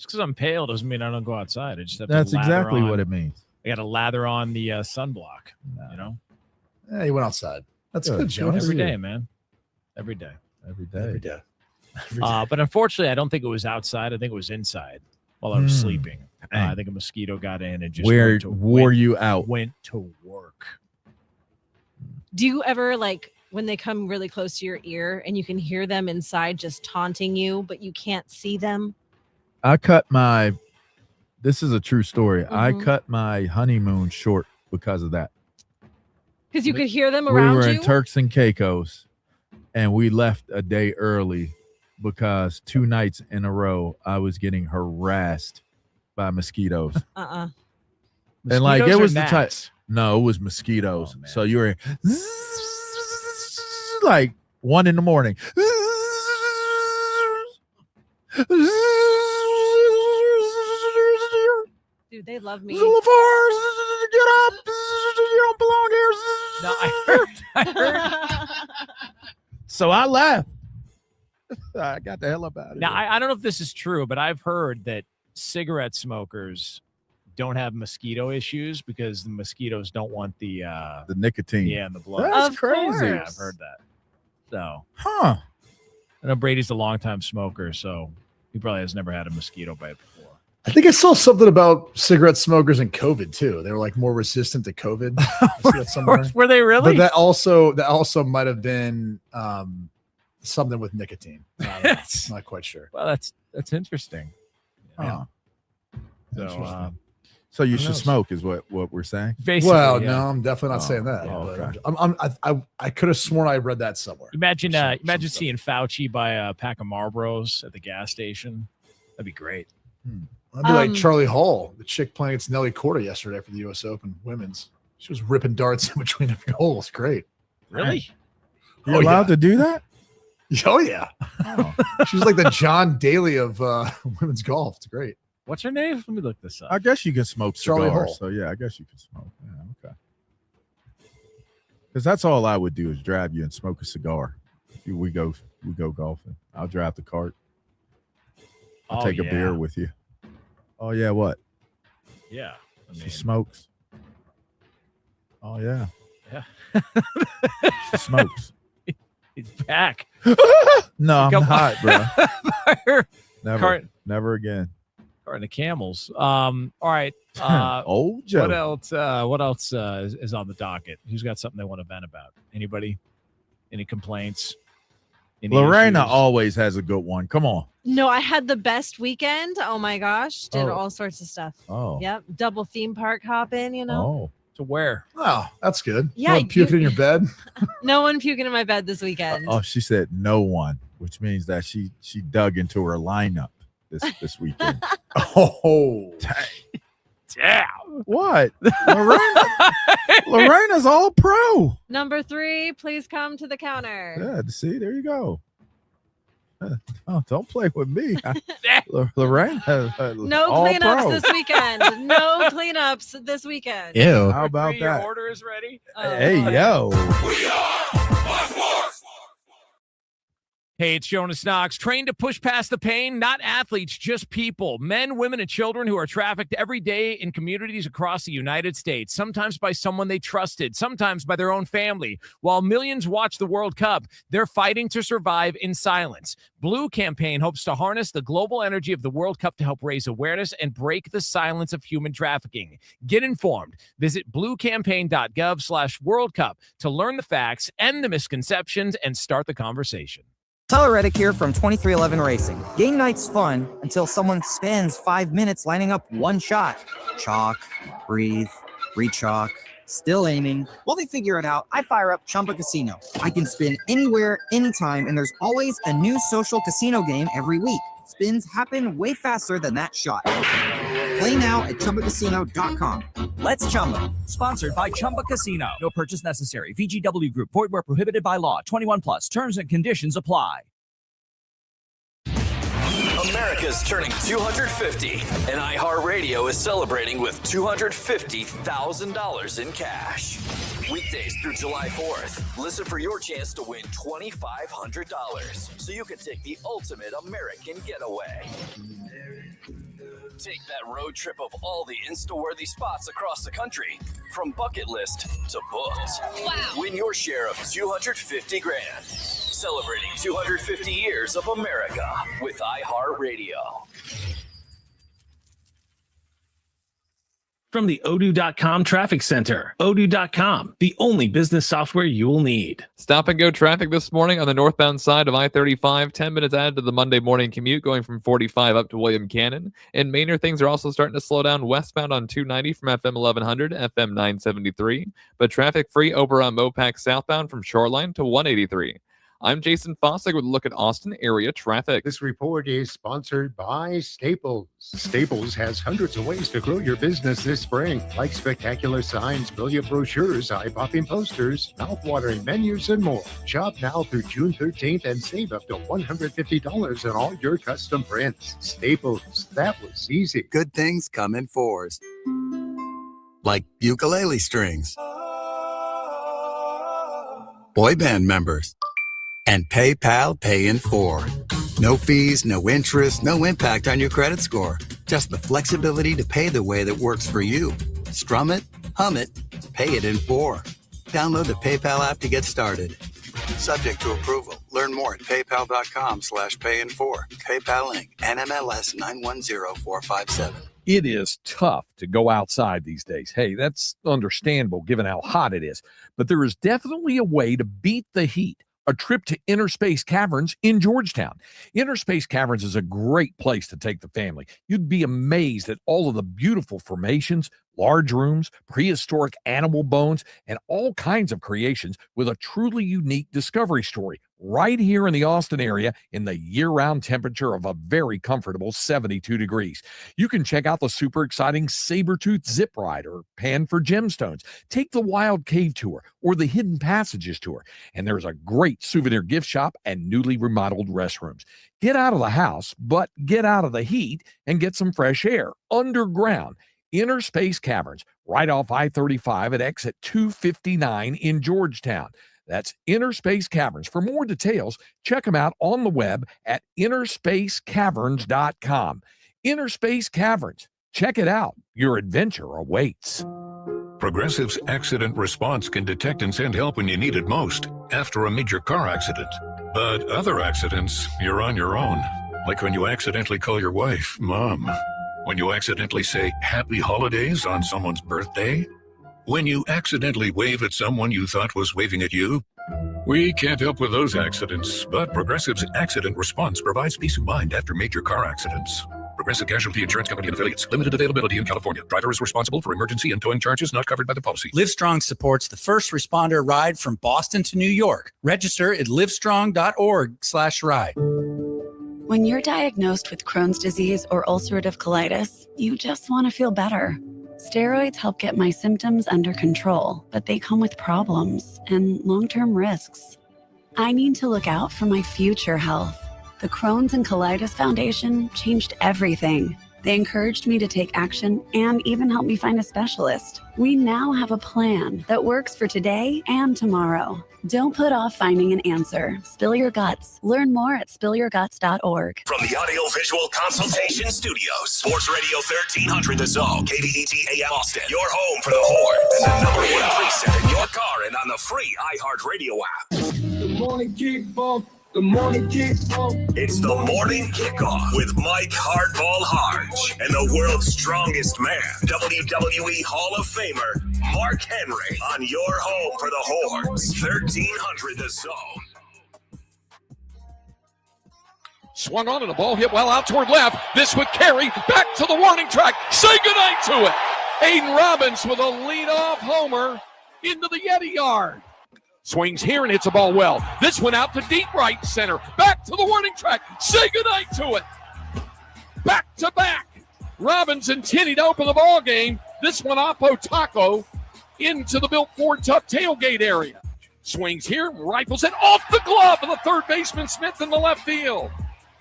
Just because I'm pale doesn't mean I don't go outside. I just have That's to lather exactly on, what it means. I got to lather on the sunblock, you know? Yeah, you went outside. That's good, Jonas. Every day, man. Every day. Every day. Every day. But unfortunately, I don't think it was outside. I think it was inside while I was sleeping. I think a mosquito got in and just wore you out. Went to work. Do you ever, like, when they come really close to your ear and you can hear them inside just taunting you, but you can't see them? This is a true story. I cut my honeymoon short because of that. Because you could hear them around you? We were in Turks and Caicos, and we left a day early because 2 nights in a row I was getting harassed by mosquitoes. Uh-uh. And like it was the gnats? type. No, it was mosquitoes. Oh, so you were like 1 a.m. Dude, they love me. Get up! You don't belong here. No, I heard. So I left. I got the hell up out of Now, here. I don't know if this is true, but I've heard that cigarette smokers don't have mosquito issues because the mosquitoes don't want the nicotine. Yeah, in the blood. That's Of crazy. course. Yeah, I've heard that. So, Huh. I know Brady's a longtime smoker, so he probably has never had a mosquito bite before. I think I saw something about cigarette smokers and COVID too. They were like more resistant to COVID. I see that somewhere. Were they really? But that also might have been something with nicotine. I don't know. Not quite sure. Well, that's interesting. Yeah. So you Who should knows? smoke is what we're saying. Basically, Well, yeah. no, I'm definitely not saying that. okay. But I could have sworn I read that somewhere. Imagine Some seeing Fauci buy a pack of Marlboros at the gas station. That'd be great. I'd be like Charlie Hall, the chick playing against Nelly Korda yesterday for the U.S. Open women's. She was ripping darts in between the goals. Great. Really? You're allowed to do that? Oh yeah. Oh. She's like the John Daly of women's golf. It's great. What's her name? Let me look this up. I guess you can smoke Charlie cigars. Hall. So yeah, I guess you can smoke. Yeah, okay. Because that's all I would do is drive you and smoke a cigar. We go golfing. I'll drive the cart. I'll take a beer with you. Oh yeah, what? Yeah. She smokes. Oh yeah. Yeah. She smokes. He's back. No, I'm Come not, bro. Fire. Never. Never again. Carton of Camels. All right. Old Joe. What else is on the docket? Who's got something they want to vent about? Anybody? Any complaints? Any Lorena issues? always has a good one. Come on. No, I had the best weekend. Oh my gosh. Did Oh. all sorts of stuff. Oh. Yep. Double theme park hopping, you know. Oh. To where? Oh, that's good. Yeah, No one puking in your bed. No one puking in my bed this weekend. Oh, she said no one, which means that she dug into her lineup this weekend. Oh, Damn. What? Lorena's all pro. Number 3, please come to the counter. Yeah, see, there you go. Oh, don't play with me. Lorena. No all cleanups pro. this weekend. No cleanups this weekend. Ew. How about Your that? order is ready. Hey, yo. Hey, it's Jonas Knox. Trained to push past the pain, not athletes, just people. Men, women, and children who are trafficked every day in communities across the United States, sometimes by someone they trusted, sometimes by their own family. While millions watch the World Cup, they're fighting to survive in silence. Blue Campaign hopes to harness the global energy of the World Cup to help raise awareness and break the silence of human trafficking. Get informed. Visit bluecampaign.gov/World Cup to learn the facts, end the misconceptions, and start the conversation. Tyler Reddick here from 2311 Racing. Game night's fun until someone spends 5 minutes lining up one shot. Chalk, breathe, re-chalk, still aiming. While they figure it out, I fire up Chumba Casino. I can spin anywhere, anytime, and there's always a new social casino game every week. Spins happen way faster than that shot. Play now at ChumbaCasino.com. Let's Chumba. Sponsored by Chumba Casino. No purchase necessary. VGW Group. Void where prohibited by law. 21 plus. Terms and conditions apply. America's turning 250, and iHeartRadio is celebrating with $250,000 in cash. Weekdays through July 4th. Listen for your chance to win $2,500 so you can take the ultimate American getaway. Take that road trip of all the Insta-worthy spots across the country, from bucket list to booked. Wow. Win your share of $250 grand. Celebrating 250 years of America with iHeartRadio. From the Odoo.com Traffic Center. Odoo.com, the only business software you will need. Stop and go traffic this morning on the northbound side of I-35. 10 minutes added to the Monday morning commute going from 45 up to William Cannon. In Manor, things are also starting to slow down westbound on 290 from FM 1100 to FM 973. But traffic free over on Mopac southbound from Shoreline to 183. I'm Jason Fossick with a look at Austin area traffic. This report is sponsored by Staples. Staples has hundreds of ways to grow your business this spring, like spectacular signs, brilliant brochures, eye-popping posters, mouth-watering menus, and more. Shop now through June 13th and save up to $150 on all your custom prints. Staples, that was easy. Good things come in fours, like ukulele strings, boy band members, and PayPal Pay in 4. No fees, no interest, no impact on your credit score. Just the flexibility to pay the way that works for you. Strum it, hum it, pay it in 4. Download the PayPal app to get started. Subject to approval. Learn more at paypal.com/payin4. PayPal Inc. NMLS 910457. It is tough to go outside these days. Hey, that's understandable given how hot it is. But there is definitely a way to beat the heat. A trip to Inner Space Caverns in Georgetown. Inner Space Caverns is a great place to take the family. You'd be amazed at all of the beautiful formations, large rooms, prehistoric animal bones, and all kinds of creations with a truly unique discovery story right here in the Austin area in the year-round temperature of a very comfortable 72 degrees. You can check out the super exciting Sabertooth Zip Ride or Pan for Gemstones. Take the Wild Cave Tour or the Hidden Passages Tour. And there's a great souvenir gift shop and newly remodeled restrooms. Get out of the house, but get out of the heat and get some fresh air underground. Inner Space Caverns, right off I-35 at exit 259 in Georgetown. That's Inner Space Caverns. For more details, check them out on the web at innerspacecaverns.com. Inner Space Caverns. Check it out. Your adventure awaits. Progressive's accident response can detect and send help when you need it most, after a major car accident. But other accidents, you're on your own. Like when you accidentally call your wife, Mom. When you accidentally say happy holidays on someone's birthday. When you accidentally wave at someone you thought was waving at you. We can't help with those accidents, but Progressive's accident response provides peace of mind after major car accidents. Progressive Casualty Insurance Company and Affiliates. Limited availability in California. Driver is responsible for emergency and towing charges not covered by the policy. Livestrong supports the first responder ride from Boston to New York. Register at livestrong.org/ride. When you're diagnosed with Crohn's disease or ulcerative colitis, you just want to feel better. Steroids help get my symptoms under control, but they come with problems and long-term risks. I need to look out for my future health. The Crohn's and Colitis Foundation changed everything. They encouraged me to take action and even helped me find a specialist. We now have a plan that works for today and tomorrow. Don't put off finding an answer. Spill your guts. Learn more at spillyourguts.org. From the Audio-Visual Consultation Studios, Sports Radio 1300 The Zone, KVET AM Austin, your home for the Horns. And the #1 preset in your car and on the free iHeartRadio app. The morning kickoff. The morning kickoff. It's the morning kickoff with Mike Hardball Hardge and the world's strongest man, WWE Hall of Famer Mark Henry, on your home for the Horns, 1300 The Zone. Swung on and the ball hit well out toward left. This would carry back to the warning track. Say goodnight to it. Aiden Robbins with a leadoff homer into the Yeti yard. Swings here and hits a ball well. This one out to deep right center. Back to the warning track. Say goodnight to it. Back to back. Robbins and Tinney to open the ball game. This one Oppo Taco into the Built Ford Tough tailgate area. Swings here, rifles it off the glove of the third baseman Smith in the left field.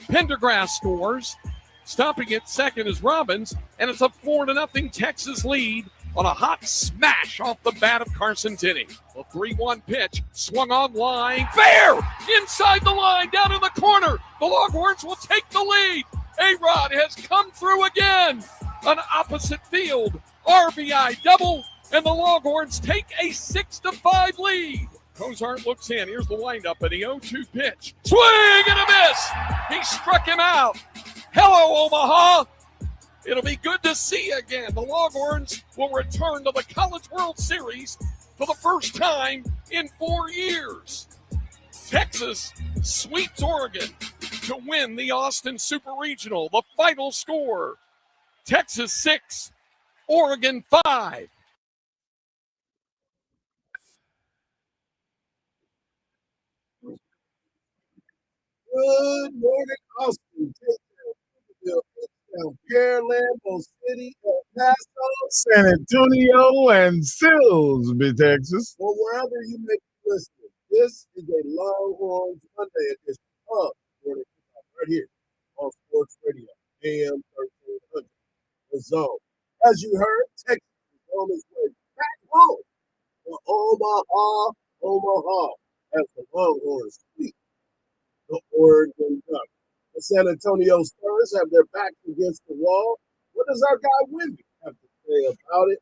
Pendergrass scores. Stopping at second is Robbins, and it's a 4-0 Texas lead on a hot smash off the bat of Carson Tinney. The 3-1 pitch, swung on line, fair! Inside the line, down in the corner. The Longhorns will take the lead. A-Rod has come through again. An opposite field RBI double, and the Longhorns take a 6-5 lead. Cozart looks in. Here's the windup and the 0-2 pitch. Swing and a miss. He struck him out. Hello, Omaha. It'll be good to see again. The Longhorns will return to the College World Series for the first time in 4 years. Texas sweeps Oregon to win the Austin Super Regional. The final score, Texas 6, Oregon 5. Good morning, Austin. Pearland, City, El Paso, San Antonio, and Silsbee, Texas. Well, wherever you may be listening, this is a Longhorns Monday edition of Morning Kickoff right here on Sports Radio, AM 1300. The Zone. As you heard, Texas is on its way back home to Omaha, as the Longhorns sweep the Oregon Ducks. The San Antonio Spurs have their backs against the wall. What does our guy Wimby have to say about it?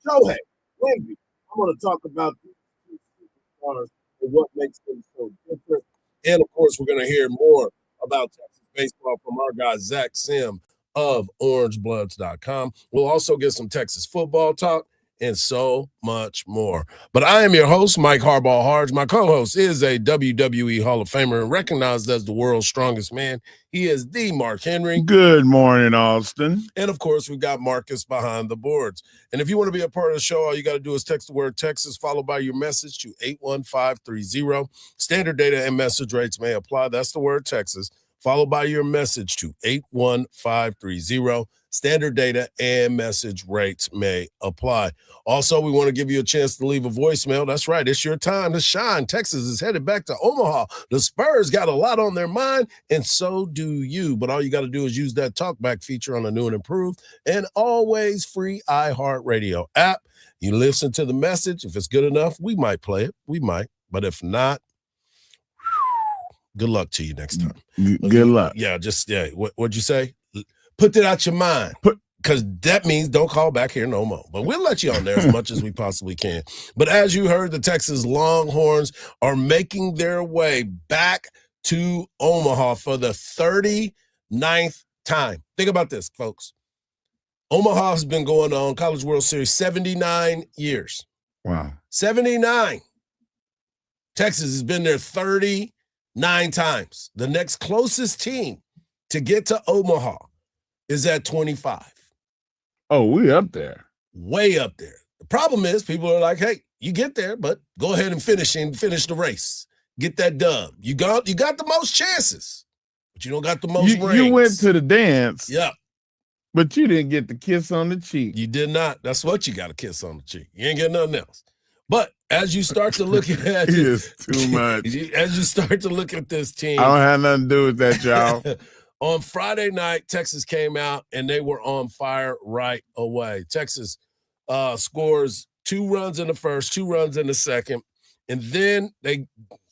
Shohei, Wimby, I'm going to talk about these two superstars and what makes them so different. And, of course, we're going to hear more about Texas baseball from our guy Zach Sim of OrangeBloods.com. We'll also get some Texas football talk and so much more. But I am your host, Mike Hardball Hardge. My co-host is a WWE Hall of Famer and recognized as the world's strongest man. He is the Mark Henry. Good morning, Austin. And, of course, we've got Marcus behind the boards. And if you want to be a part of the show, all you got to do is text the word Texas, followed by your message to 81530. Standard data and message rates may apply. That's the word Texas, followed by your message to 81530. Standard data and message rates may apply. Also, we want to give you a chance to leave a voicemail. That's right. It's your time to shine. Texas is headed back to Omaha. The Spurs got a lot on their mind, and so do you. But all you got to do is use that talkback feature on the new and improved and always free iHeartRadio app. You listen to the message. If it's good enough, we might play it. We might. But if not, good luck to you next time. Good luck. Yeah, what'd you say? Put that out your mind. Because that means don't call back here no more. But we'll let you on there as much as we possibly can. But as you heard, the Texas Longhorns are making their way back to Omaha for the 39th time. Think about this, folks. Omaha has been going on College World Series 79 years. Wow. 79. Texas has been there 39 times. The next closest team to get to Omaha is at 25. Oh, we up there. Way up there. The problem is people are like, hey, you get there, but go ahead and finish the race. Get that dub. You got the most chances, but you don't got the most rings. You went to the dance. Yeah. But you didn't get the kiss on the cheek. You did not. That's what you got, a kiss on the cheek. You ain't getting nothing else. But as you start to look at it is too much. As you start to look at this team. I don't have nothing to do with that, y'all. On Friday night, Texas came out, and they were on fire right away. Texas scores 2 runs in the first, 2 runs in the second, and then they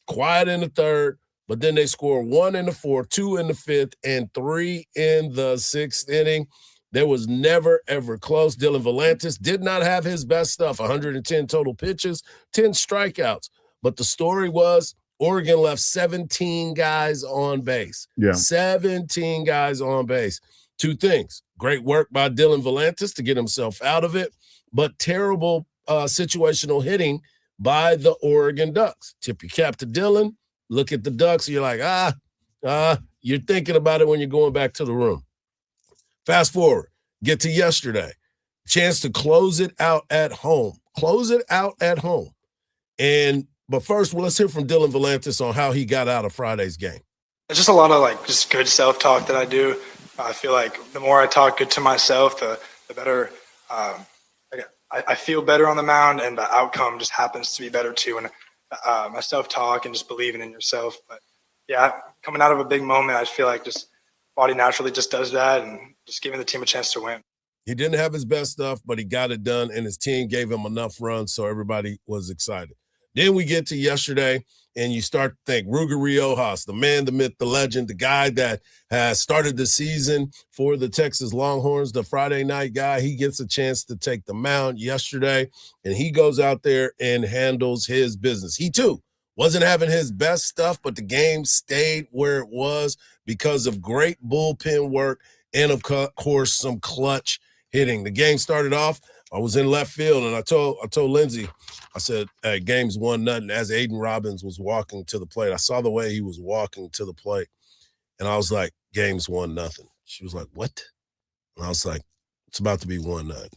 quiet in the third, but then they score 1 in the fourth, 2 in the fifth, and 3 in the sixth inning. There was never, ever close. Dylan Volantis did not have his best stuff, 110 total pitches, 10 strikeouts. But the story was Oregon left 17 guys on base. Yeah. 17 guys on base. 2 things. Great work by Dylan Volantis to get himself out of it, but terrible situational hitting by the Oregon Ducks. Tip your cap to Dylan. Look at the Ducks. You're like, you're thinking about it when you're going back to the room. Fast forward. Get to yesterday. Chance to close it out at home. But first, let's hear from Dylan Volantis on how he got out of Friday's game. It's just a lot of just good self-talk that I do. I feel like the more I talk good to myself, the better. I feel better on the mound, and the outcome just happens to be better too. And my self-talk and just believing in yourself. But yeah, coming out of a big moment, I feel like just body naturally just does that, and just giving the team a chance to win. He didn't have his best stuff, but he got it done, and his team gave him enough runs, so everybody was excited. Then we get to yesterday, and you start to think Ruger Riojas, the man, the myth, the legend, the guy that has started the season for the Texas Longhorns, the Friday night guy. He gets a chance to take the mound yesterday, and he goes out there and handles his business. He, too, wasn't having his best stuff, but the game stayed where it was because of great bullpen work and, of course, some clutch hitting. The game started off. I was in left field, and I told Lindsay, I said, hey, game's 1-0. As Aiden Robbins was walking to the plate, I saw the way he was walking to the plate, and I was like, game's 1-0. She was like, what? And I was like, it's about to be 1-0.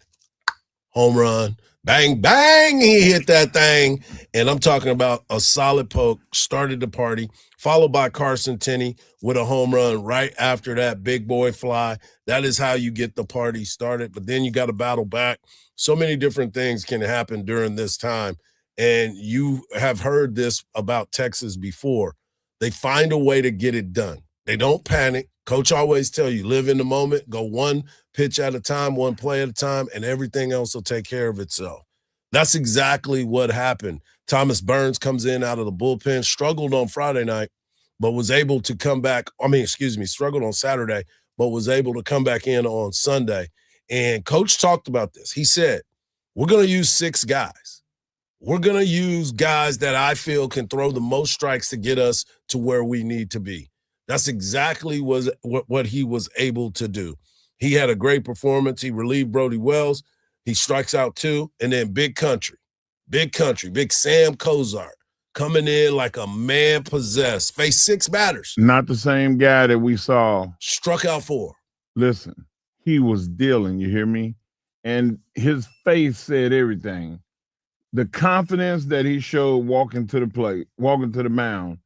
Home run, bang, bang, he hit that thing. And I'm talking about a solid poke, started the party, followed by Carson Tenney with a home run right after that big boy fly. That is how you get the party started. But then you got to battle back. So many different things can happen during this time. And you have heard this about Texas before. They find a way to get it done. They don't panic. Coach always tell you, live in the moment, go one pitch at a time, one play at a time, and everything else will take care of itself. That's exactly what happened. Thomas Burns comes in out of the bullpen, struggled on Friday night, but was able to come back. Struggled on Saturday, but was able to come back in on Sunday. And Coach talked about this. He said, we're going to use 6 guys. We're going to use guys that I feel can throw the most strikes to get us to where we need to be. That's exactly what he was able to do. He had a great performance. He relieved Brody Wells. He strikes out 2. And then Big Sam Cozart coming in like a man possessed. Faced 6 batters. Not the same guy that we saw. Struck out 4. Listen, he was dealing, you hear me? And his face said everything. The confidence that he showed walking to the mound,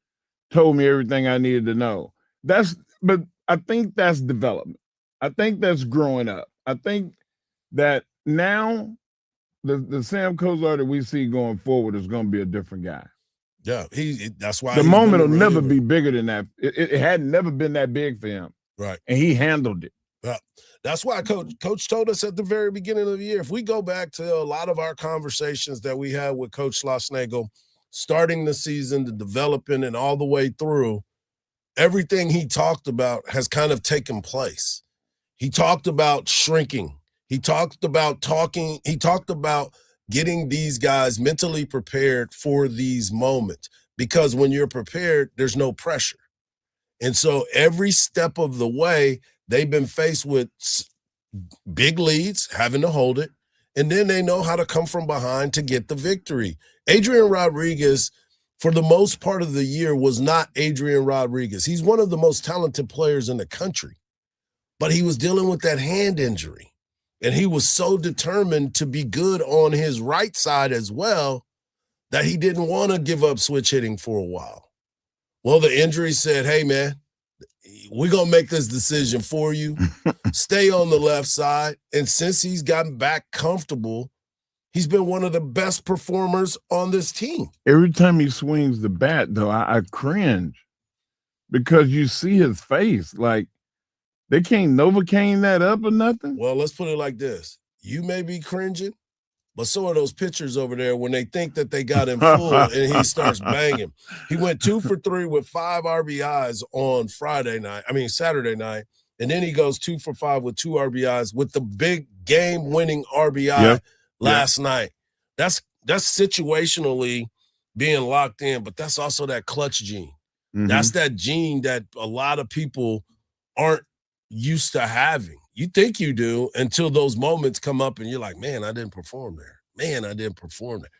told me everything I needed to know. But I think that's development. I think that's growing up. I think that now the Sam Cozart that we see going forward is going to be a different guy. Yeah, that's why the moment will never be bigger than that. It had never been that big for him. Right. And he handled it. Yeah. That's why Coach told us at the very beginning of the year, if we go back to a lot of our conversations that we had with Coach Schlossnagle, starting the season, the developing, and all the way through, everything he talked about has kind of taken place. He talked about shrinking. He talked about getting these guys mentally prepared for these moments, because when you're prepared, there's no pressure. And so every step of the way, they've been faced with big leads, having to hold it, and then they know how to come from behind to get the victory. Adrian Rodriguez, for the most part of the year, was not Adrian Rodriguez. He's one of the most talented players in the country, but he was dealing with that hand injury, and he was so determined to be good on his right side as well that he didn't want to give up switch hitting for a while. Well, the injury said, hey, man, we're going to make this decision for you. Stay on the left side. And since he's gotten back comfortable, he's been one of the best performers on this team. Every time he swings the bat, though, I cringe because you see his face. Like, they can't Novocaine that up or nothing. Well, let's put it like this. You may be cringing, but so are those pitchers over there when they think that they got him full and he starts banging. He went 2 for 3 with 5 RBIs on Saturday night. And then he goes 2 for 5 with 2 RBIs with the big game-winning RBI last night. That's situationally being locked in, but that's also that clutch gene. Mm-hmm. That's that gene that a lot of people aren't used to having. You think you do until those moments come up and you're like, man, I didn't perform there. Man, I didn't perform there.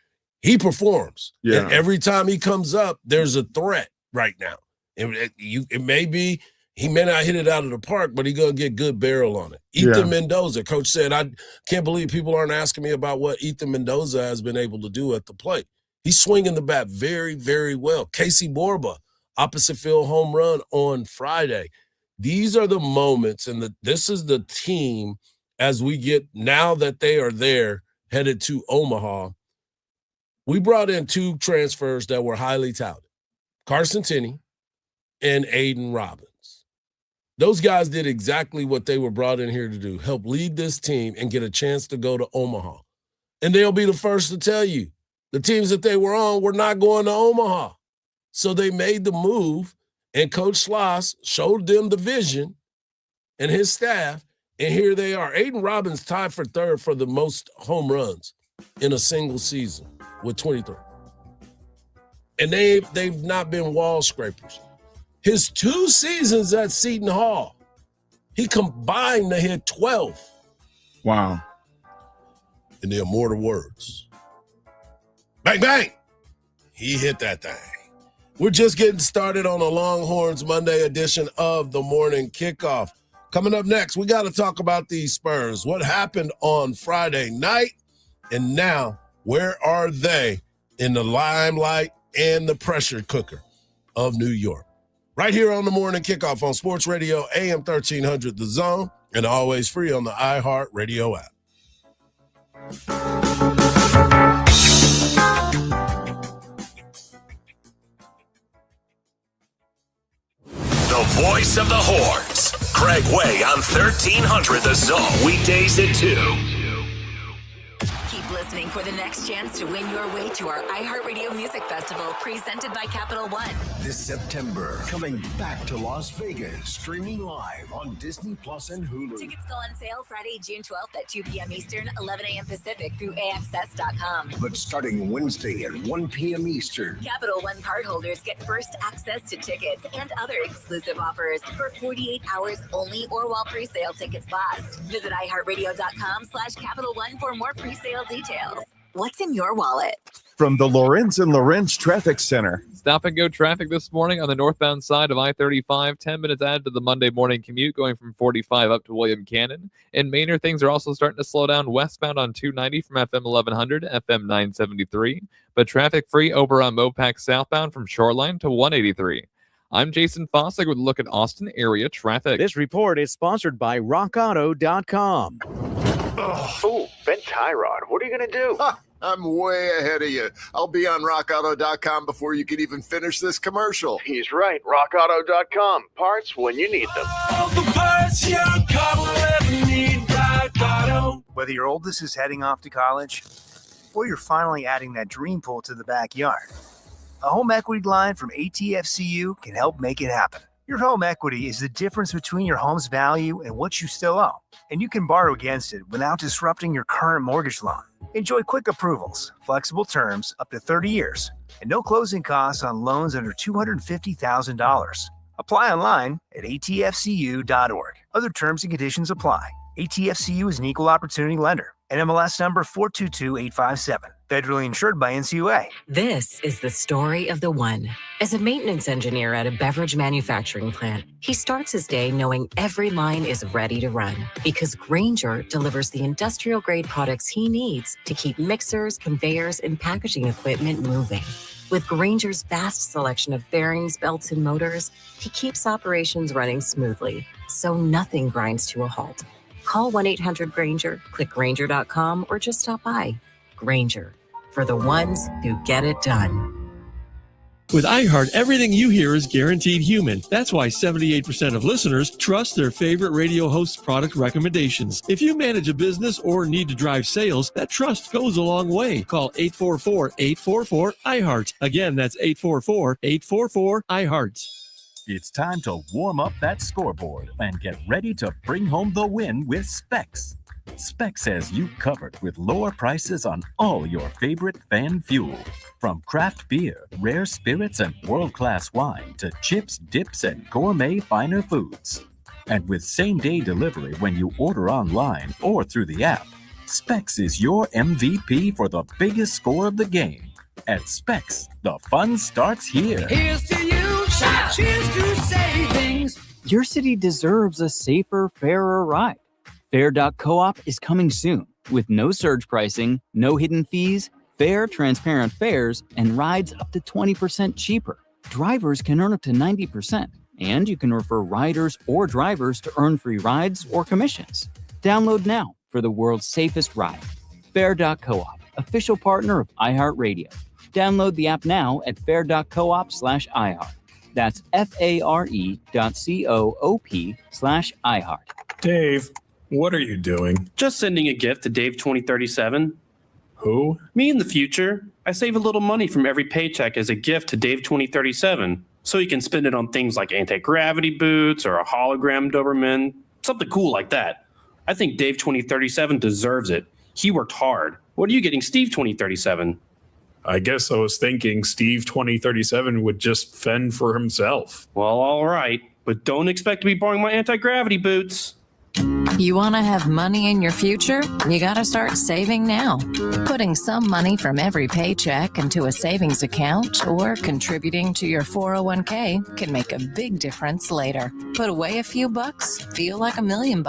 He performs. Yeah. And every time he comes up, there's a threat right now. It may be, he may not hit it out of the park, but he's going to get good barrel on it. Ethan Mendoza, coach said, I can't believe people aren't asking me about what Ethan Mendoza has been able to do at the plate. He's swinging the bat very, very well. Casey Borba, opposite field home run on Friday. These are the moments, and this is the team as we get, now that they are there, headed to Omaha. We brought in 2 transfers that were highly touted, Carson Tenney and Aiden Robbins. Those guys did exactly what they were brought in here to do, help lead this team and get a chance to go to Omaha. And they'll be the first to tell you, the teams that they were on were not going to Omaha. So they made the move, and Coach Schloss showed them the vision and his staff, and here they are. Aiden Robbins tied for third for the most home runs in a single season with 23. And they've not been wall scrapers. His 2 seasons at Seton Hall, he combined to hit 12. Wow. In the immortal words, bang, bang, he hit that thing. We're just getting started on a Longhorns Monday edition of the Morning Kickoff. Coming up next, we got to talk about these Spurs. What happened on Friday night, and now where are they in the limelight and the pressure cooker of New York? Right here on the Morning Kickoff on Sports Radio AM 1300 The Zone, and always free on the iHeart Radio app. The voice of the Horns, Craig Way on 1300 The Zone, weekdays at 2. Keep listening for the next chance to win your way to our iHeartRadio Music Festival presented by Capital One. This September, coming back to Las Vegas, streaming live on Disney Plus and Hulu. Tickets go on sale Friday, June 12th at 2 p.m. Eastern, 11 a.m. Pacific through AXS.com. But starting Wednesday at 1 p.m. Eastern, Capital One cardholders get first access to tickets and other exclusive offers for 48 hours only or while pre-sale tickets last. Visit iHeartRadio.com/Capital One for more pre-sale details. What's in your wallet? From the Lorenz and Lorenz Traffic Center. Stop and go traffic this morning on the northbound side of I-35. 10 minutes added to the Monday morning commute going from 45 up to William Cannon. In Manor, things are also starting to slow down westbound on 290 from FM 1100, FM 973. But traffic free over on Mopac southbound from Shoreline to 183. I'm Jason Fossick with a look at Austin area traffic. This report is sponsored by RockAuto.com. Oh, bent tie rod. What are you going to do? I'm way ahead of you. I'll be on rockauto.com before you can even finish this commercial. He's right. RockAuto.com. Parts when you need them. All the parts your car will ever need, Rock Auto. Whether your oldest is heading off to college or you're finally adding that dream pool to the backyard, a home equity line from ATFCU can help make it happen. Your home equity is the difference between your home's value and what you still owe, and you can borrow against it without disrupting your current mortgage loan. Enjoy quick approvals, flexible terms up to 30 years, and no closing costs on loans under $250,000. Apply online at atfcu.org. Other terms and conditions apply. ATFCU is an equal opportunity lender. NMLS number 422857. Federally insured by NCUA. This is the story of the one. As a maintenance engineer at a beverage manufacturing plant, he starts his day knowing every line is ready to run because Grainger delivers the industrial-grade products he needs to keep mixers, conveyors, and packaging equipment moving. With Grainger's vast selection of bearings, belts, and motors, he keeps operations running smoothly, so nothing grinds to a halt. Call 1-800-GRAINGER, click Grainger.com, or just stop by. Grainger, for the ones who get it done. With iHeart, everything you hear is guaranteed human. That's why 78% of listeners trust their favorite radio host's product recommendations. If you manage a business or need to drive sales, that trust goes a long way. Call 844-844-iHeart. Again, that's 844-844-iHeart. It's time to warm up that scoreboard and get ready to bring home the win with Specs. Specs has you covered with lower prices on all your favorite fan fuel. From craft beer, rare spirits, and world-class wine to chips, dips, and gourmet finer foods. And with same-day delivery when you order online or through the app, Specs is your MVP for the biggest score of the game. At Specs, the fun starts here. Here's to you. Cheers to savings. Your city deserves a safer, fairer ride. Fair.coop is coming soon with no surge pricing, no hidden fees, fair, transparent fares, and rides up to 20% cheaper. Drivers can earn up to 90%, and you can refer riders or drivers to earn free rides or commissions. Download now for the world's safest ride. Fair.coop, official partner of iHeartRadio. Download the app now at fair.coop/iHeart. That's FARE.coop/iHeart. Dave, what are you doing? Just sending a gift to Dave 2037. Who? Me in the future. I save a little money from every paycheck as a gift to Dave 2037, so he can spend it on things like anti-gravity boots or a hologram Doberman, something cool like that. I think Dave 2037 deserves it. He worked hard. What are you getting Steve 2037? I guess I was thinking Steve 2037 would just fend for himself. Well, all right, but don't expect to be borrowing my anti-gravity boots. You want to have money in your future? You got to start saving now. Putting some money from every paycheck into a savings account or contributing to your 401k can make a big difference later. Put away a few bucks, feel like $1 million.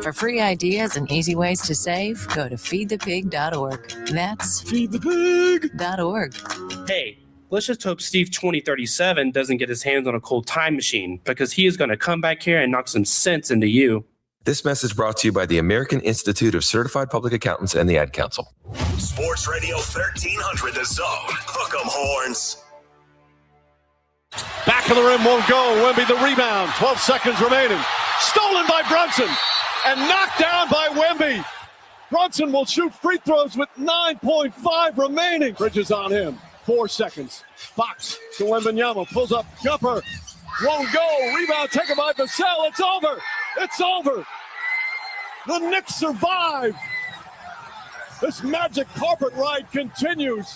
For free ideas and easy ways to save, go to feedthepig.org. That's feedthepig.org. Hey, let's just hope Steve 2037 doesn't get his hands on a cold time machine, because he is going to come back here and knock some sense into you. This message brought to you by the American Institute of Certified Public Accountants and the Ad Council. Sports Radio 1300 The Zone. Hook 'em horns. Back of the rim won't go. Wemby the rebound. 12 seconds remaining. Stolen by Brunson and knocked down by Wemby. Brunson will shoot free throws with 9.5 remaining. Bridges on him. 4 seconds. Fox to Wembanyama. Pulls up. Jumper. Won't go. Rebound taken by Vassell. It's over. It's over. The Knicks survive. This magic carpet ride continues.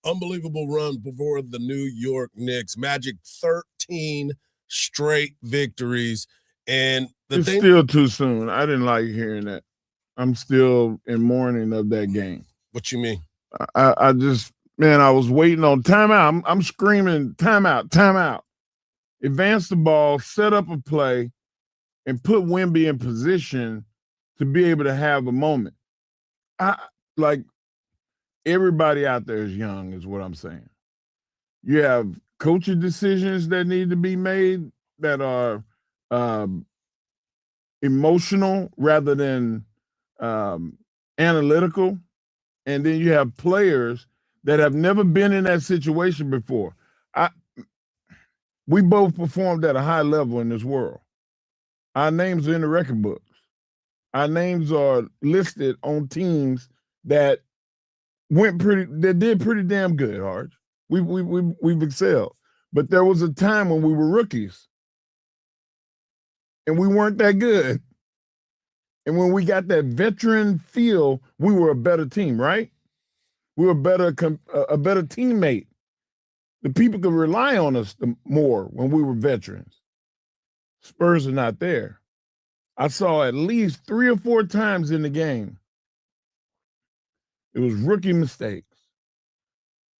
Unbelievable run before the New York Knicks. Magic 13 straight victories. And it's still too soon. I didn't like hearing that. I'm still in mourning of that game. What you mean? I just, man, I was waiting on timeout. I'm screaming, timeout, timeout. Advance the ball, set up a play, and put Wemby in position to be able to have a moment. Like, everybody out there is young, is what I'm saying. You have coaching decisions that need to be made that are emotional rather than analytical. And then you have players that have never been in that situation before. We both performed at a high level in this world. Our names are in the record books. Our names are listed on teams that did pretty damn good, Hardge. We've excelled. But there was a time when we were rookies and we weren't that good. And when we got that veteran feel, we were a better team, right? We were a better teammate. The people could rely on us more when we were veterans. Spurs are not there. I saw at least 3 or 4 times in the game. It was rookie mistakes.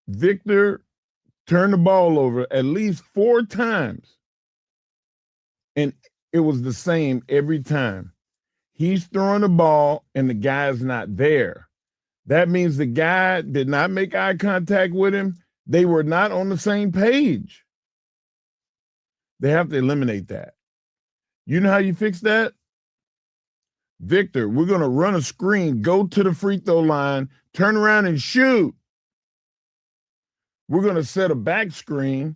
Victor turned the ball over at least 4 times. And it was the same every time. He's throwing the ball and the guy's not there. That means the guy did not make eye contact with him. They were not on the same page. They have to eliminate that. You know how you fix that? Victor, we're going to run a screen, go to the free throw line, turn around and shoot. We're going to set a back screen.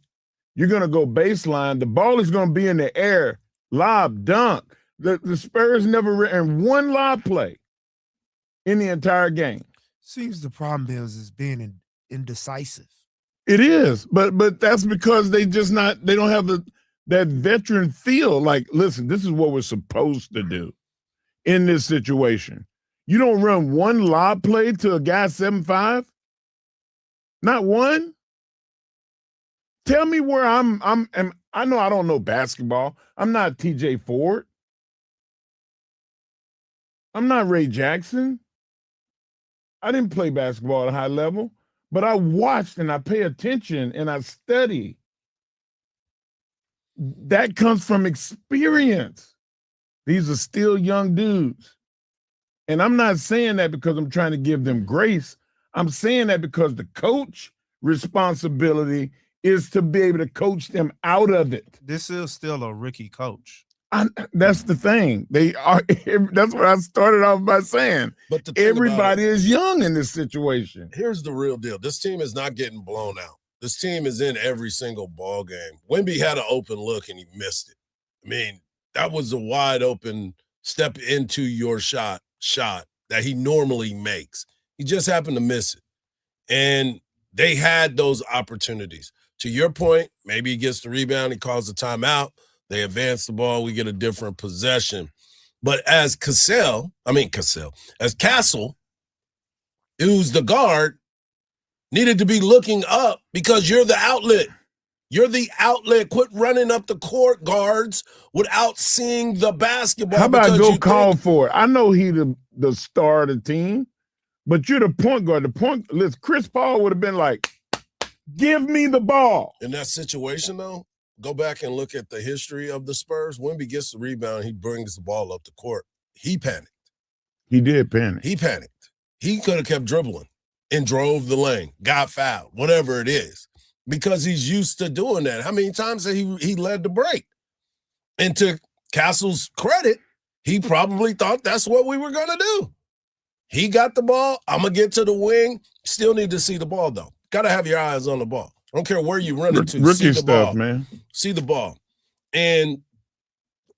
You're going to go baseline. The ball is going to be in the air. Lob, dunk. The Spurs never ran one lob play in the entire game. Seems the problem is being indecisive. It is, but that's because they don't have that veteran feel. Like, listen, this is what we're supposed to do in this situation. You don't run one lob play to a guy 7'5". Not one. Tell me where I know I don't know basketball. I'm not TJ Ford. I'm not Ray Jackson. I didn't play basketball at a high level, but I watched and I pay attention and I study. That comes from experience. These are still young dudes. And I'm not saying that because I'm trying to give them grace. I'm saying that because the coach responsibility is to be able to coach them out of it. This is still a rookie coach. That's the thing. They are. That's what I started off by saying. But everybody is young in this situation. Here's the real deal. This team is not getting blown out. This team is in every single ball game. Wemby had an open look and he missed it. I mean, that was a wide open step into your shot that he normally makes. He just happened to miss it. And they had those opportunities. To your point, maybe he gets the rebound, he calls the timeout, they advance the ball, we get a different possession. But as Castle, who's the guard, needed to be looking up because you're the outlet. You're the outlet. Quit running up the court, guards, without seeing the basketball. How about go call for it? I know he the star of the team, but you're the point guard. Listen, Chris Paul would have been like, give me the ball. In that situation, though, go back and look at the history of the Spurs. Wemby gets the rebound, he brings the ball up the court. He panicked. He did panic. He panicked. He could have kept dribbling and drove the lane, got fouled, whatever it is, because he's used to doing that. How many times he led the break? And to Castle's credit, he probably thought that's what we were going to do. He got the ball. I'm going to get to the wing. Still need to see the ball, though. Got to have your eyes on the ball. I don't care where you run it to. Rookie see the stuff, ball. Man. See the ball.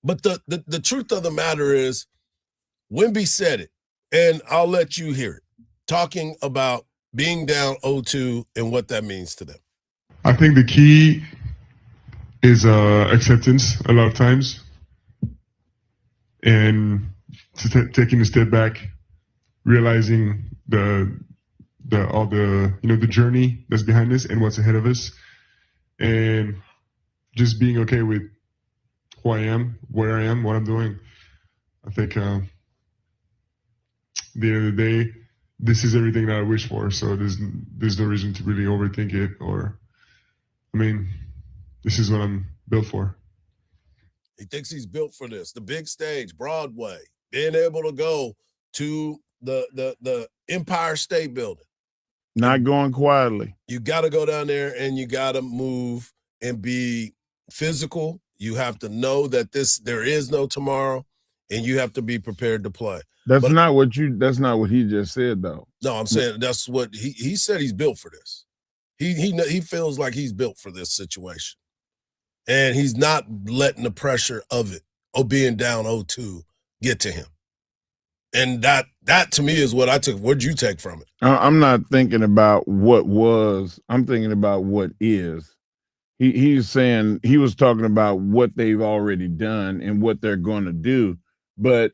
But the truth of the matter is, Wemby said it, and I'll let you hear it, talking about being down 0-2 and what that means to them. I think the key is acceptance a lot of times, and taking a step back, realizing the journey that's behind us and what's ahead of us, and just being okay with who I am, where I am, what I'm doing. I think at the end of the day, this is everything that I wish for. So there's no reason to really overthink it. This is what I'm built for. He thinks he's built for this. The big stage, Broadway, being able to go to the Empire State Building. Not going quietly. You got to go down there and you got to move and be physical. You have to know that there is no tomorrow, and you have to be prepared to play. That's not what he just said, though. No, I'm saying that's what he said. He's built for this. He feels like he's built for this situation, and he's not letting the pressure of it, being down 0-2, get to him. And that to me is what I took. What'd you take from it? I'm not thinking about what was. I'm thinking about what is. He's saying he was talking about what they've already done and what they're going to do, but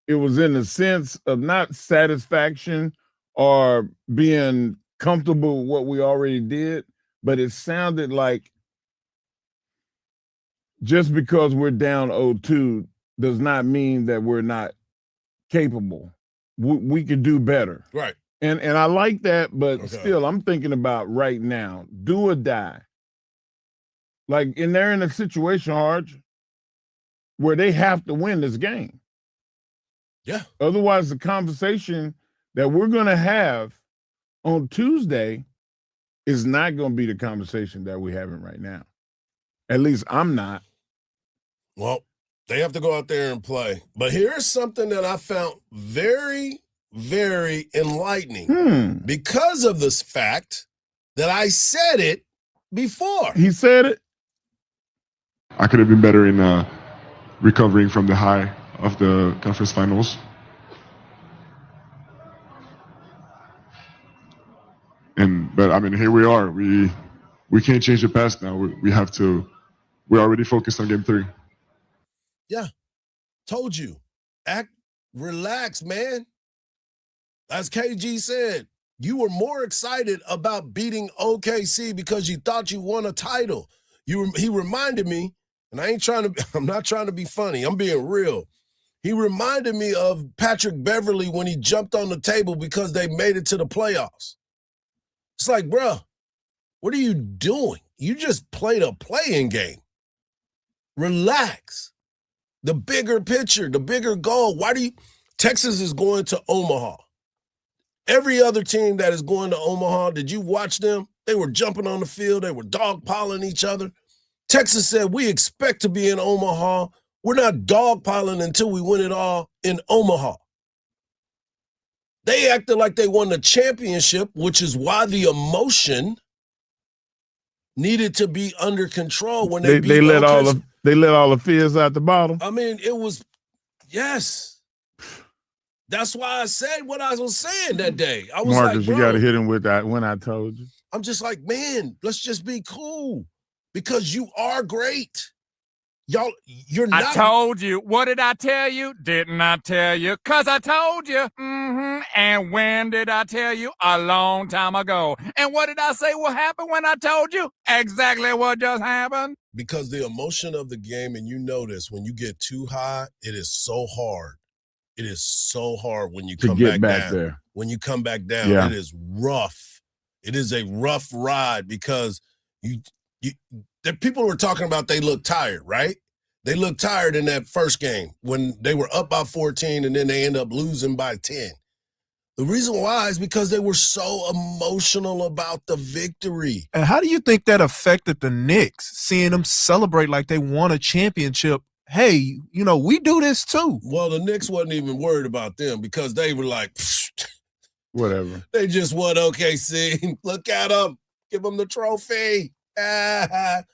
it was in the sense of not satisfaction or being comfortable with what we already did, but it sounded like just because we're down 0-2 does not mean that we're not capable. We could do better. Right. And I like that, but still I'm thinking about right now, do or die. And they're in a situation, Hardge, where they have to win this game. Yeah. Otherwise, the conversation that we're going to have on Tuesday is not going to be the conversation that we're having right now. At least I'm not. Well, they have to go out there and play. But here's something that I found very, very enlightening because of this fact that I said it before. He said it. I could have been better in recovering from the high of the conference finals. But here we are. We can't change the past now. We're already focused on game 3. Yeah. Told you. Relax, man. As KG said, you were more excited about beating OKC because you thought you won a title. He reminded me, and I'm not trying to be funny. I'm being real. He reminded me of Patrick Beverly when he jumped on the table because they made it to the playoffs. It's like, bro, what are you doing? You just played a playing game. Relax. The bigger picture, the bigger goal. Texas is going to Omaha. Every other team that is going to Omaha, did you watch them? They were jumping on the field. They were dogpiling each other. Texas said, we expect to be in Omaha. We're not dogpiling until we win it all in Omaha. They acted like they won the championship, which is why the emotion needed to be under control when they let all the fears out the bottom. It was, yes. That's why I said what I was saying that day. I was Marcus, like, you bro, got to hit him with that when I told you. I'm just like, man, let's just be cool because you are great. Y'all, you're not. I told you. What did I tell you? Didn't I tell you? 'Cause I told you. And when did I tell you? A long time ago. And what did I say will happen when I told you? Exactly what just happened. Because the emotion of the game, and you know this, when you get too high, it is so hard. It is so hard when you come back down. There. When you come back down, Yeah. It is rough. It is a rough ride because the people were talking about they look tired, right? They looked tired in that first game when they were up by 14 and then they end up losing by 10. The reason why is because they were so emotional about the victory. And how do you think that affected the Knicks, seeing them celebrate like they won a championship? Hey, we do this too. Well, the Knicks wasn't even worried about them because they were like, whatever. They just won OKC. Look at them. Give them the trophy. And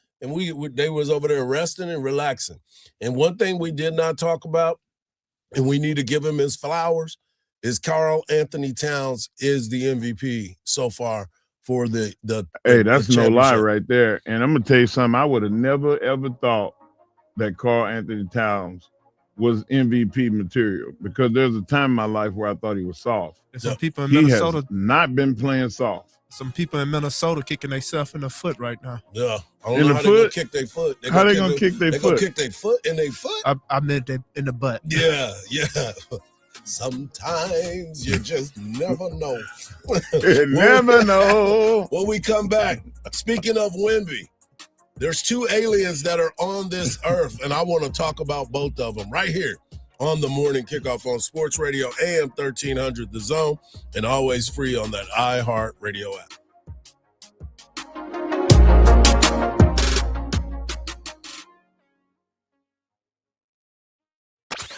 they was over there resting and relaxing. And one thing we did not talk about, and we need to give him his flowers, is Karl Anthony Towns is the MVP so far for the Hey, that's the no lie championship. right there. And I'm gonna tell you something. I would have never ever thought that Karl Anthony Towns was MVP material because there's a time in my life where I thought he was soft. And some people in He Minnesota has not been playing soft. Some people in Minnesota kicking themselves in the foot right now. Yeah, I don't In know the how they gonna foot? kick their foot. How they gonna kick their They gonna foot? kick their foot in their foot. I meant that in the butt. Yeah. Sometimes you just never know. You never know. When we come back, speaking of Wemby, there's two aliens that are on this earth, and I want to talk about both of them right here on the Morning Kickoff on Sports Radio AM 1300 The Zone, and always free on that iHeart Radio app.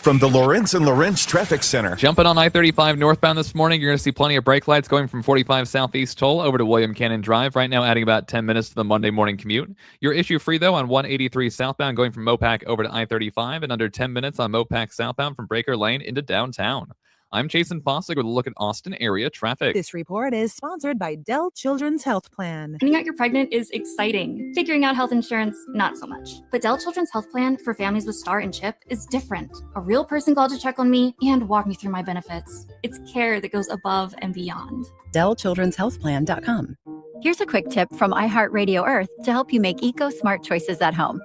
From the Lawrence and Lawrence Traffic Center. Jumping on I-35 northbound this morning, you're going to see plenty of brake lights going from 45 Southeast Toll over to William Cannon Drive. Right now, adding about 10 minutes to the Monday morning commute. You're issue-free, though, on 183 southbound going from Mopac over to I-35 and under 10 minutes on Mopac southbound from Breaker Lane into downtown. I'm Jason Fossick with a look at Austin area traffic. This report is sponsored by Dell Children's Health Plan. Finding out you're pregnant is exciting. Figuring out health insurance, not so much. But Dell Children's Health Plan for families with STAR and CHIP is different. A real person called to check on me and walk me through my benefits. It's care that goes above and beyond. DellChildren'sHealthPlan.com. Here's a quick tip from iHeartRadio Earth to help you make eco-smart choices at home.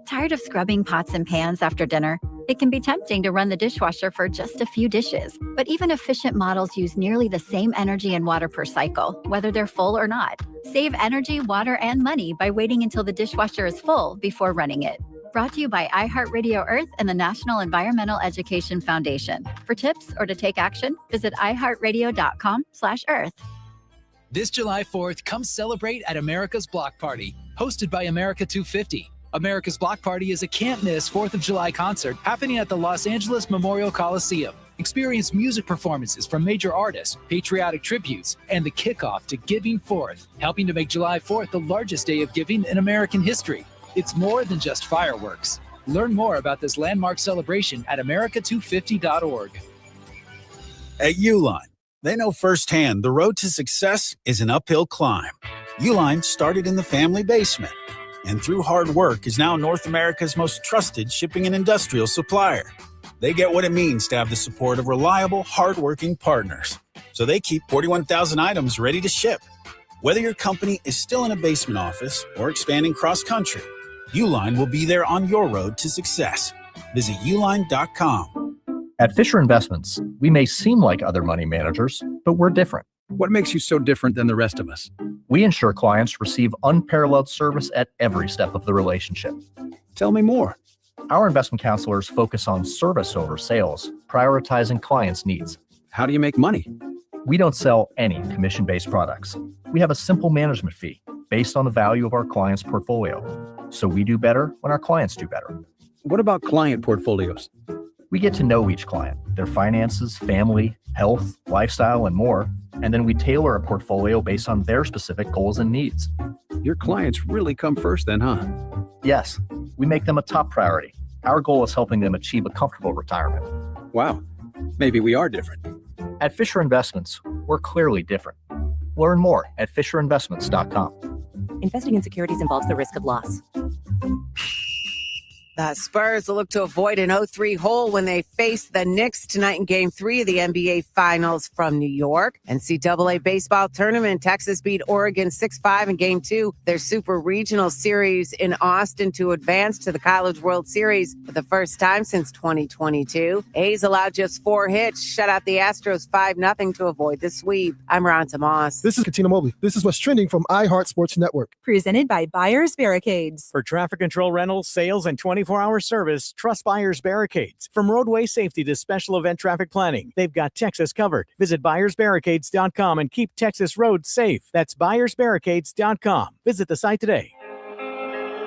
Tired of scrubbing pots and pans after dinner? It can be tempting to run the dishwasher for just a few dishes, but even efficient models use nearly the same energy and water per cycle, whether they're full or not. Save energy, water, and money by waiting until the dishwasher is full before running it. Brought to you by iHeartRadio Earth and the National Environmental Education Foundation. For tips or to take action, visit iHeartRadio.com/earth. This July 4th, come celebrate at America's Block Party, hosted by America 250. America's Block Party is a can't-miss 4th of July concert happening at the Los Angeles Memorial Coliseum. Experience music performances from major artists, patriotic tributes, and the kickoff to Giving Forth, helping to make July 4th the largest day of giving in American history. It's more than just fireworks. Learn more about this landmark celebration at america250.org. At Uline, they know firsthand the road to success is an uphill climb. Uline started in the family basement, and through hard work is now North America's most trusted shipping and industrial supplier. They get what it means to have the support of reliable, hardworking partners. So they keep 41,000 items ready to ship. Whether your company is still in a basement office or expanding cross-country, Uline will be there on your road to success. Visit uline.com. At Fisher Investments, we may seem like other money managers, but we're different. What makes you so different than the rest of us? We ensure clients receive unparalleled service at every step of the relationship. Tell me more. Our investment counselors focus on service over sales, prioritizing clients' needs. How do you make money? We don't sell any commission-based products. We have a simple management fee based on the value of our client's portfolio. So we do better when our clients do better. What about client portfolios? We get to know each client, their finances, family, health, lifestyle, and more, and then we tailor a portfolio based on their specific goals and needs. Your clients really come first then, huh? Yes, we make them a top priority. Our goal is helping them achieve a comfortable retirement. Wow. Maybe we are different. At Fisher Investments, we're clearly different. Learn more at FisherInvestments.com. Investing in securities involves the risk of loss. The Spurs will look to avoid an 0-3 hole when they face the Knicks tonight in Game 3 of the NBA Finals from New York. NCAA baseball tournament, Texas beat Oregon 6-5 in Game 2. Their Super Regional Series in Austin to advance to the College World Series for the first time since 2022. A's allowed just 4 hits, shut out the Astros 5-0 to avoid the sweep. I'm Ron Tomas. This is Katina Mobley. This is what's trending from iHeart Sports Network. Presented by Buyers Barricades. For traffic control rentals, sales, and 24-hour service, trust Buyers Barricades. From roadway safety to special event traffic planning, they've got Texas covered. Visit buyersbarricades.com and keep Texas roads safe. That's buyersbarricades.com. Visit the site today.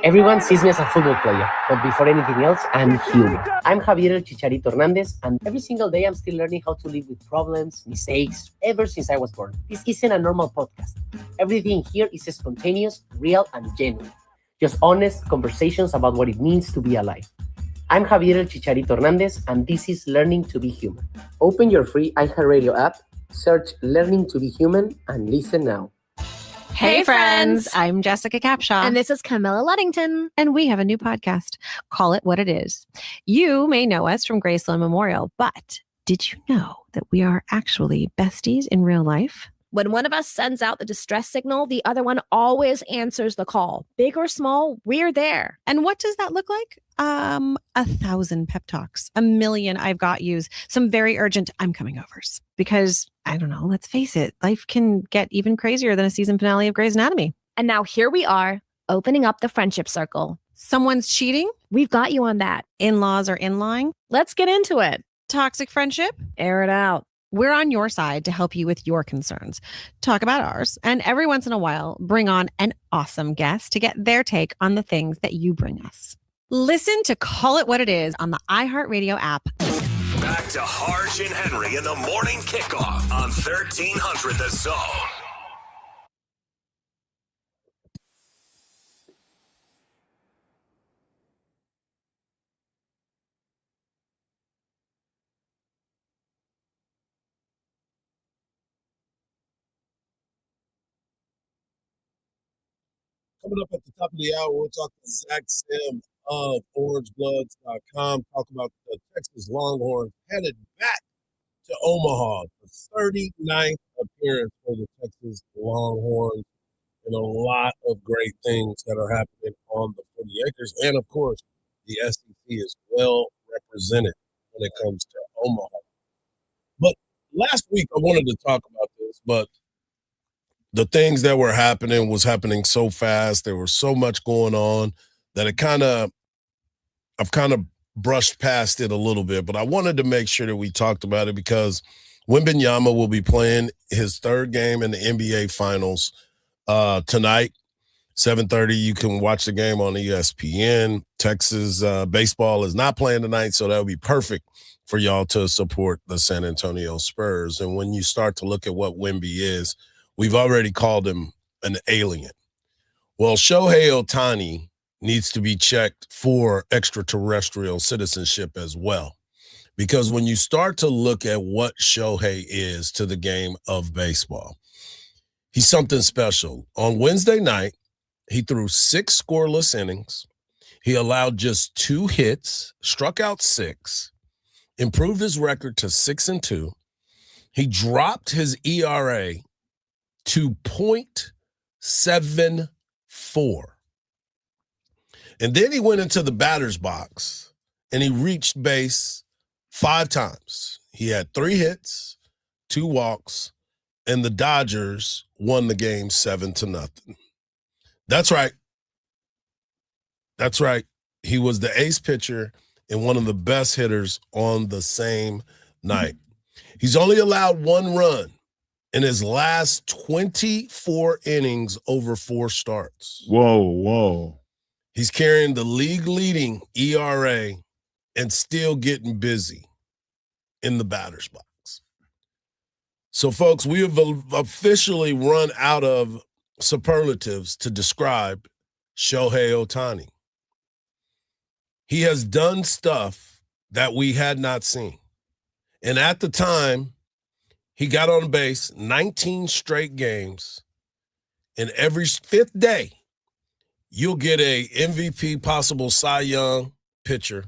Everyone sees me as a football player, but before anything else, I'm human. I'm Javier El Chicharito Hernandez, and every single day I'm still learning how to live with problems, mistakes, ever since I was born. This isn't a normal podcast. Everything here is spontaneous, real, and genuine. Just honest conversations about what it means to be alive. I'm Javier El Chicharito Hernandez, and this is Learning to be Human. Open your free iHeartRadio app, search Learning to be Human, and listen now. Hey friends, I'm Jessica Capshaw. And this is Camilla Luddington. And we have a new podcast, Call It What It Is. You may know us from Graceland Memorial, but did you know that we are actually besties in real life? When one of us sends out the distress signal, the other one always answers the call. Big or small, we're there. And what does that look like? 1,000 pep talks, 1,000,000 I've got yous, some very urgent I'm coming overs. Because, I don't know, let's face it, life can get even crazier than a season finale of Grey's Anatomy. And now here we are, opening up the friendship circle. Someone's cheating? We've got you on that. In-laws are in-line? Let's get into it. Toxic friendship? Air it out. We're on your side to help you with your concerns. Talk about ours, and every once in a while, bring on an awesome guest to get their take on the things that you bring us. Listen to Call It What It Is on the iHeartRadio app. Back to Hardge and Henry in the morning kickoff on 1300 The Zone. Coming up at the top of the hour, we'll talk to Zach Sim of OrangeBloods.com, talk about the Texas Longhorns headed back to Omaha, the 39th appearance for the Texas Longhorns, and a lot of great things that are happening on the 40 acres. And, of course, the SEC is well represented when it comes to Omaha. But last week I wanted to talk about this, but the things that were happening was happening so fast. There was so much going on that I've kind of brushed past it a little bit, but I wanted to make sure that we talked about it because Wembanyama will be playing his third game in the NBA Finals tonight, 7:30. You can watch the game on ESPN. Texas baseball is not playing tonight, so that would be perfect for y'all to support the San Antonio Spurs. And when you start to look at what Wemby is, we've already called him an alien. Well, Shohei Ohtani needs to be checked for extraterrestrial citizenship as well. Because when you start to look at what Shohei is to the game of baseball, he's something special. On Wednesday night, he threw 6 scoreless innings. He allowed just 2 hits, struck out 6, improved his record to 6-2. He dropped his ERA to 0.74. And then he went into the batter's box and he reached base 5 times. He had 3 hits, 2 walks, and the Dodgers won the game 7-0. That's right. That's right. He was the ace pitcher and one of the best hitters on the same night. He's only allowed 1 run in his last 24 innings over 4 starts. Whoa. He's carrying the league-leading ERA and still getting busy in the batter's box. So, folks, we have officially run out of superlatives to describe Shohei Ohtani. He has done stuff that we had not seen. And at the time, he got on base 19 straight games. And every fifth day, you'll get a MVP, possible Cy Young pitcher,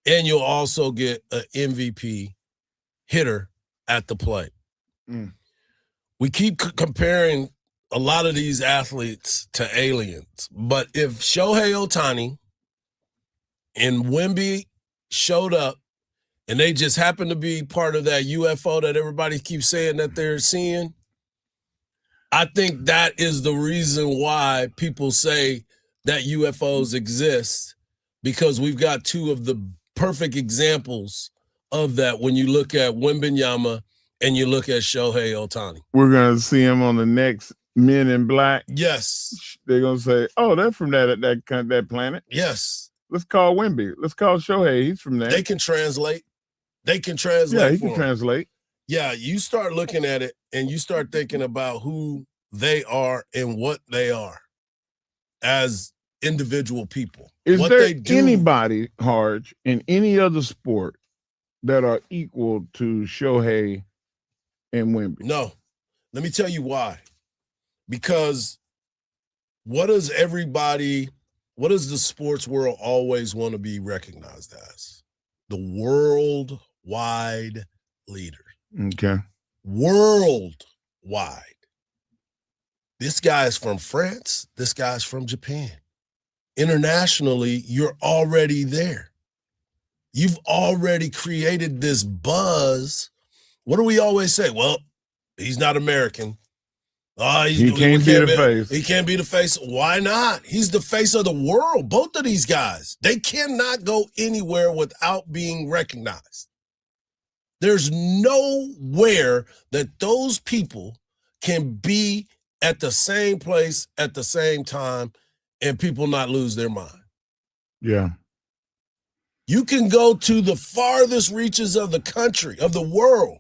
and you'll also get an MVP hitter at the plate. We keep comparing a lot of these athletes to aliens, but if Shohei Ohtani and Wemby showed up and they just happened to be part of that UFO that everybody keeps saying that they're seeing, I think that is the reason why people say that UFOs exist, because we've got two of the perfect examples of that when you look at Wembanyama and you look at Shohei Ohtani. We're going to see him on the next Men in Black. Yes. They're going to say, oh, they're from that planet. Yes. Let's call Wemby. Let's call Shohei. He's from there. They can translate. They can translate. Yeah, he can translate. Yeah, you start looking at it and you start thinking about who they are and what they are as individual people. Is what there they do. anybody, Hardge, in any other sport that are equal to Shohei and Wemby? No. Let me tell you why. Because what does the sports world always want to be recognized as? The worldwide leader. Okay. Worldwide. This guy's from France. This guy's from Japan. Internationally, you're already there. You've already created this buzz. What do we always say? Well, he's not American. He can't be the face. He can't be the face. Why not? He's the face of the world. Both of these guys, they cannot go anywhere without being recognized. There's nowhere that those people can be at the same place at the same time and people not lose their mind. Yeah. You can go to the farthest reaches of the country, of the world,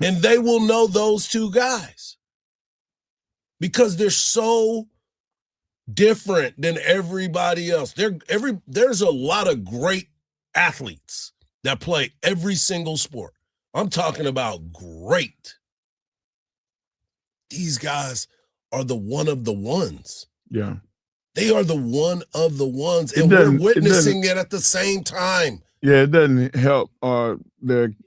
and they will know those two guys because they're so different than everybody else. There's a lot of great athletes that play every single sport. I'm talking about great. These guys are the one of the ones. Yeah. They are the one of the ones, and we're witnessing it at the same time. Yeah, it doesn't help or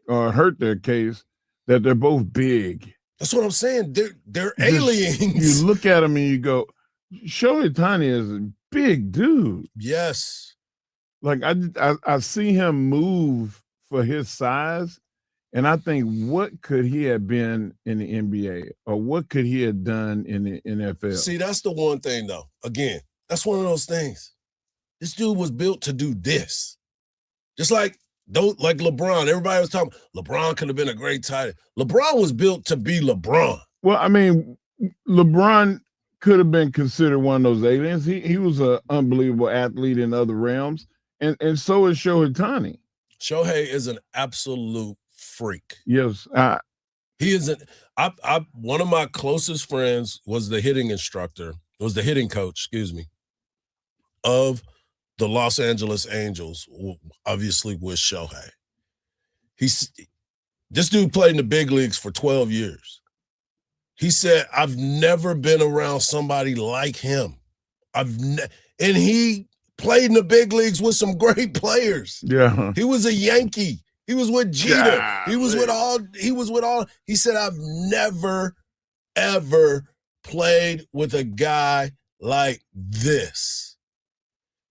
hurt their case that they're both big. That's what I'm saying. They're aliens. You look at them and you go, Shohei Ohtani is a big dude. Yes. Like I see him move for his size, and I think, what could he have been in the NBA, or what could he have done in the NFL? See, that's the one thing, though. Again, that's one of those things. This dude was built to do this. Just like LeBron. Everybody was talking, LeBron could have been a great tight end. LeBron was built to be LeBron. Well, I mean, LeBron could have been considered one of those aliens. He was an unbelievable athlete in other realms, and so is Shohei Ohtani. Shohei is an absolute freak. Yes. He is one of my closest friends was the hitting coach, of the Los Angeles Angels, obviously with Shohei. This dude played in the big leagues for 12 years. He said, I've never been around somebody like him. And he played in the big leagues with some great players. Yeah. He was a Yankee. He was with Jeter. Yeah, he was with all. He said, I've never, ever played with a guy like this.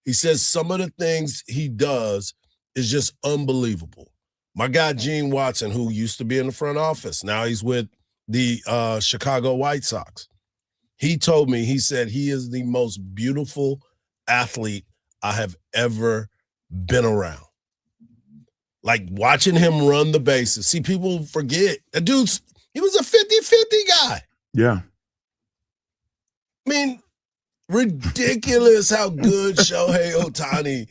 He says some of the things he does is just unbelievable. My guy, Gene Watson, who used to be in the front office, now he's with the Chicago White Sox. He told me, he said he is the most beautiful athlete I have ever been around. Like watching him run the bases. See, people forget. He was a 50-50 guy. Yeah. I mean, ridiculous how good Shohei Ohtani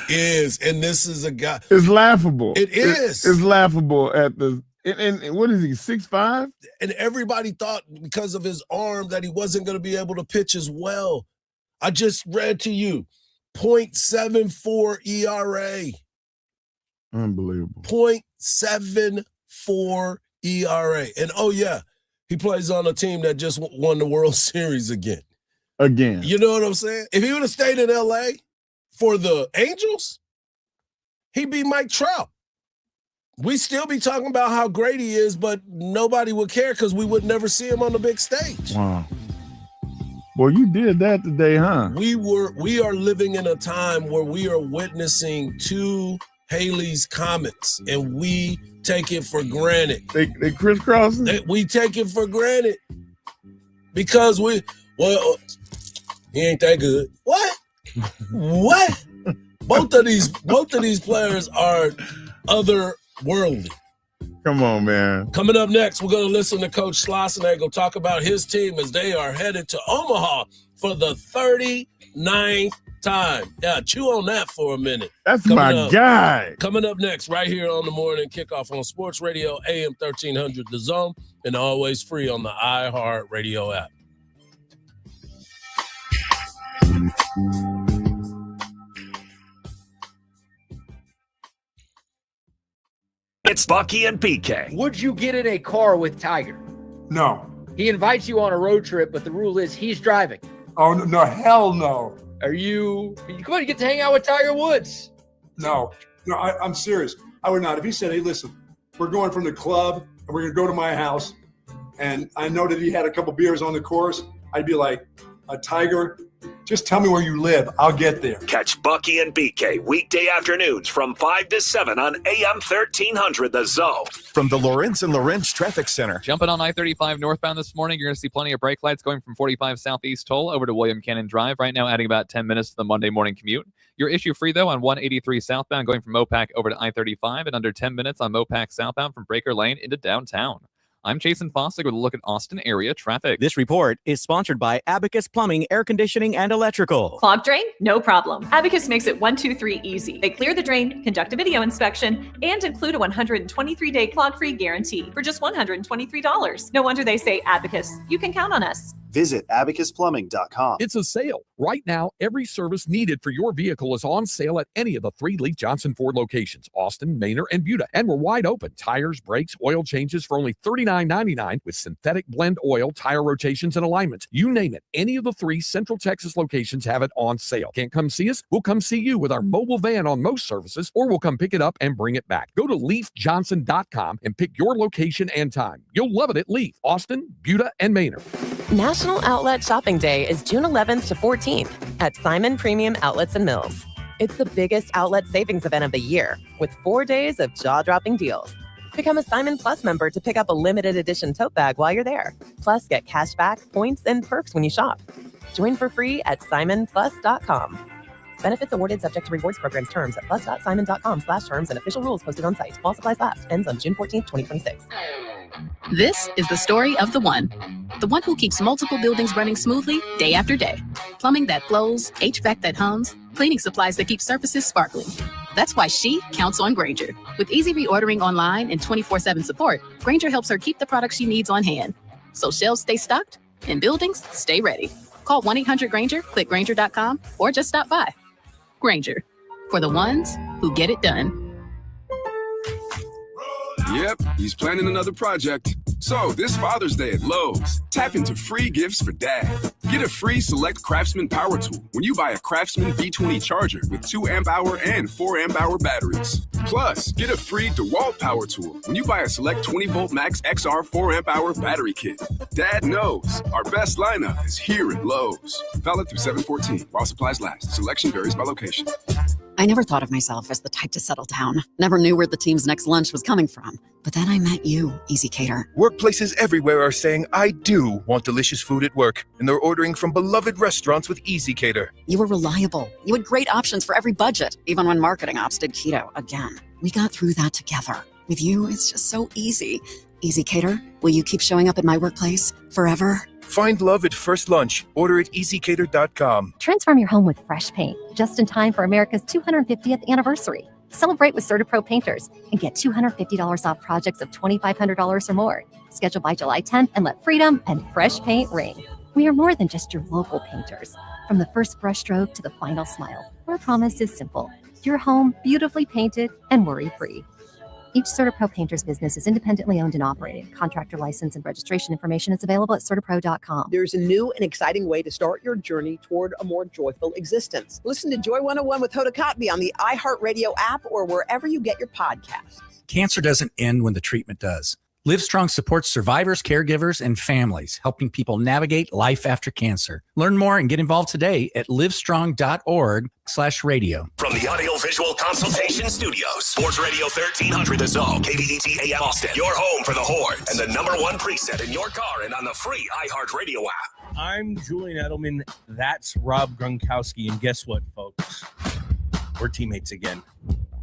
is. And this is a guy. It's laughable. It is. It's laughable at the and what is he, 6'5"? And everybody thought because of his arm that he wasn't going to be able to pitch as well. I just read to you 0.74 ERA. Unbelievable. 7.4 ERA. And oh yeah, he plays on a team that just won the World Series again. You know what I'm saying? If he would have stayed in LA for the Angels, he'd be Mike Trout. We still be talking about how great he is, but nobody would care because we would never see him on the big stage. Wow. Well, you did that today, huh? We are living in a time where we are witnessing two Halley's Comets, and we take it for granted. They crisscrossing? We take it for granted because he ain't that good. What? What? Both of these players are otherworldly. Come on, man. Coming up next, we're going to listen to Coach Schlossnagle talk about his team as they are headed to Omaha for the 39th time. Yeah, chew on that for a minute. That's my guy. Coming up next, right here on the Morning Kickoff on Sports Radio, AM 1300 The Zone, and always free on the iHeart Radio app. It's Bucky and PK. Would you get in a car with Tiger? No. He invites you on a road trip, but the rule is he's driving. Oh, no, hell no. Come on, you get to hang out with Tiger Woods. No, I'm serious. I would not. If he said, hey, listen, we're going from the club and we're going to go to my house, and I know that he had a couple beers on the course, I'd be like, Tiger, just tell me where you live. I'll get there. Catch Bucky and BK weekday afternoons from 5 to 7 on AM 1300 The Zone. From the Lawrence and Lawrence Traffic Center. Jumping on I-35 northbound this morning, you're going to see plenty of brake lights going from 45 Southeast Toll over to William Cannon Drive. Right now, adding about 10 minutes to the Monday morning commute. You're issue-free, though, on 183 southbound going from Mopac over to I-35 and under 10 minutes on Mopac southbound from Breaker Lane into downtown. I'm Jason Fossick with a look at Austin area traffic. This report is sponsored by Abacus Plumbing, Air Conditioning, and Electrical. Clogged drain? No problem. Abacus makes it 1, 2, 3 easy. They clear the drain, conduct a video inspection, and include a 123-day clog-free guarantee for just $123. No wonder they say Abacus. You can count on us. Visit abacusplumbing.com. It's a sale. Right now, every service needed for your vehicle is on sale at any of the 3 Leaf Johnson Ford locations, Austin, Manor, and Buda. And we're wide open. Tires, brakes, oil changes for only $39.99 with synthetic blend oil, tire rotations, and alignments. You name it. Any of the 3 Central Texas locations have it on sale. Can't come see us? We'll come see you with our mobile van on most services, or we'll come pick it up and bring it back. Go to leafjohnson.com and pick your location and time. You'll love it at Leaf, Austin, Buda, and Manor. National Outlet Shopping Day is June 11th to 14th at Simon Premium Outlets and Mills. It's the biggest outlet savings event of the year with 4 days of jaw-dropping deals. Become a Simon Plus member to pick up a limited edition tote bag while you're there. Plus, get cash back, points, and perks when you shop. Join for free at simonplus.com. Benefits awarded subject to rewards programs terms at plus.simon.com/terms and official rules posted on site. While supplies last. Ends on June 14th, 2026. This is the story of the one who keeps multiple buildings running smoothly day after day. Plumbing that flows, HVAC that hums, cleaning supplies that keep surfaces sparkling. That's why she counts on Grainger. With easy reordering online and 24/7 support, Grainger helps her keep the products she needs on hand. So shelves stay stocked and buildings stay ready. Call 1-800-GRAINGER, click Grainger.com, or just stop by. Grainger, for the ones who get it done. Yep, he's planning another project. So this Father's Day at Lowe's, tap into free gifts for dad. Get a free Select Craftsman power tool when you buy a Craftsman V20 charger with 2 amp-hour and 4 amp-hour batteries. Plus, get a free DeWalt power tool when you buy a Select 20-volt Max XR 4 amp-hour battery kit. Dad knows our best lineup is here at Lowe's. Valid through 7/14 while supplies last. Selection varies by location. I never thought of myself as the type to settle down. Never knew where the team's next lunch was coming from. But then I met you, Easy Cater. Workplaces everywhere are saying, I do want delicious food at work, and they're ordering from beloved restaurants with Easy Cater. You were reliable. You had great options for every budget, even when marketing ops did keto again. We got through that together. With you, it's just so easy. Easy Cater, will you keep showing up at my workplace forever? Find love at first lunch. Order at easycater.com. Transform your home with fresh paint, just in time for America's 250th anniversary. Celebrate with CertaPro painters and get $250 off projects of $2,500 or more. Schedule by July 10th and let freedom and fresh paint ring. We are more than just your local painters. From the first brushstroke to the final smile, our promise is simple. Your home beautifully painted and worry-free. Each CertaPro painter's business is independently owned and operated. Contractor license and registration information is available at CertaPro.com. There's a new and exciting way to start your journey toward a more joyful existence. Listen to Joy 101 with Hoda Kotb on the iHeartRadio app or wherever you get your podcasts. Cancer doesn't end when the treatment does. Livestrong supports survivors, caregivers, and families, helping people navigate life after cancer. Learn more and get involved today at livestrong.org/radio. From the Audio-Visual Consultation Studios, Sports Radio 1300 The Zone, KBET AM Austin, your home for the Hordes, and the #1 preset in your car and on the free iHeartRadio app. I'm Julian Edelman. That's Rob Gronkowski. And guess what, folks? We're teammates again.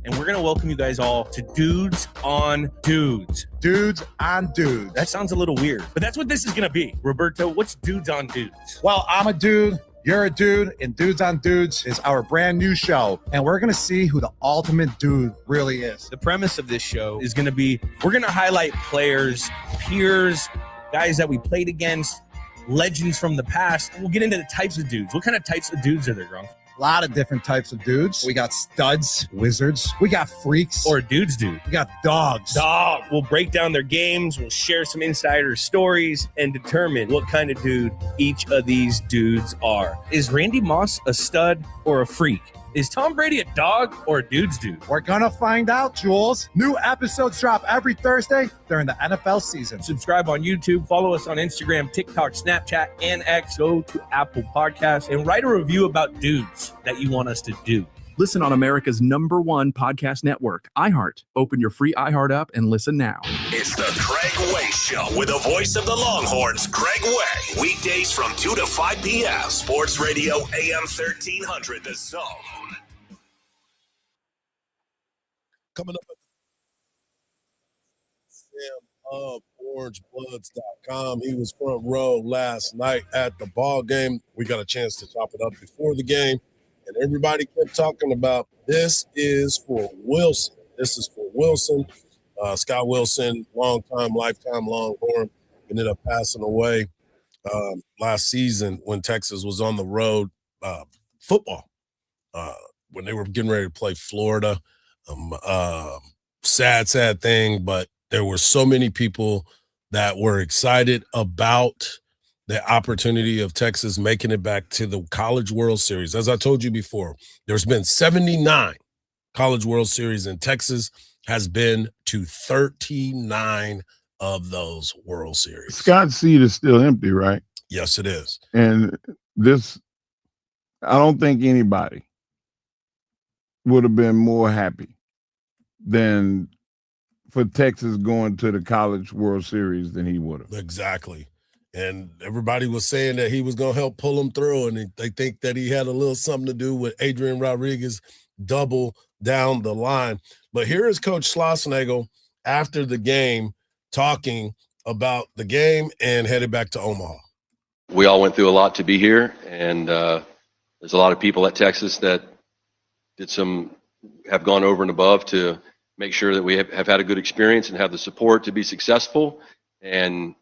And we're going to welcome you guys all to Dudes on Dudes. Dudes on Dudes. That sounds a little weird, but that's what this is going to be. Roberto, what's Dudes on Dudes? Well, I'm a dude. You're a dude. And Dudes on Dudes is our brand new show. And we're going to see who the ultimate dude really is. The premise of this show is going to be, we're going to highlight players, peers, guys that we played against, legends from the past. We'll get into the types of dudes. What kind of types of dudes are there, Gronk? A lot of different types of dudes. We got studs, wizards. We got freaks. Or dudes, dude. We got dogs. Dog. We'll break down their games. We'll share some insider stories and determine what kind of dude each of these dudes are. Is Randy Moss a stud or a freak? Is Tom Brady a dog or a dude's dude? We're going to find out, Jules. New episodes drop every Thursday during the NFL season. Subscribe on YouTube. Follow us on Instagram, TikTok, Snapchat, and X. Go to Apple Podcasts and write a review about dudes that you want us to do. Listen on America's #1 podcast network, iHeart. Open your free iHeart app and listen now. It's the Craig Way Show with the voice of the Longhorns, Craig Way. Weekdays from 2 to 5 p.m. Sports Radio AM 1300, The Zone. Coming up Sam of OrangeBloods.com. He was front row last night at the ball game. We got a chance to chop it up before the game. And everybody kept talking about this is for Wilson. This is for Wilson. Scott Wilson, lifetime Longhorn, ended up passing away last season when Texas was on the road football, when they were getting ready to play Florida. Sad thing, but there were so many people that were excited about the opportunity of Texas making it back to the College World Series. As I told you before, there's been 79 College World Series, and Texas has been to 39 of those World Series. Scott's seat is still empty, right? Yes, it is. And this, I don't think anybody would have been more happy than for Texas going to the College World Series than he would have. Exactly. And everybody was saying that he was going to help pull them through, and they think that he had a little something to do with Adrian Rodriguez double down the line. But here is Coach Schlossnagle after the game talking about the game and headed back to Omaha. We all went through a lot to be here, and there's a lot of people at Texas that have gone over and above to make sure that we have had a good experience and have the support to be successful. And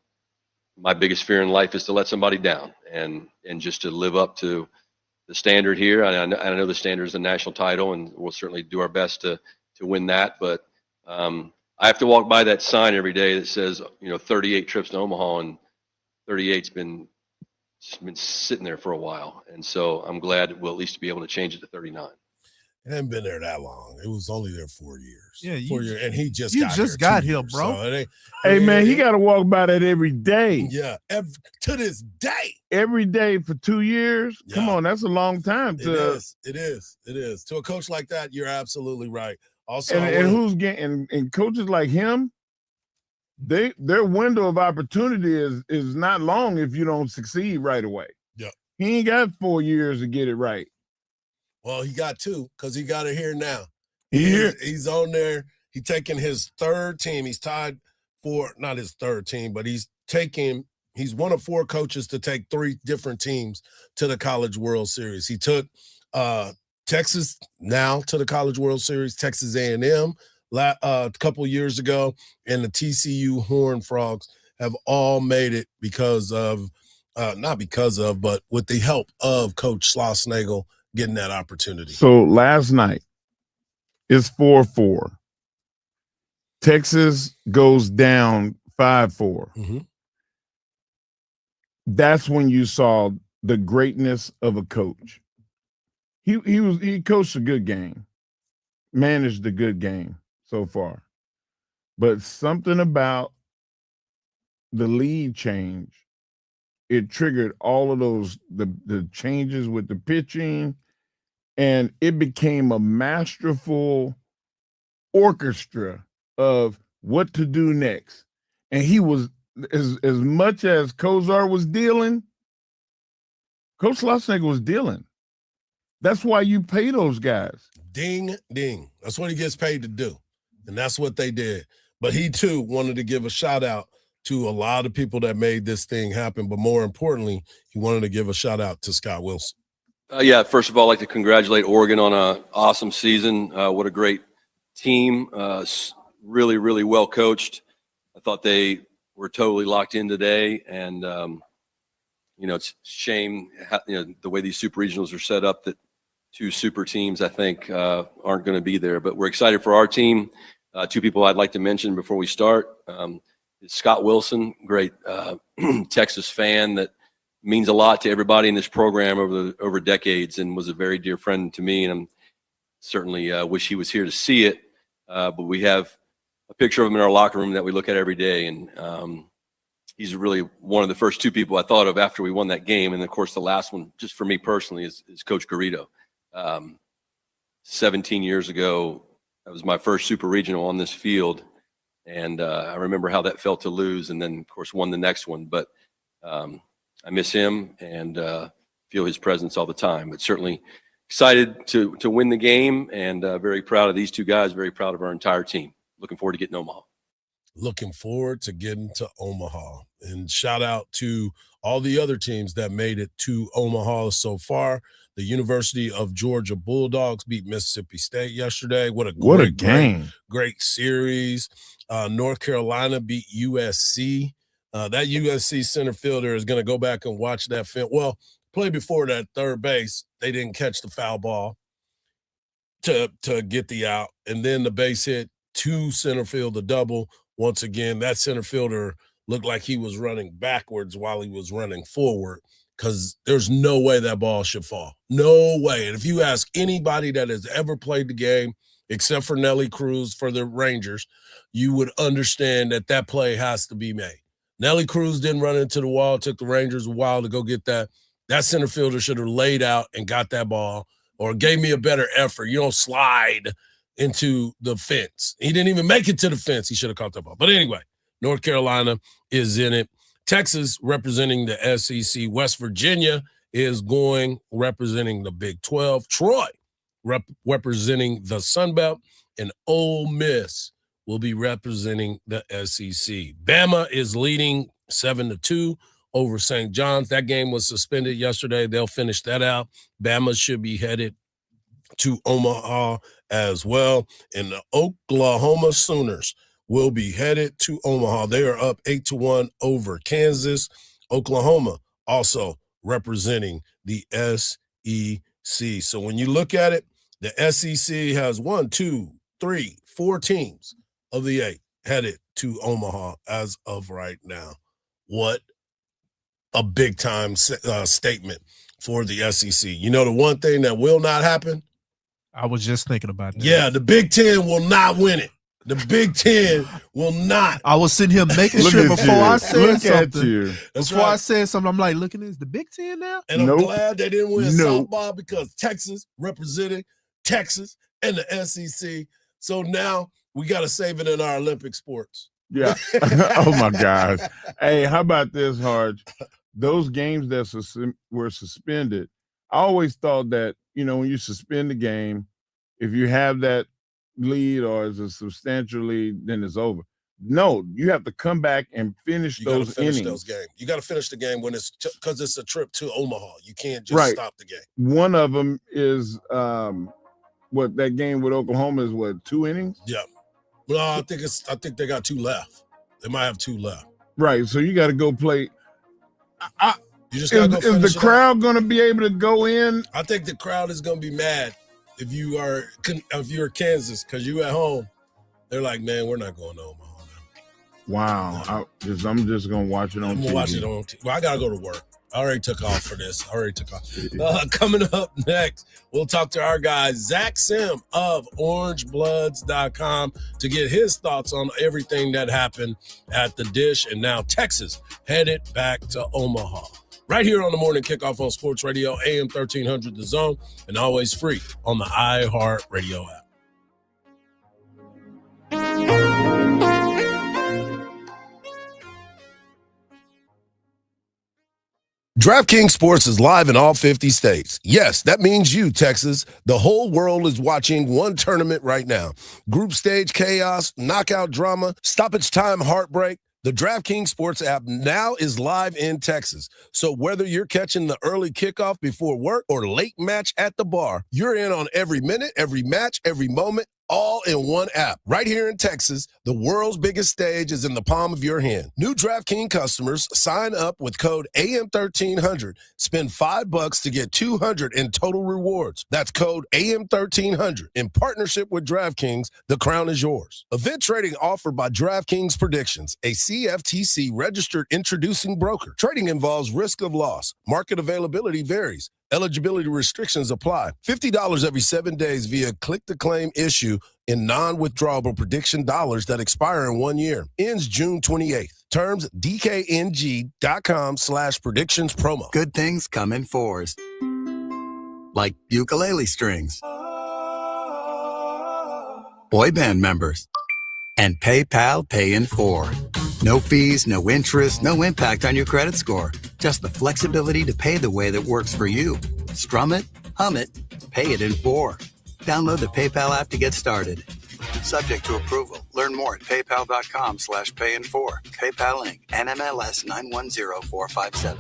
my biggest fear in life is to let somebody down and just to live up to the standard here. I know the standard is the national title, and we'll certainly do our best to win that. But I have to walk by that sign every day that says, 38 trips to Omaha, and 38's been sitting there for a while. And so I'm glad we'll at least be able to change it to 39. It hadn't been there that long. It was only there 4 years. Yeah, 4 years, and he just got here, bro. So Hey, man, he got to walk by that every day. Yeah, to this day. Every day for 2 years? Yeah. Come on, that's a long time. It is. To a coach like that, you're absolutely right. Also, and who's getting and coaches like him, their window of opportunity is not long if you don't succeed right away. Yeah. He ain't got 4 years to get it right. Well, he got 2 because he got it here now. He's on there. He's taking his third team. He's tied for not his third team, but he's one of 4 coaches to take 3 different teams to the College World Series. He took Texas now to the College World Series, Texas A&M a couple years ago, and the TCU Horned Frogs have all made it because of not because of, but with the help of Coach Schlossnagle getting that opportunity. So last night, it's 4-4. Texas goes down 5-4. Mm-hmm. That's when you saw the greatness of a coach. He coached a good game, managed a good game so far. But something about the lead change, it triggered all of those the changes with the pitching, and it became a masterful orchestra of what to do next. And he was as much as Kozar was dealing, Coach Schlossnagle was dealing. That's why you pay those guys. Ding, ding. That's what he gets paid to do. And that's what they did. But he, too, wanted to give a shout-out to a lot of people that made this thing happen. But more importantly, he wanted to give a shout-out to Scott Wilson. Yeah, first of all, I'd like to congratulate Oregon on an awesome season. What a great team. Really, really well coached. I thought they were totally locked in today. And, it's a shame, the way these super regionals are set up that two super teams, I think, aren't going to be there. But we're excited for our team. Two people I'd like to mention before we start is Scott Wilson, great Texas fan that means a lot to everybody in this program over decades and was a very dear friend to me. And I'm certainly wish he was here to see it. But we have a picture of him in our locker room that we look at every day. And he's really one of the first two people I thought of after we won that game. And of course, the last one, just for me personally, is Coach Garrido. 17 years ago, that was my first super regional on this field. And I remember how that felt to lose and then, of course, won the next one. But I miss him and feel his presence all the time. But certainly excited to win the game and very proud of these two guys, very proud of our entire team. Looking forward to getting Omaha. Looking forward to getting to Omaha. And shout out to all the other teams that made it to Omaha so far. The University of Georgia Bulldogs beat Mississippi State yesterday. What a game. Great series. North Carolina beat USC. That USC center fielder is going to go back and watch that film. Well, play before that third base, they didn't catch the foul ball to get the out. And then the base hit to center field, the double. Once again, that center fielder looked like he was running backwards while he was running forward because there's no way that ball should fall. No way. And if you ask anybody that has ever played the game, except for Nelly Cruz for the Rangers, you would understand that play has to be made. Nelly Cruz didn't run into the wall. It took the Rangers a while to go get that. That center fielder should have laid out and got that ball or gave me a better effort. You don't slide into the fence. He didn't even make it to the fence. He should have caught that ball. But anyway, North Carolina is in it. Texas representing the SEC. West Virginia is going representing the Big 12. Troy representing the Sun Belt. And Ole Miss will be representing the SEC. Bama is leading 7-2 over St. John's. That game was suspended yesterday. They'll finish that out. Bama should be headed to Omaha as well. And the Oklahoma Sooners will be headed to Omaha. They are up 8-1 over Kansas. Oklahoma also representing the SEC. So when you look at it, the SEC has 4 teams of the 8 headed to Omaha as of right now. What a big time statement for the SEC. You know, the one thing that will not happen? I was just thinking about that. Yeah, the Big Ten will not win it. The Big Ten will not. I was sitting here making sure before I said something. That's before right. I said something, I'm like, looking at this, the Big Ten now? And I'm glad they didn't win softball because Texas representing Texas and the SEC. So now we got to save it in our Olympic sports. Yeah. Oh, my gosh. Hey, how about this, Hardge? Those games that were suspended, I always thought that, when you suspend the game, if you have that lead or is a substantial lead, then it's over. No, you have to come back and finish those innings. Those games. You got to finish the game when it's because it's a trip to Omaha. You can't just stop the game. One of them is that game with Oklahoma is 2 innings? Yeah. Well, I think they got 2 left. They might have 2 left. Right. So you got to go play. You just gotta go finish is the crowd going to be able to go in? I think the crowd is going to be mad if you're Kansas because you at home. They're like, man, we're not going to Omaha. Wow. I'm just going to watch it on I'm going TV. to watch it on TV. Well, I got to go to work. I already took off for this. Coming up next, we'll talk to our guy, Zach Sim of orangebloods.com to get his thoughts on everything that happened at the Dish. And now Texas headed back to Omaha. Right here on the Morning Kickoff on Sports Radio, AM 1300 The Zone, and always free on the iHeart Radio app. DraftKings Sports is live in all 50 states. Yes, that means you, Texas. The whole world is watching one tournament right now. Group stage chaos, knockout drama, stoppage time heartbreak. The DraftKings Sports app now is live in Texas. So whether you're catching the early kickoff before work or late match at the bar, you're in on every minute, every match, every moment, all in one app. Right here in Texas, the world's biggest stage is in the palm of your hand. New DraftKings customers sign up with code AM1300. Spend $5 to get $200 in total rewards. That's code AM1300. In partnership with DraftKings, the crown is yours. Event trading offered by DraftKings Predictions, a CFTC registered introducing broker. Trading involves risk of loss. Market availability varies. Eligibility restrictions apply. $50 every 7 days via click-to-claim issue in non-withdrawable prediction dollars that expire in 1 year. Ends June 28th. Terms DKNG.com/predictions promo. Good things come in fours. Like ukulele strings. Boy band members. And PayPal Pay in 4. No fees, no interest, no impact on your credit score. Just the flexibility to pay the way that works for you. Strum it, hum it, pay it in 4. Download the PayPal app to get started. Subject to approval. Learn more at paypal.com/payin4. PayPal Inc. NMLS 910457.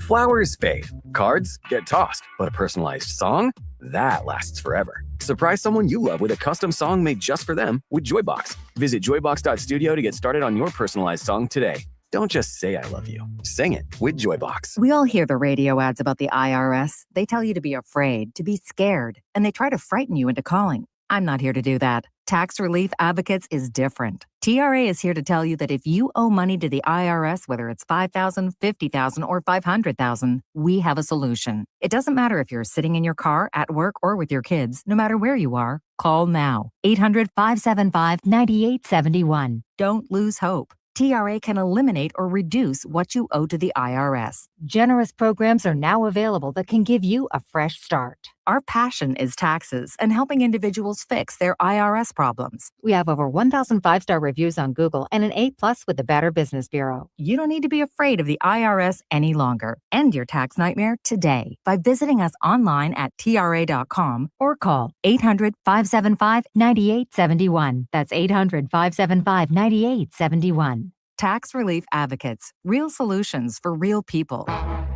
Flowers fade. Cards get tossed. But a personalized song? That lasts forever. Surprise someone you love with a custom song made just for them with Joybox. Visit joybox.studio to get started on your personalized song today. Don't just say I love you. Sing it with Joybox. We all hear the radio ads about the IRS. They tell you to be afraid, to be scared, and they try to frighten you into calling. I'm not here to do that. Tax Relief Advocates is different. TRA is here to tell you that if you owe money to the IRS, whether it's $5,000, $50,000, or $500,000, we have a solution. It doesn't matter if you're sitting in your car, at work, or with your kids. No matter where you are, call now. 800-575-9871. Don't lose hope. TRA can eliminate or reduce what you owe to the IRS. Generous programs are now available that can give you a fresh start. Our passion is taxes and helping individuals fix their IRS problems. We have over 1,000 5-star reviews on Google and an A+ with the Better Business Bureau. You don't need to be afraid of the IRS any longer. End your tax nightmare today by visiting us online at TRA.com or call 800-575-9871. That's 800-575-9871. Tax Relief Advocates. Real solutions for real people.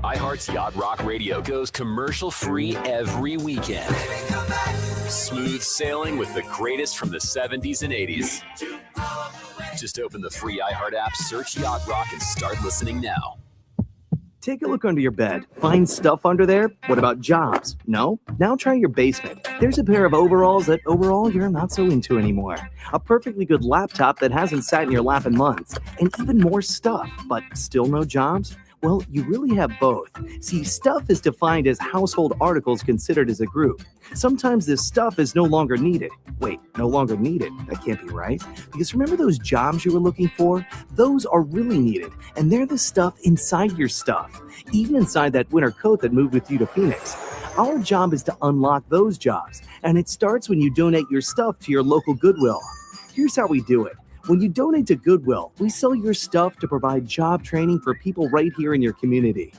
iHeart's Yacht Rock Radio goes commercial-free every weekend. Smooth sailing with the greatest from the 70s and 80s. Just open the free iHeart app, search Yacht Rock, and start listening now. Take a look under your bed. Find stuff under there? What about jobs? No? Now try your basement. There's a pair of overalls that overall you're not so into anymore. A perfectly good laptop that hasn't sat in your lap in months. And even more stuff, but still no jobs? Well, you really have both. See, stuff is defined as household articles considered as a group. Sometimes this stuff is no longer needed. Wait, no longer needed? That can't be right. Because remember those jobs you were looking for? Those are really needed, and they're the stuff inside your stuff. Even inside that winter coat that moved with you to Phoenix. Our job is to unlock those jobs, and it starts when you donate your stuff to your local Goodwill. Here's how we do it. When you donate to Goodwill, we sell your stuff to provide job training for people right here in your community.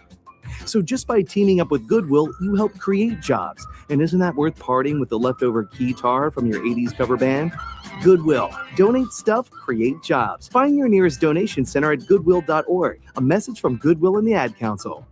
So just by teaming up with Goodwill, you help create jobs. And isn't that worth parting with the leftover guitar from your 80s cover band? Goodwill. Donate stuff, create jobs. Find your nearest donation center at goodwill.org. A message from Goodwill and the Ad Council.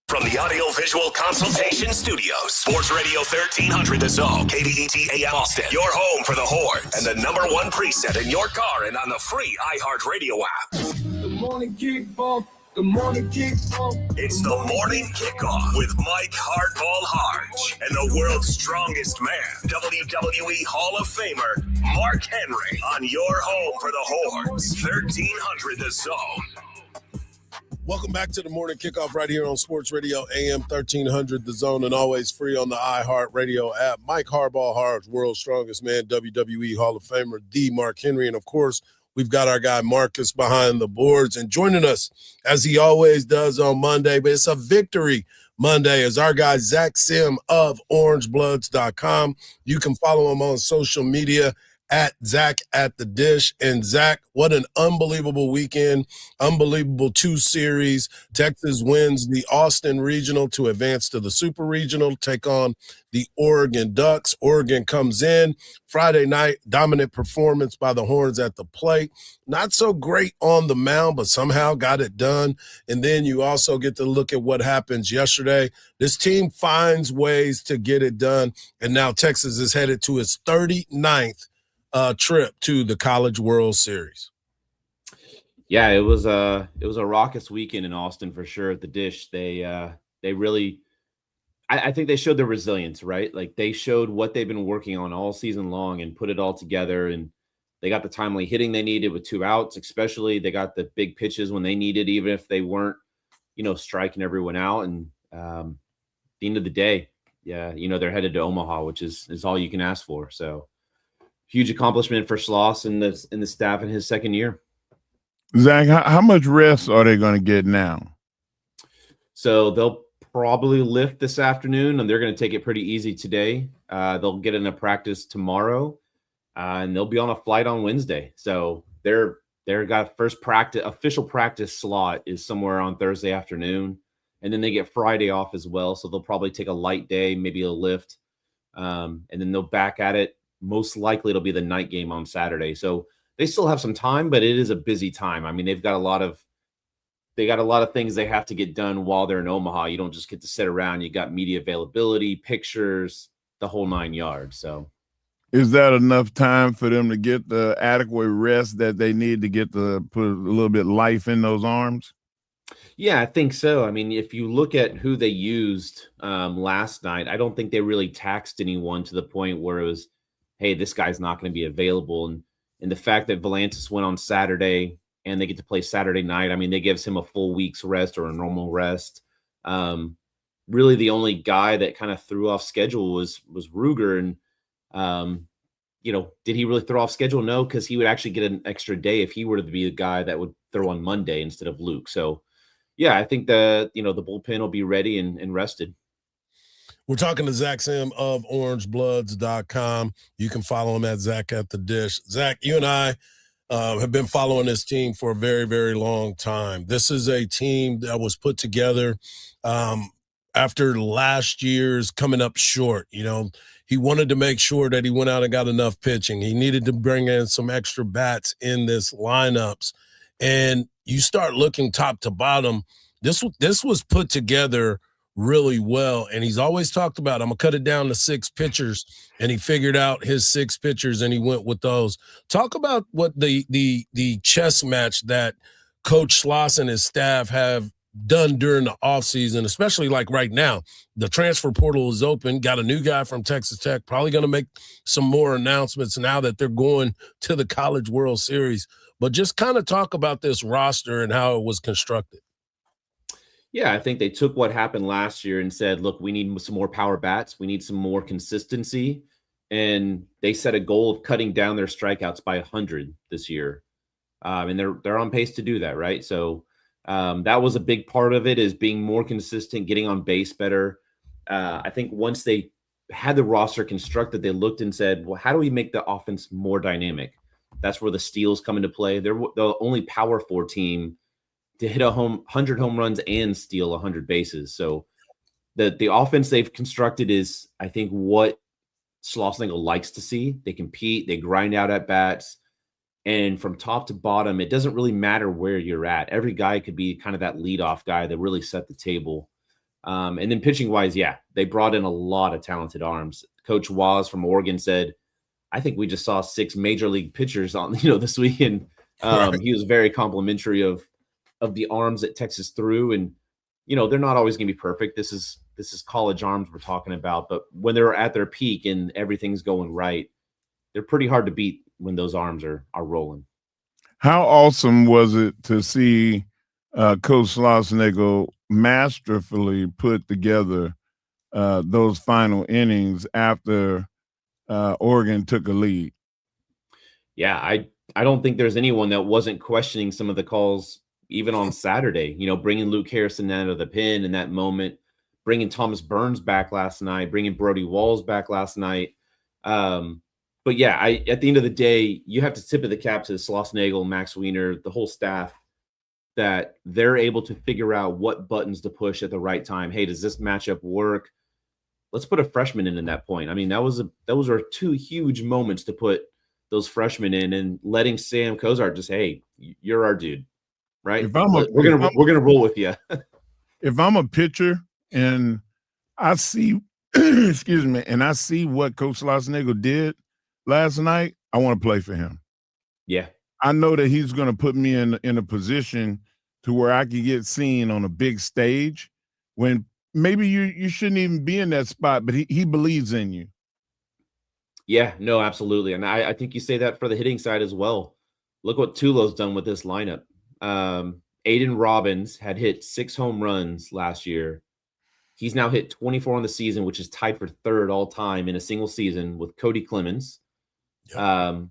From the Audio-Visual Consultation Studios, Sports Radio 1300 The Zone, KBET AM Austin, your home for the Horde, and the #1 preset in your car and on the free iHeart Radio app. The morning kickoff, The morning kickoff. It's the morning kickoff with Mike Hardball Hardge and the world's strongest man, WWE Hall of Famer Mark Henry, on your home for the Horns, 1300 The Zone. Welcome back to the morning kickoff right here on Sports Radio AM 1300 The Zone, and always free on the iHeart Radio app. Mike Hardball Hardge, world's strongest man, WWE Hall of Famer, the Mark Henry, and of course, we've got our guy Marcus behind the boards, and joining us as he always does on Monday, but it's a victory Monday, is our guy Zach Sim of orangebloods.com. You can follow him on social media at Zach at the Dish. And Zach, what an unbelievable weekend, unbelievable 2 series. Texas wins the Austin Regional to advance to the Super Regional, take on the Oregon Ducks. Oregon comes in Friday night, dominant performance by the Horns at the plate. Not so great on the mound, but somehow got it done. And then you also get to look at what happens yesterday. This team finds ways to get it done, and now Texas is headed to its 39th trip to the College World Series. Yeah, it was a raucous weekend in Austin for sure at the Dish. They really, I think they showed their resilience, right? Like they showed what they've been working on all season long and put it all together. And they got the timely hitting they needed with 2 outs, especially they got the big pitches when they needed, even if they weren't, striking everyone out. And at the end of the day, yeah, they're headed to Omaha, which is all you can ask for. So huge accomplishment for Schloss and the staff in his second year. Zach, how much rest are they going to get now? So they'll probably lift this afternoon, and they're going to take it pretty easy today. They'll get into practice tomorrow, and they'll be on a flight on Wednesday. So they're got first official practice slot is somewhere on Thursday afternoon, and then they get Friday off as well. So they'll probably take a light day, maybe a lift, and then they'll back at it. Most likely it'll be the night game on Saturday. So they still have some time, but it is a busy time. I mean, they've got a lot of things they have to get done while they're in Omaha. You don't just get to sit around. You got media availability, pictures, the whole 9 yards. So is that enough time for them to get the adequate rest that they need to get to put a little bit of life in those arms? Yeah, I think so. I mean, if you look at who they used last night, I don't think they really taxed anyone to the point where it was, hey, this guy's not going to be available. And the fact that Volantis went on Saturday and they get to play Saturday night, I mean, they gives him a full week's rest or a normal rest. Really the only guy that kind of threw off schedule was Ruger. And, did he really throw off schedule? No, because he would actually get an extra day if he were to be the guy that would throw on Monday instead of Luke. So, yeah, I think the bullpen will be ready and rested. We're talking to Zach Sim of orangebloods.com. You can follow him at Zach at the Dish. Zach, you and I have been following this team for a very, very long time. This is a team that was put together after last year's coming up short. He wanted to make sure that he went out and got enough pitching. He needed to bring in some extra bats in this lineups. And you start looking top to bottom, this was put together really well. And he's always talked about, I'm going to cut it down to 6 pitchers. And he figured out his 6 pitchers and he went with those. Talk about what the chess match that Coach Schloss and his staff have done during the offseason, especially like right now. The transfer portal is open, got a new guy from Texas Tech, probably going to make some more announcements now that they're going to the College World Series. But just kind of talk about this roster and how it was constructed. Yeah, I think they took what happened last year and said, look, we need some more power bats. We need some more consistency. And they set a goal of cutting down their strikeouts by 100 this year. And they're on pace to do that, right? So that was a big part of it, is being more consistent, getting on base better. I think once they had the roster constructed, they looked and said, well, how do we make the offense more dynamic? That's where the steals come into play. They're the only Power 4 team to hit 100 home runs and steal 100 bases. So the offense they've constructed is, I think, what Schlossnagle likes to see. They compete, they grind out at bats, and from top to bottom, it doesn't really matter where you're at. Every guy could be kind of that leadoff guy that really set the table. And then pitching wise, yeah, they brought in a lot of talented arms. Coach Waz from Oregon said, I think we just saw 6 major league pitchers on, this weekend. Right. He was very complimentary of of the arms that Texas threw. And, they're not always going to be perfect. This is college arms we're talking about. But when they're at their peak and everything's going right, they're pretty hard to beat when those arms are rolling. How awesome was it to see Coach Schlossnagle masterfully put together those final innings after Oregon took a lead? Yeah, I don't think there's anyone that wasn't questioning some of the calls, even on Saturday. Bringing Luke Harrison out of the pen in that moment, bringing Thomas Burns back last night, bringing Brody Walls back last night. But yeah, at the end of the day, you have to tip of the cap to Schlossnagle, Max Wiener, the whole staff, that they're able to figure out what buttons to push at the right time. Hey, does this matchup work? Let's put a freshman in that point. I mean, those are two huge moments to put those freshmen in, and letting Sam Kozart just, hey, you're our dude, right? We're gonna roll with you. If I'm a pitcher and I see, excuse me, and I see what Coach Schlossnagle did last night, I want to play for him. Yeah. I know that he's going to put me in a position to where I can get seen on a big stage when maybe you shouldn't even be in that spot, but he believes in you. Yeah, no, absolutely. And I think you say that for the hitting side as well. Look what Tulo's done with this lineup. Aiden Robbins had hit 6 home runs last year. He's now hit 24 on the season, which is tied for third all time in a single season with Cody Clemens. Yep. And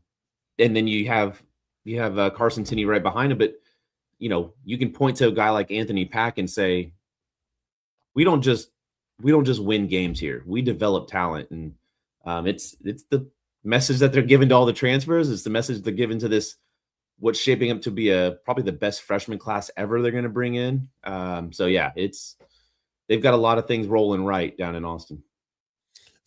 then you have Carson Tinney right behind him. But, you can point to a guy like Anthony Pack and say, we don't just win games here. We develop talent. And it's the message that they're giving to all the transfers. It's the message they're giving to this, what's shaping up to be probably the best freshman class ever they're going to bring in. So yeah, they've got a lot of things rolling right down in Austin.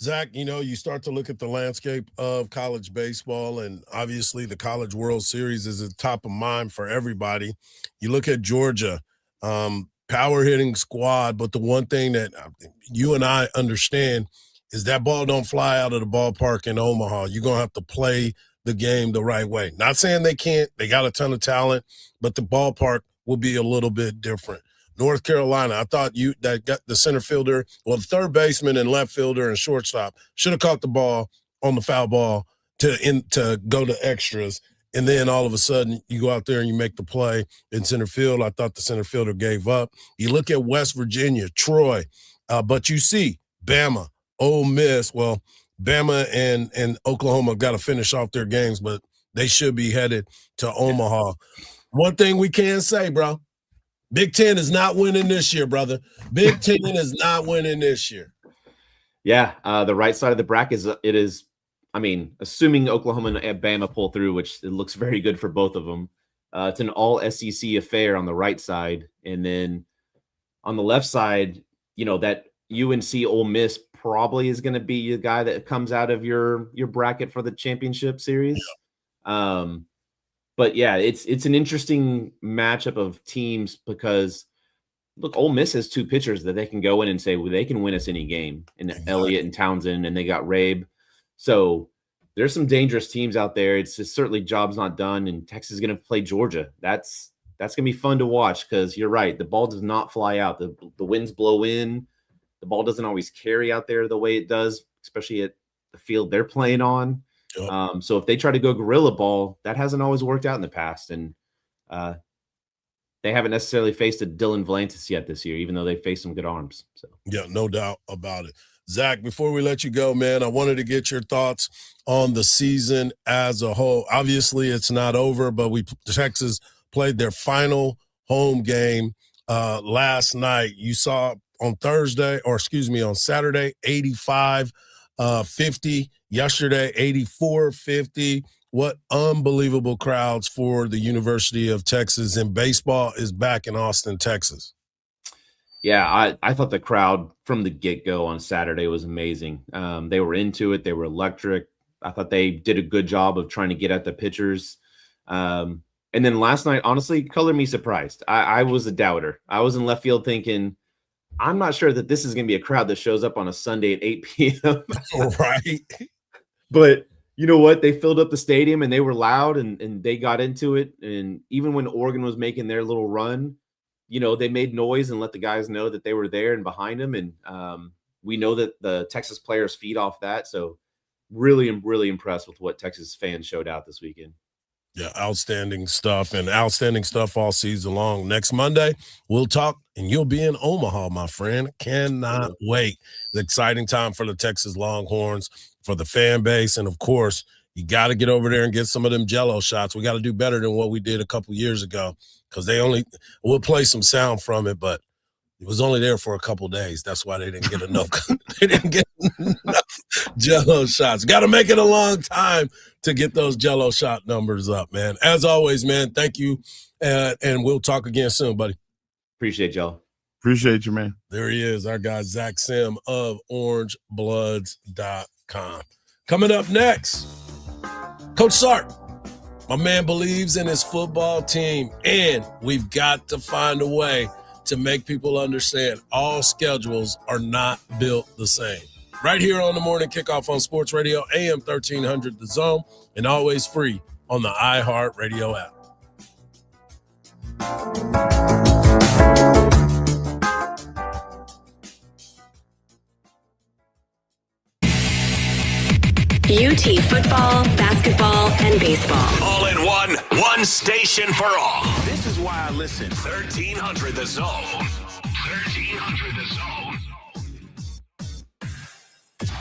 Zach, you start to look at the landscape of college baseball, and obviously the College World Series is at the top of mind for everybody. You look at Georgia, power hitting squad, but the one thing that you and I understand is that ball don't fly out of the ballpark in Omaha. You're going to have to play the game the right way. Not saying they can't. They got a ton of talent, but the ballpark will be a little bit different. North Carolina, I thought that got the center fielder, the third baseman and left fielder and shortstop should have caught the ball on the foul ball to go to extras. And then all of a sudden you go out there and you make the play in center field. I thought the center fielder gave up. You look at West Virginia, Troy, but you see Bama, Ole Miss. Well, Bama and Oklahoma got to finish off their games, but they should be headed to Omaha. One thing we can say, bro, Big Ten is not winning this year, brother. Big Ten is not winning this year. Yeah, the right side of the bracket is, assuming Oklahoma and Bama pull through, which it looks very good for both of them. It's an all SEC affair on the right side. And then on the left side, that UNC Ole Miss probably is going to be the guy that comes out of your bracket for the championship series. Yeah. But yeah, it's an interesting matchup of teams because, look, Ole Miss has 2 pitchers that they can go in and say, well, they can win us any game, and Elliott and Townsend, and they got Rabe. So there's some dangerous teams out there. It's just certainly job's not done, and Texas is going to play Georgia. That's going to be fun to watch because you're right. The ball does not fly out. The winds blow in. The ball doesn't always carry out there the way it does, especially at the field they're playing on. Yep. So if they try to go guerrilla ball, that hasn't always worked out in the past. And they haven't necessarily faced a Dylan Vlantis yet this year, even though they faced some good arms. So yeah, no doubt about it. Zach, before we let you go, man, I wanted to get your thoughts on the season as a whole. Obviously, it's not over, but Texas played their final home game last night. You saw on Saturday, 85-50. Yesterday, 84-50. What unbelievable crowds for the University of Texas, and baseball is back in Austin, Texas. Yeah, I thought the crowd from the get-go on Saturday was amazing. They were into it. They were electric. I thought they did a good job of trying to get at the pitchers. And then last night, honestly, color me surprised. I was a doubter. I was in left field thinking, I'm not sure that this is going to be a crowd that shows up on a Sunday at 8 p.m. Right. But, you know what? They filled up the stadium and they were loud and they got into it. And even when Oregon was making their little run, you know, they made noise and let the guys know that they were there and behind them. And we know that the Texas players feed off that. So really, really impressed with what Texas fans showed out this weekend. Yeah, outstanding stuff and outstanding stuff all season long. Next Monday, we'll talk and you'll be in Omaha, my friend. Cannot wait. It's an exciting time for the Texas Longhorns, for the fan base. And, of course, you got to get over there and get some of them Jell-O shots. We got to do better than what we did a couple years ago because we'll play some sound from it, but it was only there for a couple days. That's why they didn't get enough. They didn't get enough Jell-O shots. Got to make it a long time to get those Jell-O shot numbers up, man. As always, man, thank you, and we'll talk again soon, buddy. Appreciate y'all. Appreciate you, man. There he is, our guy Zach Sim of OrangeBloods.com. Coming up next, Coach Sark. My man believes in his football team, and we've got to find a way to make people understand all schedules are not built the same. Right here on the Morning Kickoff on Sports Radio, AM 1300 The Zone, and always free on the iHeart Radio app. UT football, basketball, and baseball. All in one station for all. This is why I listen. 1300 The Zone. 1300 The Zone.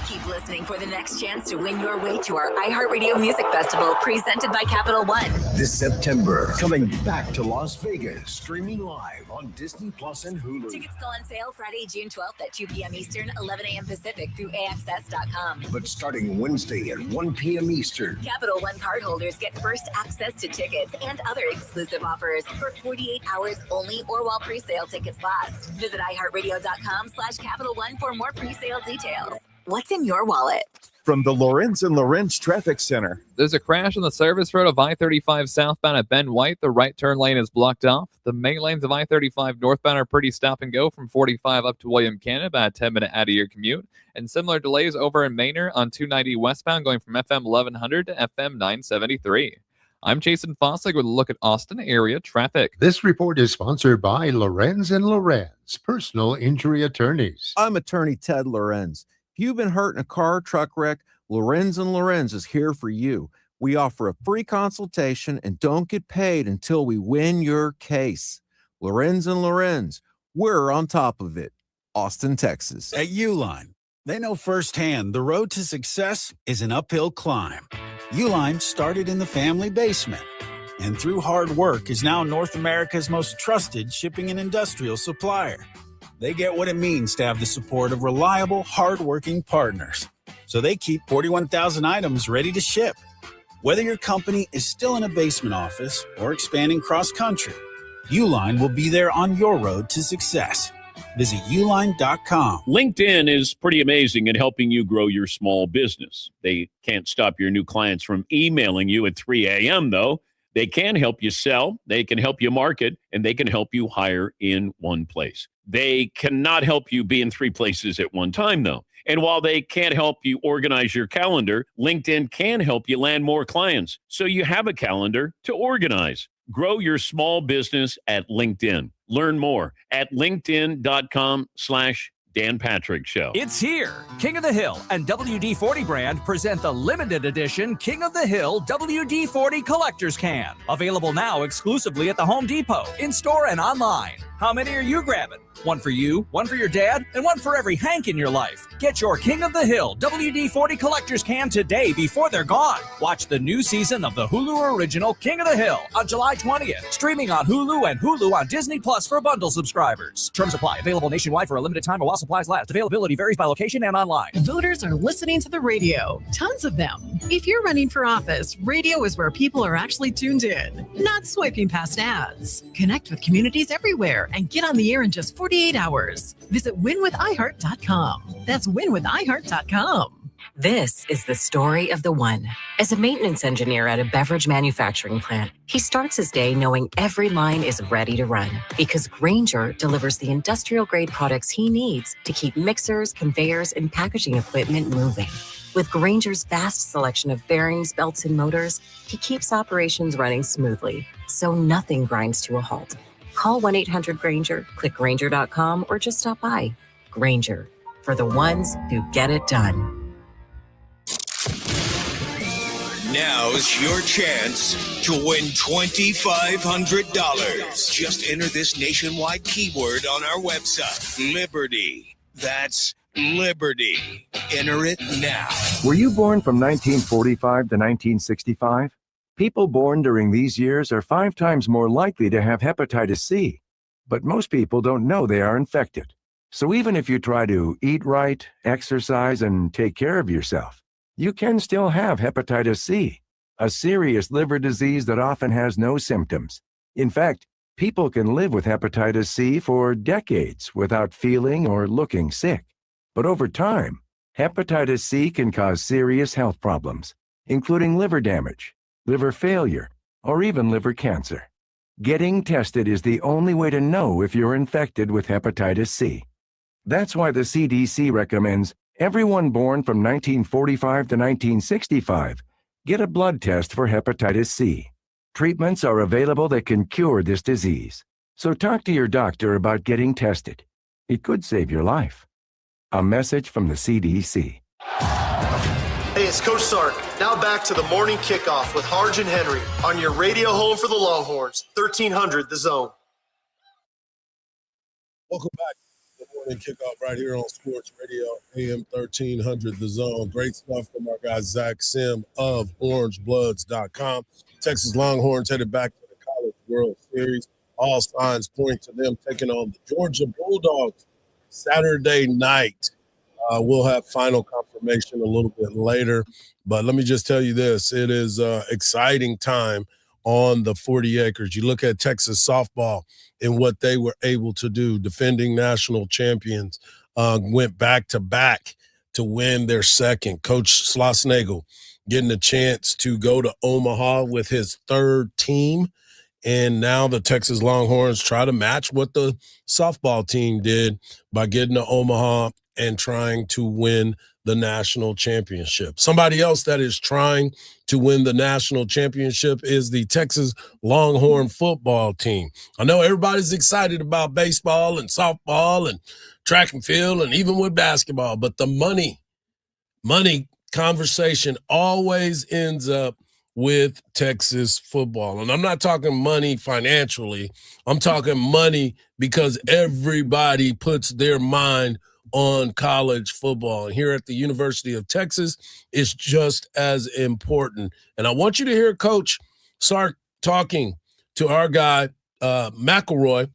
Keep listening for the next chance to win your way to our iHeartRadio Music Festival presented by Capital One. This September, coming back to Las Vegas, streaming live on Disney Plus and Hulu. Tickets go on sale Friday, June 12th at 2 p.m. Eastern, 11 a.m. Pacific through AXS.com. But starting Wednesday at 1 p.m. Eastern. Capital One cardholders get first access to tickets and other exclusive offers for 48 hours only or while pre-sale tickets last. Visit iHeartRadio.com/Capital One for more pre-sale details. What's in your wallet? From the Lorenz and Lorenz Traffic Center. There's a crash on the service road of I-35 southbound at Ben White. The right turn lane is blocked off. The main lanes of I-35 northbound are pretty stop and go from 45 up to William Cannon, about a 10-minute out of your commute. And similar delays over in Manor on 290 westbound going from FM 1100 to FM 973. I'm Jason Fossig with a look at Austin area traffic. This report is sponsored by Lorenz and Lorenz, personal injury attorneys. I'm attorney Ted Lorenz. If you've been hurt in a car, truck wreck, Lorenz and Lorenz is here for you. We offer a free consultation and don't get paid until we win your case. Lorenz and Lorenz, we're on top of it. Austin, Texas. At Uline, they know firsthand the road to success is an uphill climb. Uline started in the family basement and through hard work is now North America's most trusted shipping and industrial supplier. They get what it means to have the support of reliable, hardworking partners. So they keep 41,000 items ready to ship. Whether your company is still in a basement office or expanding cross-country, Uline will be there on your road to success. Visit uline.com. LinkedIn is pretty amazing at helping you grow your small business. They can't stop your new clients from emailing you at 3 a.m., though. They can help you sell, they can help you market, and they can help you hire in one place. They cannot help you be in 3 places at one time, though. And while they can't help you organize your calendar, LinkedIn can help you land more clients so you have a calendar to organize. Grow your small business at LinkedIn. Learn more at linkedin.com/Dan Patrick Show. It's here. King of the Hill and WD-40 brand present the limited edition King of the Hill WD-40 Collector's Can. Available now exclusively at the Home Depot, in-store and online. How many are you grabbing? One for you, one for your dad, and one for every Hank in your life. Get your King of the Hill WD-40 Collector's Can today before they're gone. Watch the new season of the Hulu original King of the Hill on July 20th. Streaming on Hulu and Hulu on Disney Plus for bundle subscribers. Terms apply. Available nationwide for a limited time or while supplies last. Availability varies by location and online. Voters are listening to the radio. Tons of them. If you're running for office, radio is where people are actually tuned in, not swiping past ads. Connect with communities everywhere and get on the air in just 48 hours. Visit winwithiheart.com. That's winwithiheart.com. This is the story of the one. As a maintenance engineer at a beverage manufacturing plant, he starts his day knowing every line is ready to run because Grainger delivers the industrial-grade products he needs to keep mixers, conveyors, and packaging equipment moving. With Grainger's vast selection of bearings, belts, and motors, he keeps operations running smoothly, so nothing grinds to a halt. Call 1-800-GRAINGER, click Grainger.com, or just stop by. Grainger, for the ones who get it done. Now's your chance to win $2,500. Just enter this nationwide keyword on our website, Liberty. That's Liberty. Enter it now. Were you born from 1945 to 1965? People born during these years are 5 times more likely to have hepatitis C, but most people don't know they are infected. So even if you try to eat right, exercise, and take care of yourself, you can still have hepatitis C, a serious liver disease that often has no symptoms. In fact, people can live with hepatitis C for decades without feeling or looking sick. But over time, hepatitis C can cause serious health problems, including liver damage, liver failure, or even liver cancer. Getting tested is the only way to know if you're infected with hepatitis C. That's why the CDC recommends everyone born from 1945 to 1965 get a blood test for hepatitis C. Treatments are available that can cure this disease. So talk to your doctor about getting tested. It could save your life. A message from the CDC. Hey, it's Coach Sark. Now back to the morning kickoff with Hardge and Henry on your radio home for the Longhorns, 1300 The Zone. Welcome back to the morning kickoff right here on Sports Radio, AM 1300 The Zone. Great stuff from our guy Zach Sim of orangebloods.com. Texas Longhorns headed back to the College World Series. All signs point to them taking on the Georgia Bulldogs Saturday night. We'll have final confirmation a little bit later, but let me just tell you this. It is an exciting time on the 40 acres. You look at Texas softball and what they were able to do, defending national champions, went back-to-back to win their second. Coach Schlossnagel getting a chance to go to Omaha with his third team. And now the Texas Longhorns try to match what the softball team did by getting to Omaha and trying to win the national championship. Somebody else that is trying to win the national championship is the Texas Longhorn football team. I know everybody's excited about baseball and softball and track and field and even with basketball, but the money conversation always ends up with Texas football. And I'm not talking money financially. I'm talking money because everybody puts their mind on college football. And here at the University of Texas, it's just as important. And I want you to hear Coach Sark talking to our guy, McElroy,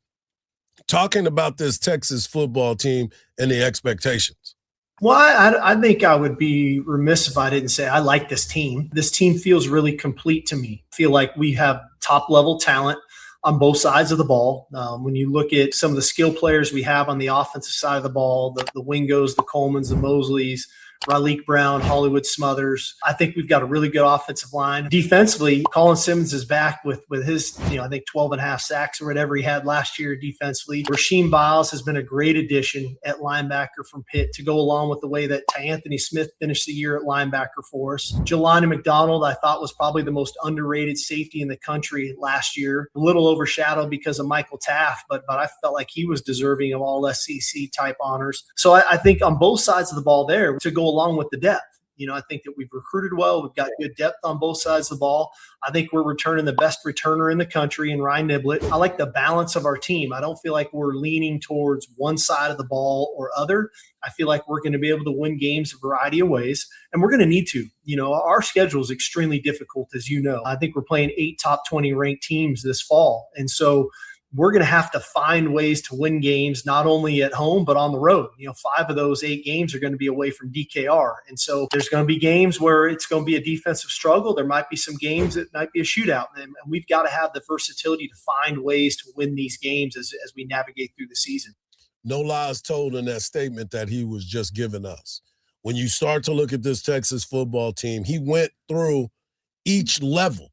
talking about this Texas football team and the expectations. Well, I think I would be remiss if I didn't say I like this team. This team feels really complete to me. I feel like we have top-level talent on both sides of the ball. When you look at some of the skill players we have on the offensive side of the ball, the Wingos, the Colemans, the Mosleys, Raleek Brown, Hollywood Smothers. I think we've got a really good offensive line. Defensively, Colin Simmons is back with his, I think 12 and a half sacks or whatever he had last year defensively. Rasheem Biles has been a great addition at linebacker from Pitt to go along with the way that Anthony Smith finished the year at linebacker for us. Jelani McDonald, I thought, was probably the most underrated safety in the country last year. A little overshadowed because of Michael Taft, but I felt like he was deserving of all SEC type honors. So I think on both sides of the ball there to go along with the depth. I think that we've recruited well. We've got good depth on both sides of the ball. I think we're returning the best returner in the country in Ryan Niblett. I like the balance of our team. I don't feel like we're leaning towards one side of the ball or other. I feel like we're going to be able to win games a variety of ways, and we're going to need to. Our schedule is extremely difficult, as you know. I think we're playing 8 top 20 ranked teams this fall, and so we're going to have to find ways to win games, not only at home, but on the road. 5 of those 8 games are going to be away from DKR. And so there's going to be games where it's going to be a defensive struggle. There might be some games that might be a shootout. And we've got to have the versatility to find ways to win these games as we navigate through the season. No lies told in that statement that he was just giving us. When you start to look at this Texas football team, he went through each level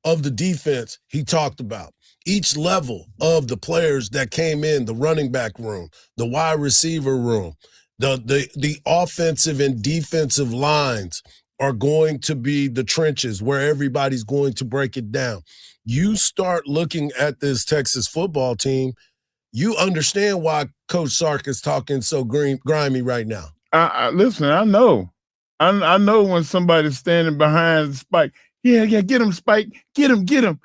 of the defense he talked about, each level of the players that came in, the running back room, the wide receiver room. The offensive and defensive lines are going to be the trenches where everybody's going to break it down. You start looking at this Texas football team, you understand why Coach Sark is talking so grimy right now. Listen, I know. I know when somebody's standing behind Spike. Yeah, get him, Spike. Get him.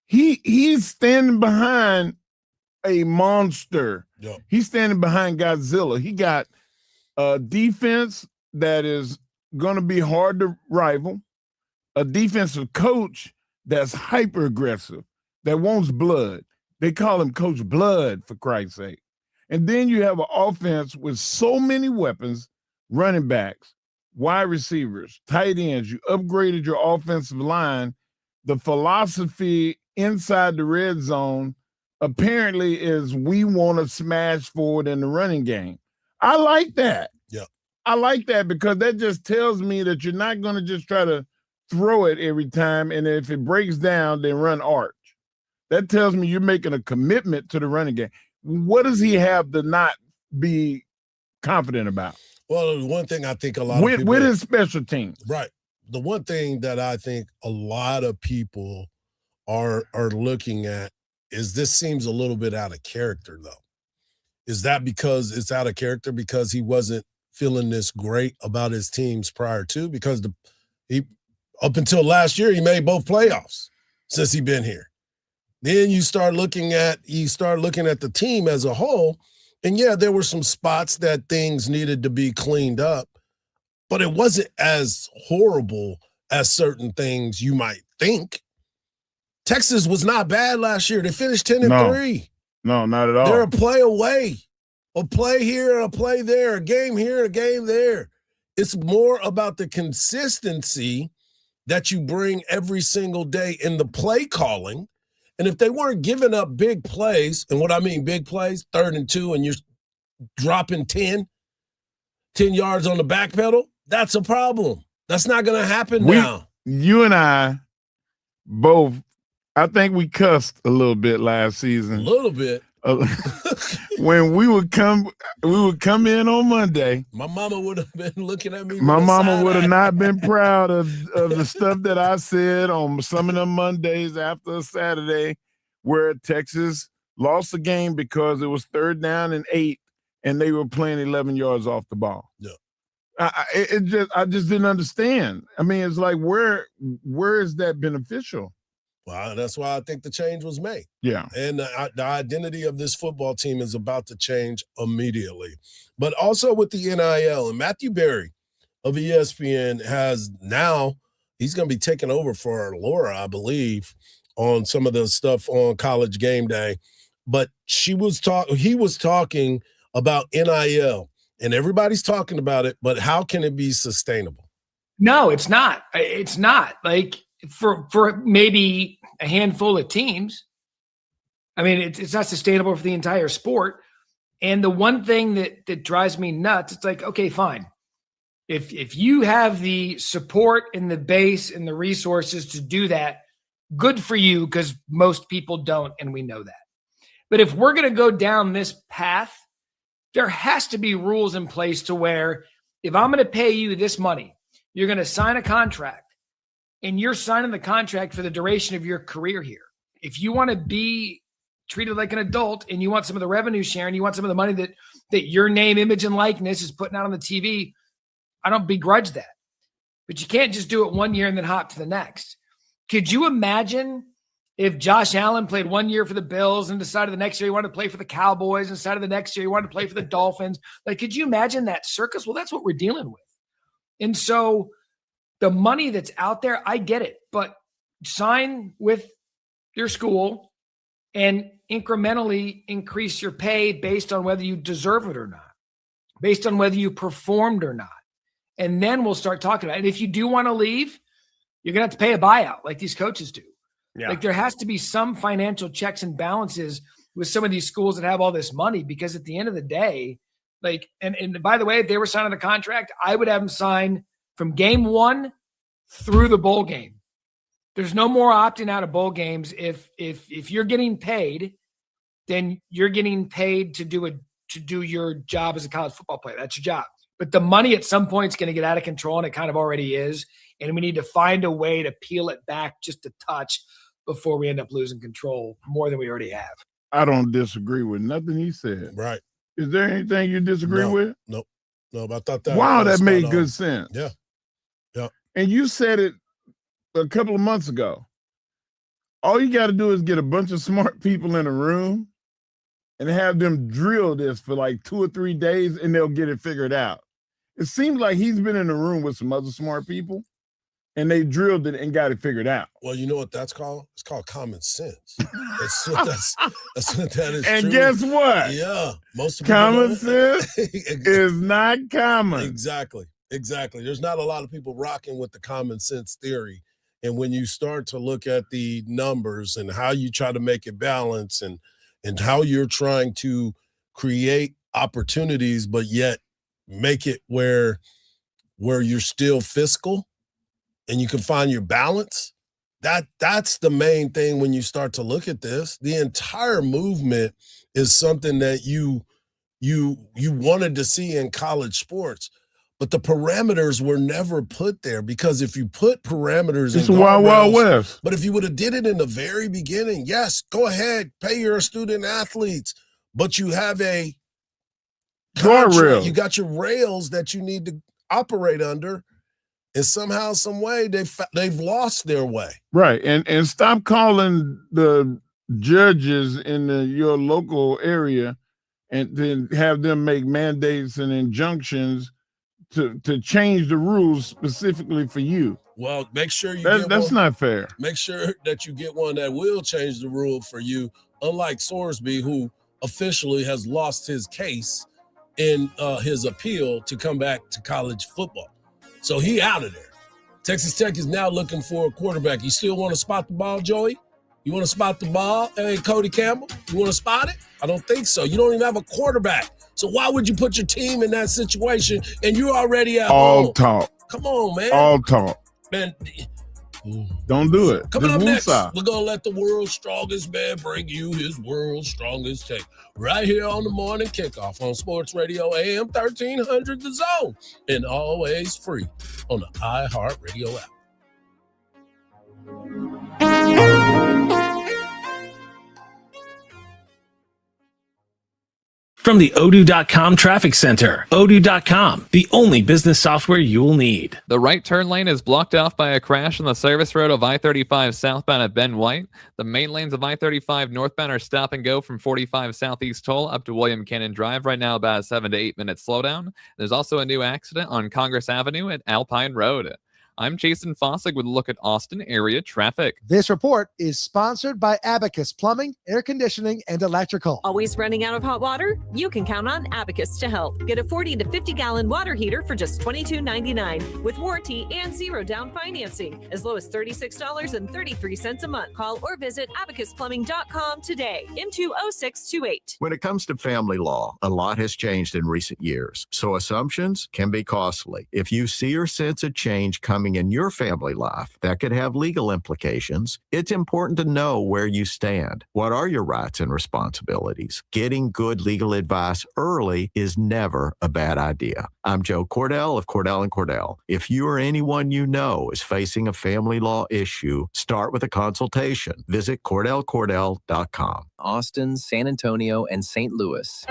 He's standing behind a monster. Yep. He's standing behind Godzilla. He got a defense that is going to be hard to rival, a defensive coach that's hyper aggressive, that wants blood. They call him Coach Blood, for Christ's sake. And then you have an offense with so many weapons, running backs, wide receivers, tight ends. You upgraded your offensive line. The philosophy inside the red zone apparently is we want to smash forward in the running game. I like that. Yeah. I like that because that just tells me that you're not going to just try to throw it every time, and if it breaks down, then run arch. That tells me you're making a commitment to the running game. What does he have to not be confident about? Well, the one thing I think a lot of people... With his special teams. Right. The one thing that I think a lot of people are looking at is this seems a little bit out of character, though. Is that because it's out of character because he wasn't feeling this great about his teams prior to? Because he up until last year, he made both playoffs since he's been here. Then you start looking at the team as a whole, and yeah, there were some spots that things needed to be cleaned up, but it wasn't as horrible as certain things you might think. Texas was not bad last year. They finished 10-3. No, not at all. They're a play away. A play here, a play there, a game here, a game there. It's more about the consistency that you bring every single day in the play calling. And if they weren't giving up big plays, and what I mean big plays, 3rd and 2, and you're dropping 10 yards on the back pedal, that's a problem. That's not going to happen now. You and I both, I think we cussed a little bit last season. A little bit. When we would come in on Monday. My mama would have been looking at me. My mama would have not been proud of the stuff that I said on some of them Mondays after a Saturday where Texas lost the game because it was 3rd down and 8 and they were playing 11 yards off the ball. Yeah. I just didn't understand. I mean, it's like where is that beneficial? Well, that's why I think the change was made. Yeah. And the identity of this football team is about to change immediately. But also with the NIL, and Matthew Berry of ESPN he's going to be taking over for Laura, I believe, on some of the stuff on College Game Day. But he was talking about NIL, and everybody's talking about it, but how can it be sustainable? No, it's not. It's not. Like, for maybe a handful of teams. I mean, it's not sustainable for the entire sport. And the one thing that drives me nuts, it's like, okay, fine. If you have the support and the base and the resources to do that, good for you, because most people don't, and we know that. But if we're going to go down this path, there has to be rules in place to where if I'm going to pay you this money, you're going to sign a contract. And you're signing the contract for the duration of your career here. If you want to be treated like an adult and you want some of the revenue sharing, you want some of the money that your name, image, and likeness is putting out on the TV, I don't begrudge that. But you can't just do it 1 year and then hop to the next. Could you imagine if Josh Allen played 1 year for the Bills and decided the next year he wanted to play for the Cowboys and decided the next year he wanted to play for the Dolphins? Like, could you imagine that circus? Well, that's what we're dealing with. And so the money that's out there, I get it, but sign with your school and incrementally increase your pay based on whether you deserve it or not, based on whether you performed or not. And then we'll start talking about it. And if you do want to leave, you're going to have to pay a buyout like these coaches do. Yeah. Like, there has to be some financial checks and balances with some of these schools that have all this money, because at the end of the day, like, and by the way, if they were signing the contract, I would have them sign from game 1 through the bowl game. There's no more opting out of bowl games. If you're getting paid, then you're getting paid to to do your job as a college football player. That's your job. But the money at some point is going to get out of control, and it kind of already is. And we need to find a way to peel it back just a touch before we end up losing control more than we already have. I don't disagree with nothing he said. Right. Is there anything you disagree with? Nope. No, but I thought that. Wow, that made spot good on. sense. Yeah. Yeah. And you said it a couple of months ago. All you got to do is get a bunch of smart people in a room and have them drill this for like 2 or 3 days, and they'll get it figured out. It seems like he's been in a room with some other smart people, and they drilled it and got it figured out. Well, you know what that's called? It's called common sense. That's what that is. And true. guess what? Yeah. Most of people Common sense is not common. Exactly. There's not a lot of people rocking with the common sense theory. And when you start to look at the numbers and how you try to make it balance and how you're trying to create opportunities, but yet make it where you're still fiscal and you can find your balance, that's the main thing when you start to look at this. The entire movement is something that you wanted to see in college sports, but the parameters were never put there, because if you put parameters it's in Wild Wild guardrails, West. but if you would have did it in the very beginning, yes, go ahead, pay your student athletes, but you have a Guardrail. you got your rails that you need to operate under, and somehow, some way, they've lost their way. Right. And stop calling the judges in your local area and then have them make mandates and injunctions to change the rules specifically for you. Well, make sure that's not fair. Make sure that you get one that will change the rule for you, unlike Sorsby, who officially has lost his case in his appeal to come back to college football. So he out of there. Texas Tech is now looking for a quarterback. You still want to spot the ball, Joey? You want to spot the ball? Hey, Cody Campbell, you want to spot it? I don't think so. You don't even have a quarterback. So why would you put your team in that situation and you're already at All home? talk. Come on, man. All talk. Man. Don't do it. Coming Just up next, woosah. we're going to let the world's strongest man bring you his world's strongest take. Right here on the morning kickoff on Sports Radio AM 1300 The Zone. And always free on the iHeartRadio app. From the Odoo.com Traffic Center, Odoo.com, the only business software you will need. The right turn lane is blocked off by a crash on the service road of I-35 southbound at Ben White. The main lanes of I-35 northbound are stop and go from 45 Southeast Toll up to William Cannon Drive. Right now, about a 7 to 8 minute slowdown. There's also a new accident on Congress Avenue at Alpine Road. I'm Jason Fossig with a look at Austin area traffic. This report is sponsored by Abacus Plumbing, Air Conditioning, and Electrical. Always running out of hot water? You can count on Abacus to help. Get a 40 to 50 gallon water heater for just $22.99 with warranty and zero down financing, as low as $36.33 a month. Call or visit abacusplumbing.com today. M20628. When it comes to family law, a lot has changed in recent years, so assumptions can be costly. If you see or sense a change coming in your family life that could have legal implications, it's important to know where you stand. What are your rights and responsibilities? Getting good legal advice early is never a bad idea. I'm Joe Cordell of Cordell & Cordell. If you or anyone you know is facing a family law issue, start with a consultation. Visit CordellCordell.com. Austin, San Antonio, and St. Louis.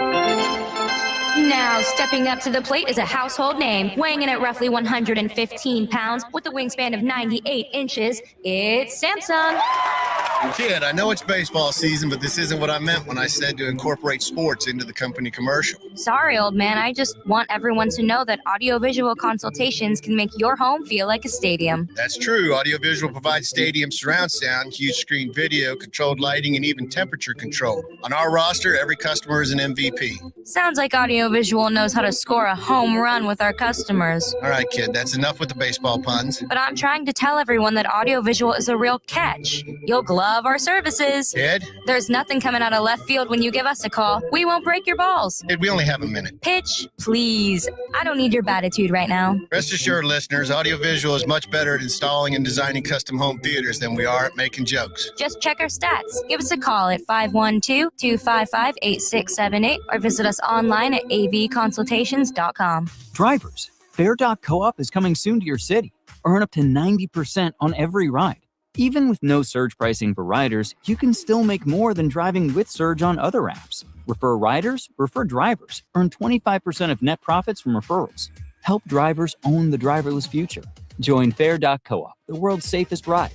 Now, stepping up to the plate is a household name, weighing in at roughly 115 pounds with a wingspan of 98 inches. It's Samsung. Kid, I know it's baseball season, but this isn't what I meant when I said to incorporate sports into the company commercial. Sorry, old man. I just want everyone to know that audiovisual consultations can make your home feel like a stadium. That's true. Audiovisual provides stadium surround sound, huge screen video, controlled lighting, and even temperature control. On our roster, every customer is an MVP. Sounds like audiovisual knows how to score a home run with our customers. All right, kid, that's enough with the baseball puns. But I'm trying to tell everyone that audiovisual is a real catch. You'll love our services. Kid? There's nothing coming out of left field when you give us a call. We won't break your balls. Kid, we only only have a minute. Pitch, please. I don't need your attitude right now. Rest assured, listeners, audiovisual is much better at installing and designing custom home theaters than we are at making jokes. Just check our stats. Give us a call at 512-255-8678 or visit us online at avconsultations.com. Drivers, Fair.coop is coming soon to your city. Earn up to 90% on every ride. Even with no surge pricing for riders, you can still make more than driving with Surge on other apps. Refer riders, refer drivers. Earn 25% of net profits from referrals. Help drivers own the driverless future. Join Fair.coop, the world's safest ride.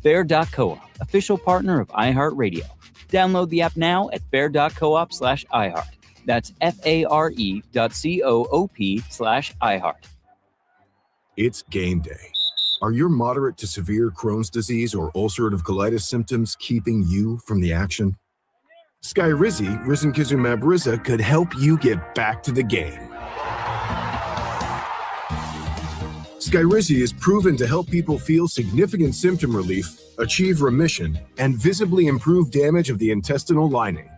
Fair.coop, official partner of iHeartRadio. Download the app now at fair.coop/iHeart. That's FARE.coop/iHeart. It's game day. Are your moderate to severe Crohn's disease or ulcerative colitis symptoms keeping you from the action? Skyrizi, risankizumab Riza, could help you get back to the game. Skyrizi is proven to help people feel significant symptom relief, achieve remission, and visibly improve damage of the intestinal lining.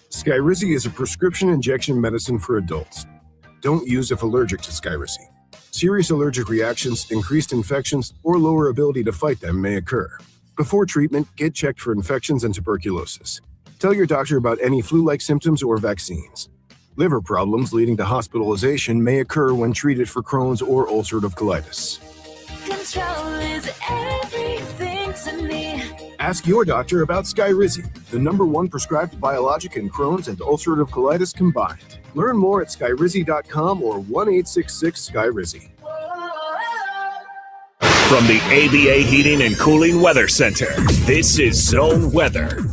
Skyrizi is a prescription injection medicine for adults. Don't use if allergic to Skyrizi. Serious allergic reactions, increased infections, or lower ability to fight them may occur. Before treatment, get checked for infections and tuberculosis. Tell your doctor about any flu-like symptoms or vaccines. Liver problems leading to hospitalization may occur when treated for Crohn's or ulcerative colitis. Control is everything to me. Ask your doctor about Skyrizi, the #1 prescribed biologic in Crohn's and ulcerative colitis combined. Learn more at skyrizi.com or 1-866-SKYRIZI. From the ABA Heating and Cooling Weather Center, this is Zone Weather.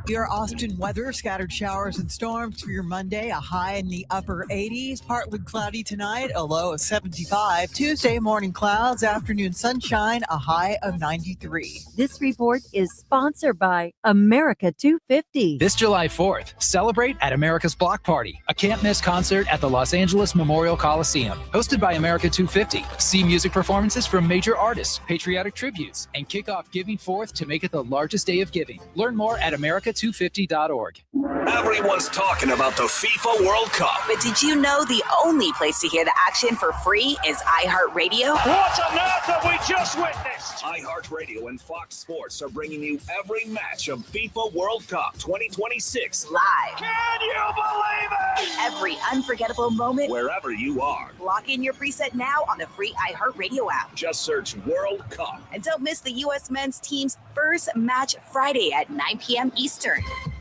Your Austin weather, scattered showers and storms for your Monday, a high in the upper 80s, partly cloudy tonight, a low of 75. Tuesday, morning clouds, afternoon sunshine, a high of 93. This report is sponsored by America 250. This July 4th, celebrate at America's Block Party, a can't-miss concert at the Los Angeles Memorial Coliseum. Hosted by America 250. See music performances from major artists, patriotic tributes, and kick off Giving Forth to make it the largest day of giving. Learn more at America250.org. Everyone's talking about the FIFA World Cup. But did you know the only place to hear the action for free is iHeartRadio? What on earth have we just witnessed? iHeartRadio and Fox Sports are bringing you every match of FIFA World Cup 2026 Live. Can you believe it? Every unforgettable moment. Wherever you are. Lock in your preset now on the free iHeartRadio app. Just search World Cup. And don't miss the U.S. men's team's first match Friday at 9 p.m. Eastern.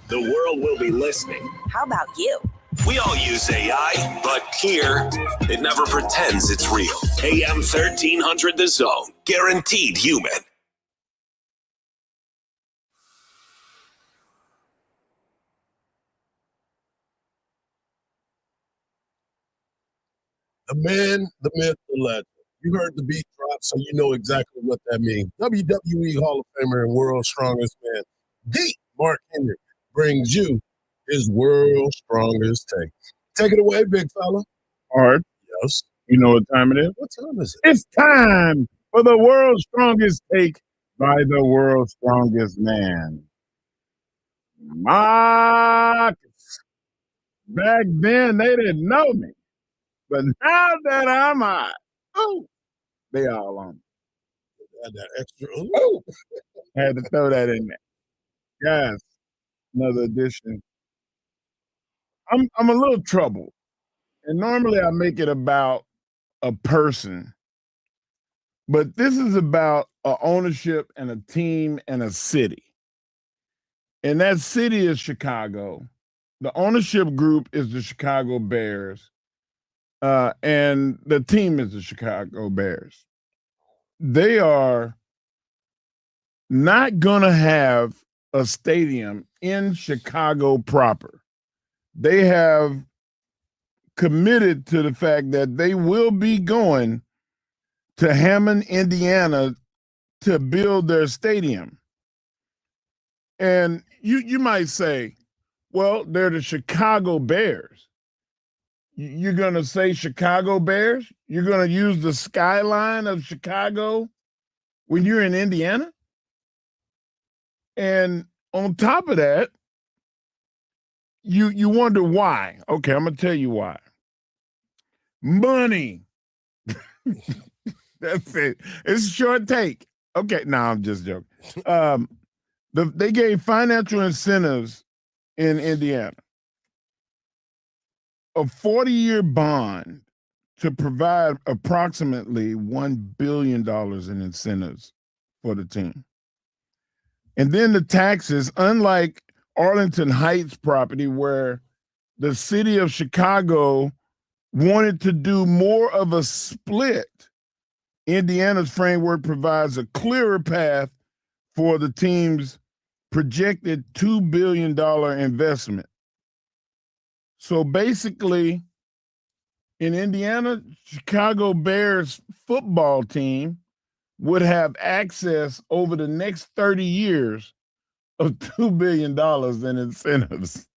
The world will be listening. How about you? We all use AI, but here, it never pretends it's real. AM 1300 The Zone. Guaranteed human. The man, the myth, the legend. You heard the beat drop, so you know exactly what that means. WWE Hall of Famer and World's Strongest Man, the Mark Henry, brings you his World's Strongest Take. Take it away, big fella. Hard. Yes. You know what time it is? What time is it? It's time for the World's Strongest Take by the World's Strongest Man. Marcus. Back then, they didn't know me. But now that I'm hot, oh, they all on me. Had that extra. Oh. Had to throw that in there. Guys, another edition. I'm a little troubled. And normally I make it about a person. But this is about a ownership and a team and a city. And that city is Chicago. The ownership group is the Chicago Bears. And the team is the Chicago Bears. They are not going to have a stadium in Chicago proper. They have committed to the fact that they will be going to Hammond, Indiana to build their stadium. And you might say, well, they're the Chicago Bears. You're going to say Chicago Bears? You're going to use the skyline of Chicago when you're in Indiana? And on top of that, you wonder why. Okay, I'm gonna tell you why. Money. That's it. It's a short take. Okay, no, I'm just joking. They gave financial incentives in Indiana. A 40-year bond to provide approximately $1 billion in incentives for the team. And then the taxes, unlike Arlington Heights property, where the city of Chicago wanted to do more of a split, Indiana's framework provides a clearer path for the team's projected $2 billion investment. So basically, in Indiana, Chicago Bears football team would have access over the next 30 years of $2 billion in incentives.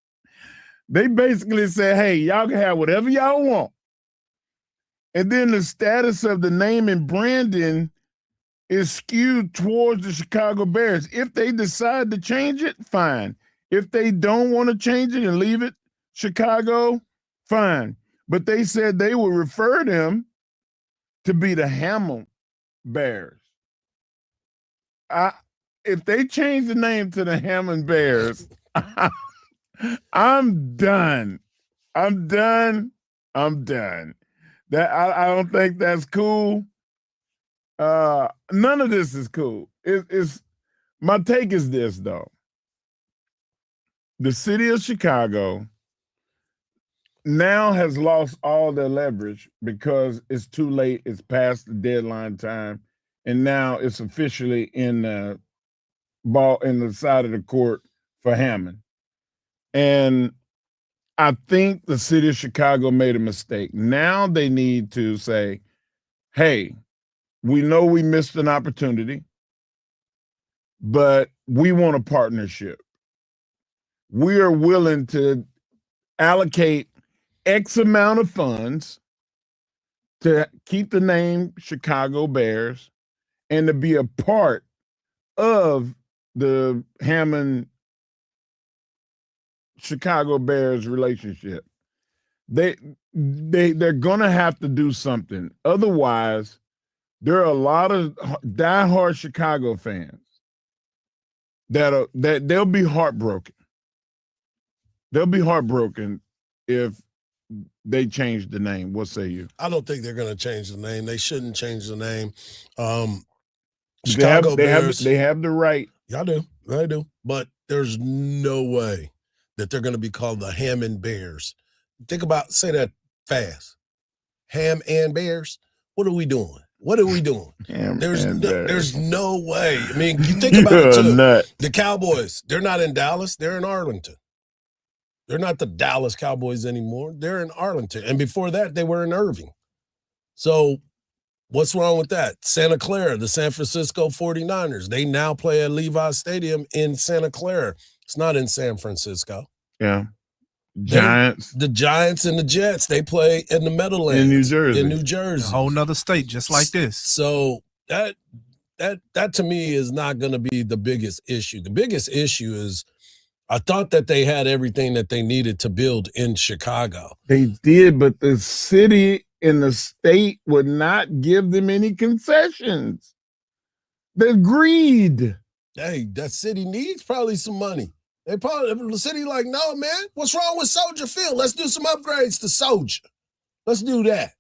They basically said, hey, y'all can have whatever y'all want. And then the status of the name and branding is skewed towards the Chicago Bears. If they decide to change it, fine. If they don't want to change it and leave it Chicago, fine. But they said they would refer them to be the Hammond Bears. If they change the name to the Hammond Bears, I'm done. I'm done. That I don't think that's cool. None of this is cool. It's my take is this though. The city of Chicago now has lost all their leverage because it's too late. It's past the deadline time, and now it's officially in the side of the court for Hammond. And I think the city of Chicago made a mistake. Now they need to say, hey, we know we missed an opportunity, but we want a partnership. We are willing to allocate X amount of funds to keep the name Chicago Bears and to be a part of the Hammond Chicago Bears relationship. They're gonna have to do something. Otherwise, there are a lot of diehard Chicago fans that they'll be heartbroken. They'll be heartbroken if they change the name. What say you? I don't think they're going to change the name. They shouldn't change the name. Chicago Bears. They have the right. Y'all do. I do. But there's no way that they're going to be called the Hammond Bears. Think about, say that fast. Ham and Bears. What are we doing? There's no way. I mean, you think about it too. The Cowboys, they're not in Dallas. They're in Arlington. They're not the Dallas Cowboys anymore. They're in Arlington. And before that, they were in Irving. So what's wrong with that? Santa Clara, the San Francisco 49ers, they now play at Levi's Stadium in Santa Clara. It's not in San Francisco. Yeah. Giants. The Giants and the Jets, they play in the Meadowlands. In New Jersey. A whole nother state just like this. So that to me is not going to be the biggest issue. The biggest issue is I thought that they had everything that they needed to build in Chicago. They did, but the city and the state would not give them any concessions. They agreed. Hey, that city needs probably some money. The city like, no, man, what's wrong with Soldier Field? Let's do some upgrades to Soldier. Let's do that.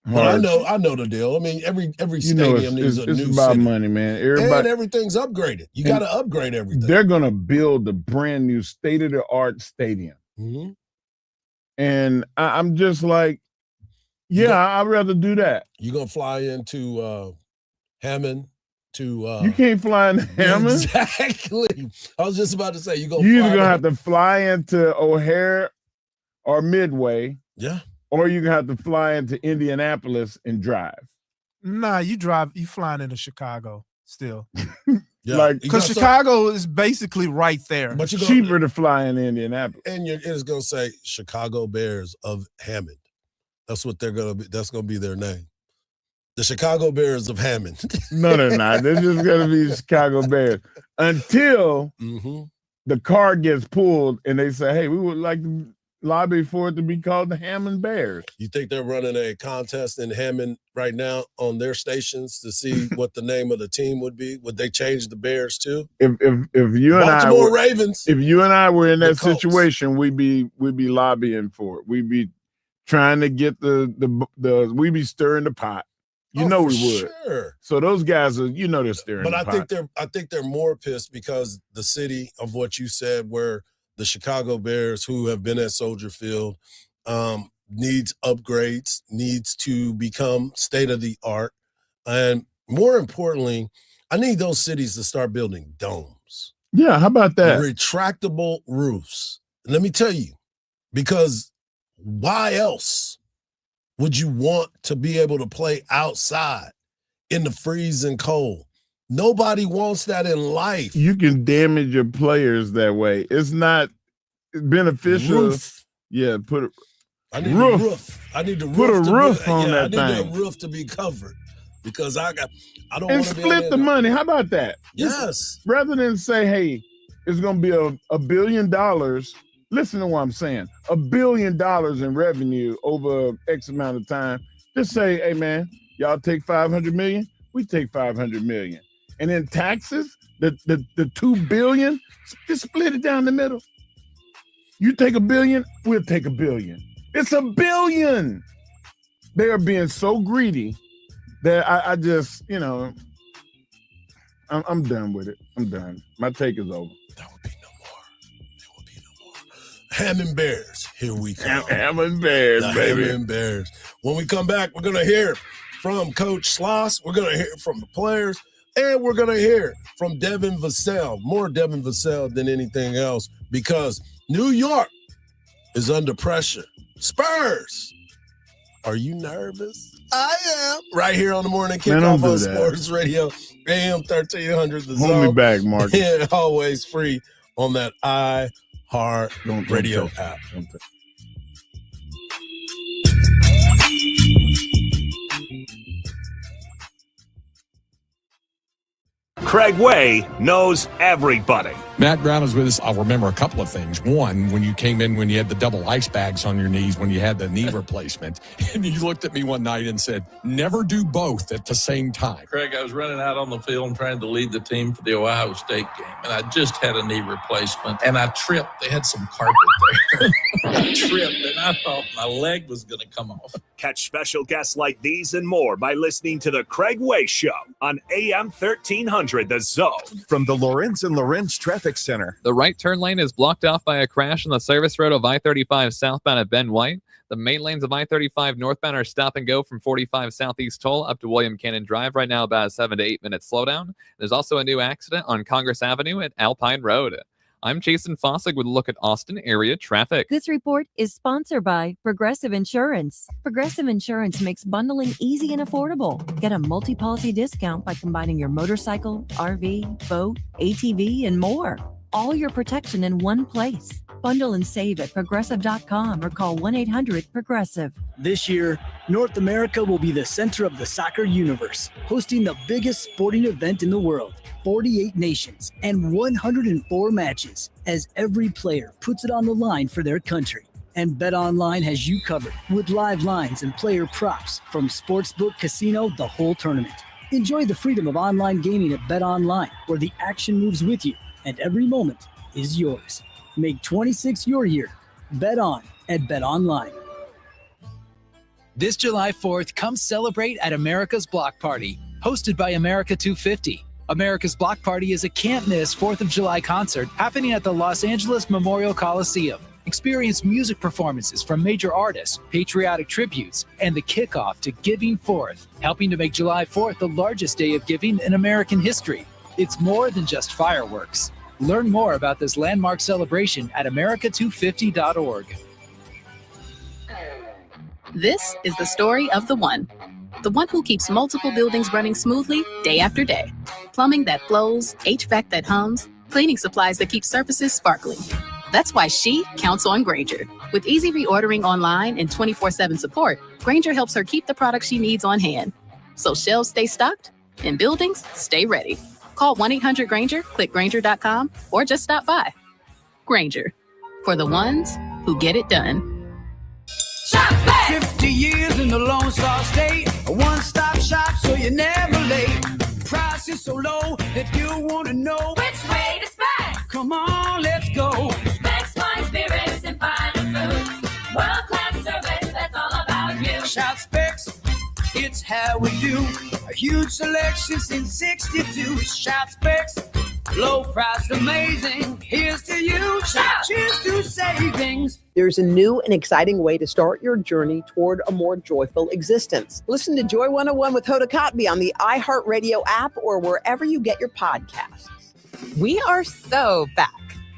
But I know the deal. I mean, every stadium needs a new it's about city. Money, man. And everything's upgraded. You got to upgrade everything. They're going to build a brand new state-of-the-art stadium. Mm-hmm. And I'm just like, I'd rather do that. You're going to fly into Hammond to you can't fly in Hammond. Exactly. I was just about to say you're either going to have to fly into O'Hare or Midway. Yeah. Or you're going to have to fly into Indianapolis and drive. Nah, you flying into Chicago still. Yeah. Because Chicago is basically right there. But it's cheaper to fly in Indianapolis. And it's going to say Chicago Bears of Hammond. That's what they're going to be. That's going to be their name. The Chicago Bears of Hammond. No, they're not. They're just going to be Chicago Bears until the card gets pulled and they say, hey, we would like to lobby for it to be called the Hammond Bears. You think they're running a contest in Hammond right now on their stations to see what the name of the team would be? Would they change the Bears too? If you and Baltimore Ravens. If you and I were in that situation, we'd be lobbying for it. We'd be trying to get we'd be stirring the pot. We would. Sure. So those guys are, they're stirring But the pot. I think they're more pissed because the city of what you said, where the Chicago Bears, who have been at Soldier Field, needs upgrades, needs to become state of the art. And more importantly, I need those cities to start building domes. Yeah, how about that? Retractable roofs. And let me tell you, because why else would you want to be able to play outside in the freezing cold? Nobody wants that in life. You can damage your players that way. It's not beneficial. Roof. Yeah, I need a roof. I need the roof. Put a roof on that I need thing. the roof to be covered because I don't and want to split the money. How about that? Yes. Rather than say, hey, it's going to be $1 billion. Listen to what I'm saying. $1 billion in revenue over X amount of time. Just say, hey, man, y'all take 500 million. We take 500 million. And then taxes, the $2 billion, just split it down the middle. You take $1 billion, we'll take $1 billion. It's $1 billion. They are being so greedy that I just, I'm done with it. I'm done. My take is over. There will be no more. Hammond Bears, here we come. Hammond Bears, the baby. Hammond Bears. When we come back, we're going to hear from Coach Sloss. We're going to hear from the players. And we're going to hear from Devin Vassell, more Devin Vassell than anything else, because New York is under pressure. Spurs, are you nervous? I am. Right here on the morning kickoff on Sports Radio, AM 1300. The Hold Zone. me back, Mark. Yeah, always free on that iHeart Radio app. Craig Way knows everybody. Matt Brown is with us. I'll remember a couple of things. One, when you came in, when you had the double ice bags on your knees, when you had the knee replacement, and you looked at me one night and said, never do both at the same time. Craig, I was running out on the field and trying to lead the team for the Ohio State game, and I just had a knee replacement, and I tripped. They had some carpet there. I tripped, and I thought my leg was going to come off. Catch special guests like these and more by listening to The Craig Way Show on AM 1300, The Zone. From the Lorenz and Lorenz Traffic Center. The right turn lane is blocked off by a crash on the service road of I-35 southbound at Ben White. The main lanes of I-35 northbound are stop and go from 45 Southeast Toll up to William Cannon Drive. Right now, about a 7 to 8 minute slowdown. There's also a new accident on Congress Avenue at Alpine Road. I'm Jason Fossig with a look at Austin area traffic. This report is sponsored by Progressive Insurance. Progressive Insurance makes bundling easy and affordable. Get a multi-policy discount by combining your motorcycle, RV, boat, ATV, and more. All your protection in one place. Bundle and save at progressive.com or call 1-800-PROGRESSIVE. This year, North America will be the center of the soccer universe, hosting the biggest sporting event in the world. 48 nations and 104 matches as every player puts it on the line for their country. And BetOnline has you covered with live lines and player props from sportsbook, casino, the whole tournament. Enjoy the freedom of online gaming at BetOnline, where the action moves with you and every moment is yours. Make 26 your year. Bet on at BetOnline. This July 4th, come celebrate at America's Block Party, hosted by America 250. America's Block Party is a can't-miss 4th of July concert happening at the Los Angeles Memorial Coliseum. Experience music performances from major artists, patriotic tributes, and the kickoff to Giving Forth, helping to make July 4th the largest day of giving in American history. It's more than just fireworks. Learn more about this landmark celebration at america250.org. This is the story of the one who keeps multiple buildings running smoothly day after day. Plumbing that flows, HVAC that hums, cleaning supplies that keep surfaces sparkling. That's why she counts on Grainger. With easy reordering online and 24/7 support, Grainger helps her keep the products she needs on hand. So shelves stay stocked and buildings stay ready. Call 1-800-GRAINGER, click Grainger.com, or just stop by. Grainger, for the ones who get it done. 50 years in the Lone Star State, a one-stop shop so you're never late. Price is so low that you want to know Which way to Specs? Come on, let's go. Specs Wine Spirits and Fine Foods. World-class service, that's all about you. Shop Specs, it's how we do. A huge selection since 62. Shop Specs, low price, amazing. Here's to you. Cheers to savings. There's a new and exciting way to start your journey toward a more joyful existence. Listen to Joy 101 with Hoda Kotb on the iHeartRadio app or wherever you get your podcasts. We are so back.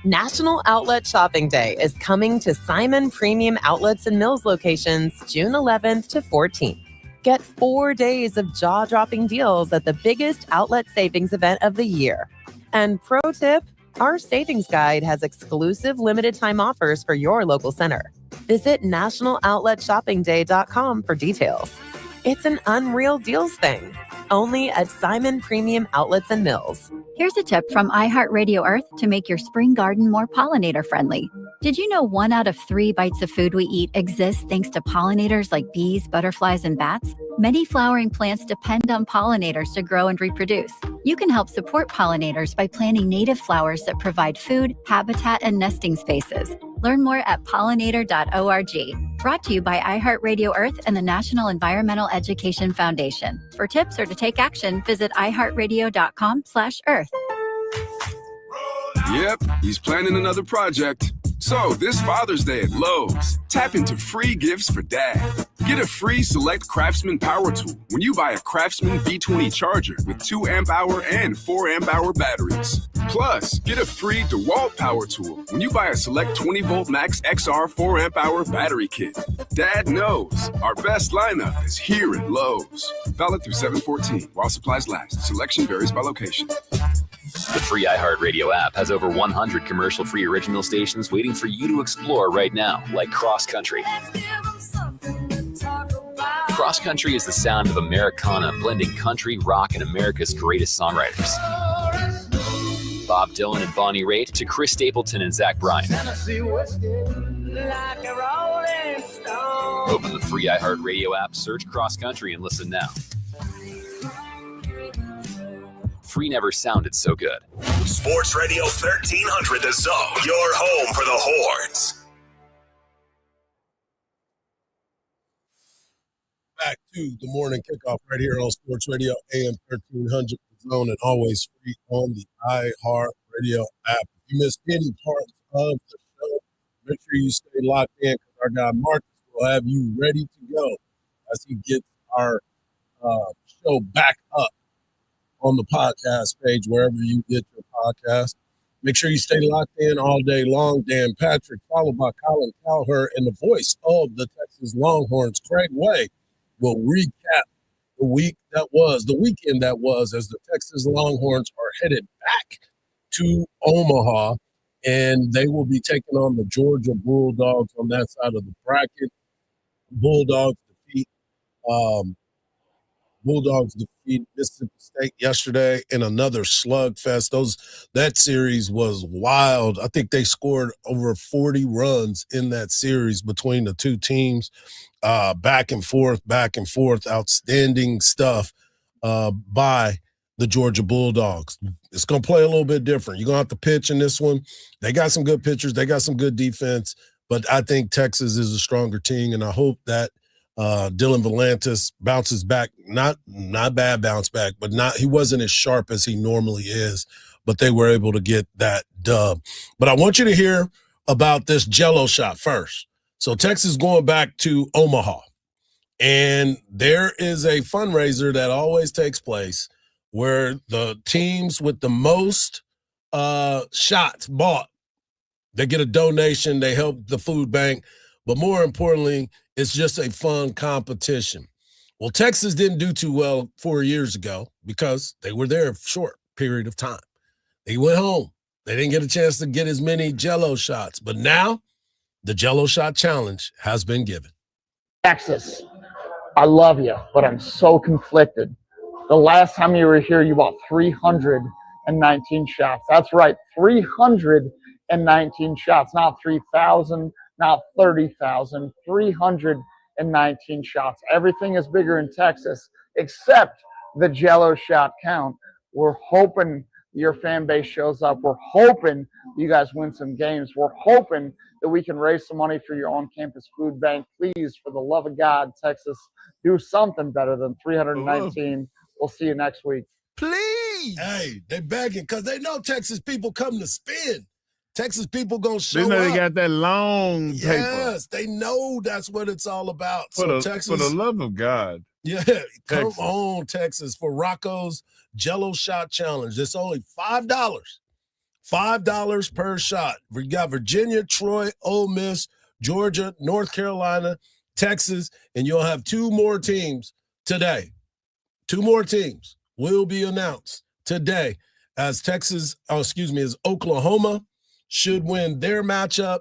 National Outlet Shopping Day is coming to Simon Premium Outlets and Mills locations June 11th to 14th. Get 4 days of jaw-dropping deals at the biggest outlet savings event of the year. And pro tip, our savings guide has exclusive limited time offers for your local center. Visit nationaloutletShoppingDay.com for details. It's an unreal deals thing, only at Simon Premium Outlets and Mills. Here's a tip from iHeartRadio Earth to make your spring garden more pollinator friendly. Did you know 1 out of 3 bites of food we eat exists thanks to pollinators like bees, butterflies, and bats? Many flowering plants depend on pollinators to grow and reproduce. You can help support pollinators by planting native flowers that provide food, habitat, and nesting spaces. Learn more at pollinator.org. Brought to you by iHeartRadio Earth and the National Environmental Education Foundation. For tips or to take action, visit iHeartRadio.com/Earth. Yep, he's planning another project. So this Father's Day at Lowe's, tap into free gifts for Dad. Get a free Select Craftsman power tool when you buy a Craftsman V20 charger with 2 amp-hour and 4 amp-hour batteries. Plus, get a free DeWalt power tool when you buy a Select 20-volt Max XR 4 amp-hour battery kit. Dad knows our best lineup is here at Lowe's. Valid through 7/14 while supplies last. Selection varies by location. The free iHeartRadio app has over 100 commercial-free original stations waiting for you to explore right now, like Cross Country. Cross Country is the sound of Americana blending country, rock, and America's greatest songwriters. Bob Dylan and Bonnie Raitt to Chris Stapleton and Zach Bryan. Open the free iHeartRadio app, search Cross Country, and listen now. Free never sounded so good. Sports Radio 1300 The Zone, your home for the Horns. Back to the morning kickoff right here on Sports Radio AM 1300 The Zone, and always free on the iHeartRadio app. If you missed any parts of the show, make sure you stay locked in because our guy Marcus will have you ready to go as he gets our show back up on the podcast page, wherever you get your podcast. Make sure you stay locked in all day long. Dan Patrick, followed by Colin Cowherd, and the voice of the Texas Longhorns, Craig Way, will recap the weekend that was, as the Texas Longhorns are headed back to Omaha, and they will be taking on the Georgia Bulldogs on that side of the bracket. Bulldogs defeat Mississippi State yesterday in another slugfest. That series was wild. I think they scored over 40 runs in that series between the two teams. Back and forth. Outstanding stuff by the Georgia Bulldogs. It's going to play a little bit different. You're going to have to pitch in this one. They got some good pitchers. They got some good defense. But I think Texas is a stronger team, and I hope that Dylan Volantis bounces back, not bad bounce back, but he wasn't as sharp as he normally is, but they were able to get that dub. But I want you to hear about this Jell-O shot first. So Texas going back to Omaha, and there is a fundraiser that always takes place where the teams with the most shots bought, they get a donation, they help the food bank, but more importantly, it's just a fun competition. Well, Texas didn't do too well 4 years ago because they were there for a short period of time. They went home. They didn't get a chance to get as many Jell-O shots. But now the Jell-O shot challenge has been given. Texas, I love you, but I'm so conflicted. The last time you were here, you bought 319 shots. That's right, 319 319 shots, not 3,000, not 30,000, 319 shots. Everything is bigger in Texas except the Jello shot count. We're hoping your fan base shows up. We're hoping you guys win some games. We're hoping that we can raise some money for your on-campus food bank. Please, for the love of God, Texas, do something better than 319. We'll see you next week. Please. Hey, they begging because they know Texas people come to spend. Texas people gonna show They know up. they got that long paper. Yes, they know that's what it's all about. For the love of God. Yeah, come on, Texas, for Rocco's Jello Shot Challenge. It's only $5. $5 per shot. We got Virginia, Troy, Ole Miss, Georgia, North Carolina, Texas, and you'll have 2 more teams today. 2 more teams will be announced today as as Oklahoma should win their matchup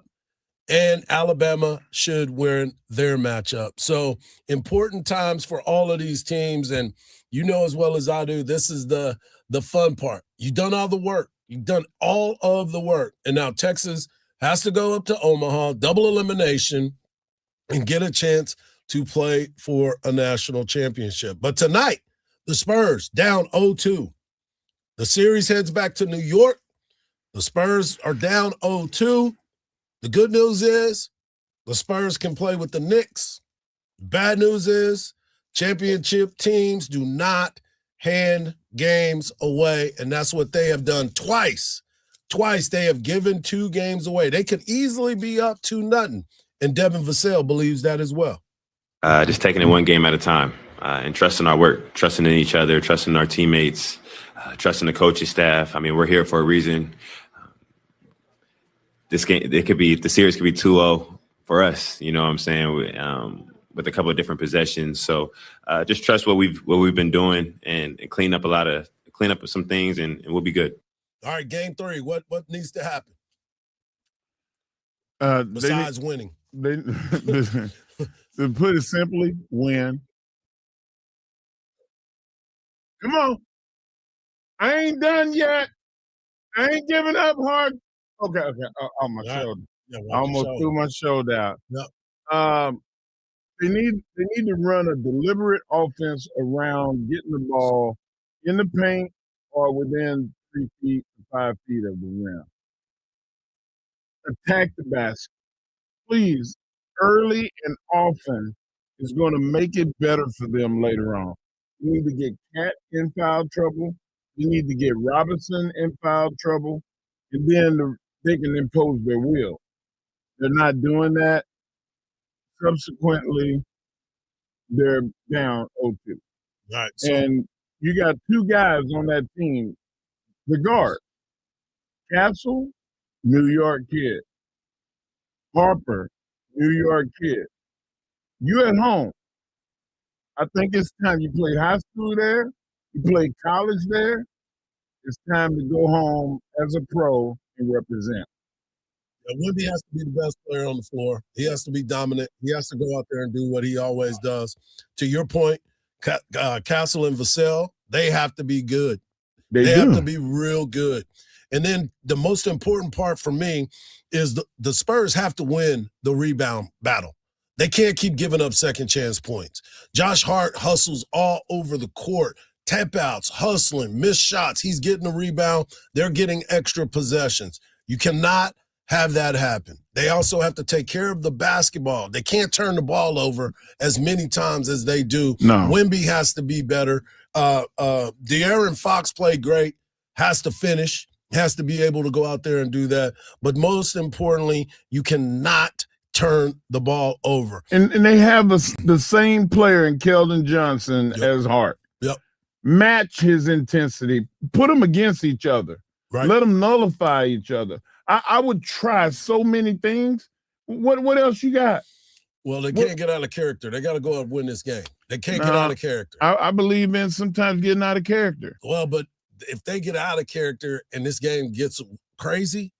and Alabama should win their matchup. So important times for all of these teams. And you know as well as I do, this is the fun part. You've done all the work. You've done all of the work. And now Texas has to go up to Omaha, double elimination, and get a chance to play for a national championship. But tonight, the Spurs down 0-2. The series heads back to New York. The Spurs are down 0-2. The good news is the Spurs can play with the Knicks. Bad news is championship teams do not hand games away, and that's what they have done twice. Twice they have given 2 games away. They could easily be up 2-0, and Devin Vassell believes that as well. Just taking it one game at a time and trusting our work, trusting in each other, trusting our teammates, trusting the coaching staff. I mean, we're here for a reason. This game, the series could be 2-0 for us. You know what I'm saying? With a couple of different possessions. So just trust what we've been doing and clean up some things, and we'll be good. All right, game 3. What needs to happen besides winning? To put it simply, win. Come on. I ain't done yet. I ain't giving up hard. Okay. On my shoulder. Yeah, I almost threw my shoulder out. Yep. They need to run a deliberate offense around getting the ball in the paint or within 3 feet to 5 feet of the rim. Attack the basket. Please, early and often is going to make it better for them later on. You need to get Cat in foul trouble. You need to get Robinson in foul trouble. And then they can impose their will. They're not doing that. Subsequently, they're down 0-2. Right. And you got 2 guys on that team. The guard, Castle, New York kid. Harper, New York kid. You at home. I think it's time you played high school there. You played college there. It's time to go home as a pro and represent. Wemby has to be the best player on the floor. He has to be dominant. He has to go out there and do what he always does. To your point, Castle and Vassell, they have to be good. They have to be real good. And then the most important part for me is the Spurs have to win the rebound battle. They can't keep giving up second chance points. Josh Hart hustles all over the court. Tap outs, hustling, missed shots. He's getting the rebound. They're getting extra possessions. You cannot have that happen. They also have to take care of the basketball. They can't turn the ball over as many times as they do. No. Wemby has to be better. De'Aaron Fox played great, has to finish, has to be able to go out there and do that. But most importantly, you cannot turn the ball over. And they have the same player in Keldon Johnson as Hart. Yep. Match his intensity. Put them against each other. Right. Let them nullify each other. I would try so many things. What else you got? Well, they can't get out of character. They got to go out and win this game. They can't get out of character. I believe in sometimes getting out of character. Well, but if they get out of character and this game gets crazy,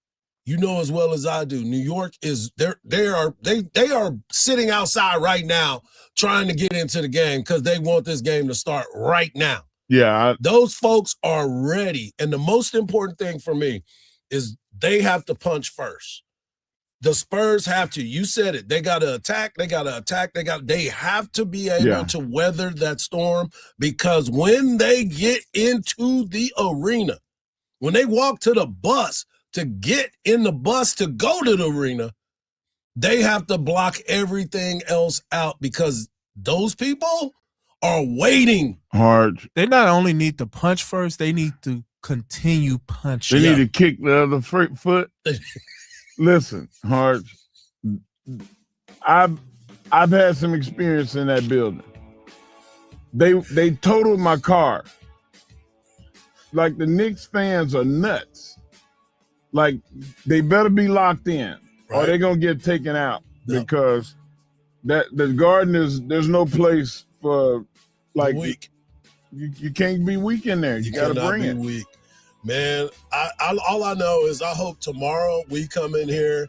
you know as well as I do, New York is they are sitting outside right now trying to get into the game because they want this game to start right now. Yeah. Those folks are ready. And the most important thing for me is they have to punch first. The Spurs have to. You said it. They got to attack. They have to be able to weather that storm, because when they get into the arena, when they walk to the bus to get in the bus to go to the arena, they have to block everything else out, because those people are waiting. Hardge. They not only need to punch first, they need to continue punching. They need to kick the other foot. Listen, Hardge, I've had some experience in that building. They totaled my car. Like, the Knicks fans are nuts. Like, they better be locked in, or they're gonna get taken out, because that the Garden there's no place for, like, weak. You can't be weak in there. You got to bring it. Weak. Man, all I know is I hope tomorrow we come in here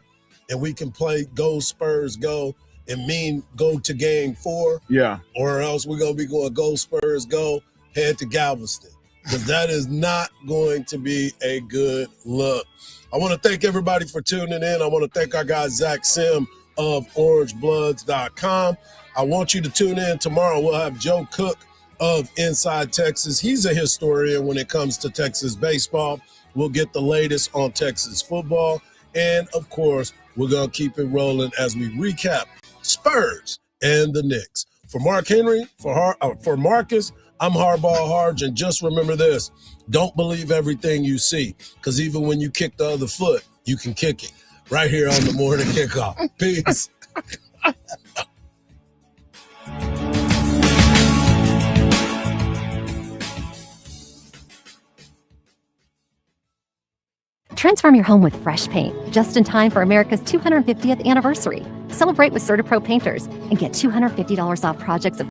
and we can play Go Spurs Go and go to game 4. Yeah. Or else we're going to be going Go Spurs Go, head to Galveston, because that is not going to be a good look. I want to thank everybody for tuning in. I want to thank our guy Zach Sim of OrangeBloods.com. I want you to tune in tomorrow. We'll have Joe Cook of Inside Texas. He's a historian when it comes to Texas baseball. We'll get the latest on Texas football. And, of course, we're going to keep it rolling as we recap Spurs and the Knicks. For Mark Henry, for Marcus, I'm Hardball Hardge. And just remember this, don't believe everything you see, because even when you kick the other foot, you can kick it. Right here on the Morning Kickoff. Peace. Transform your home with fresh paint, just in time for America's 250th anniversary. Celebrate with CertaPro painters and get $250 off projects of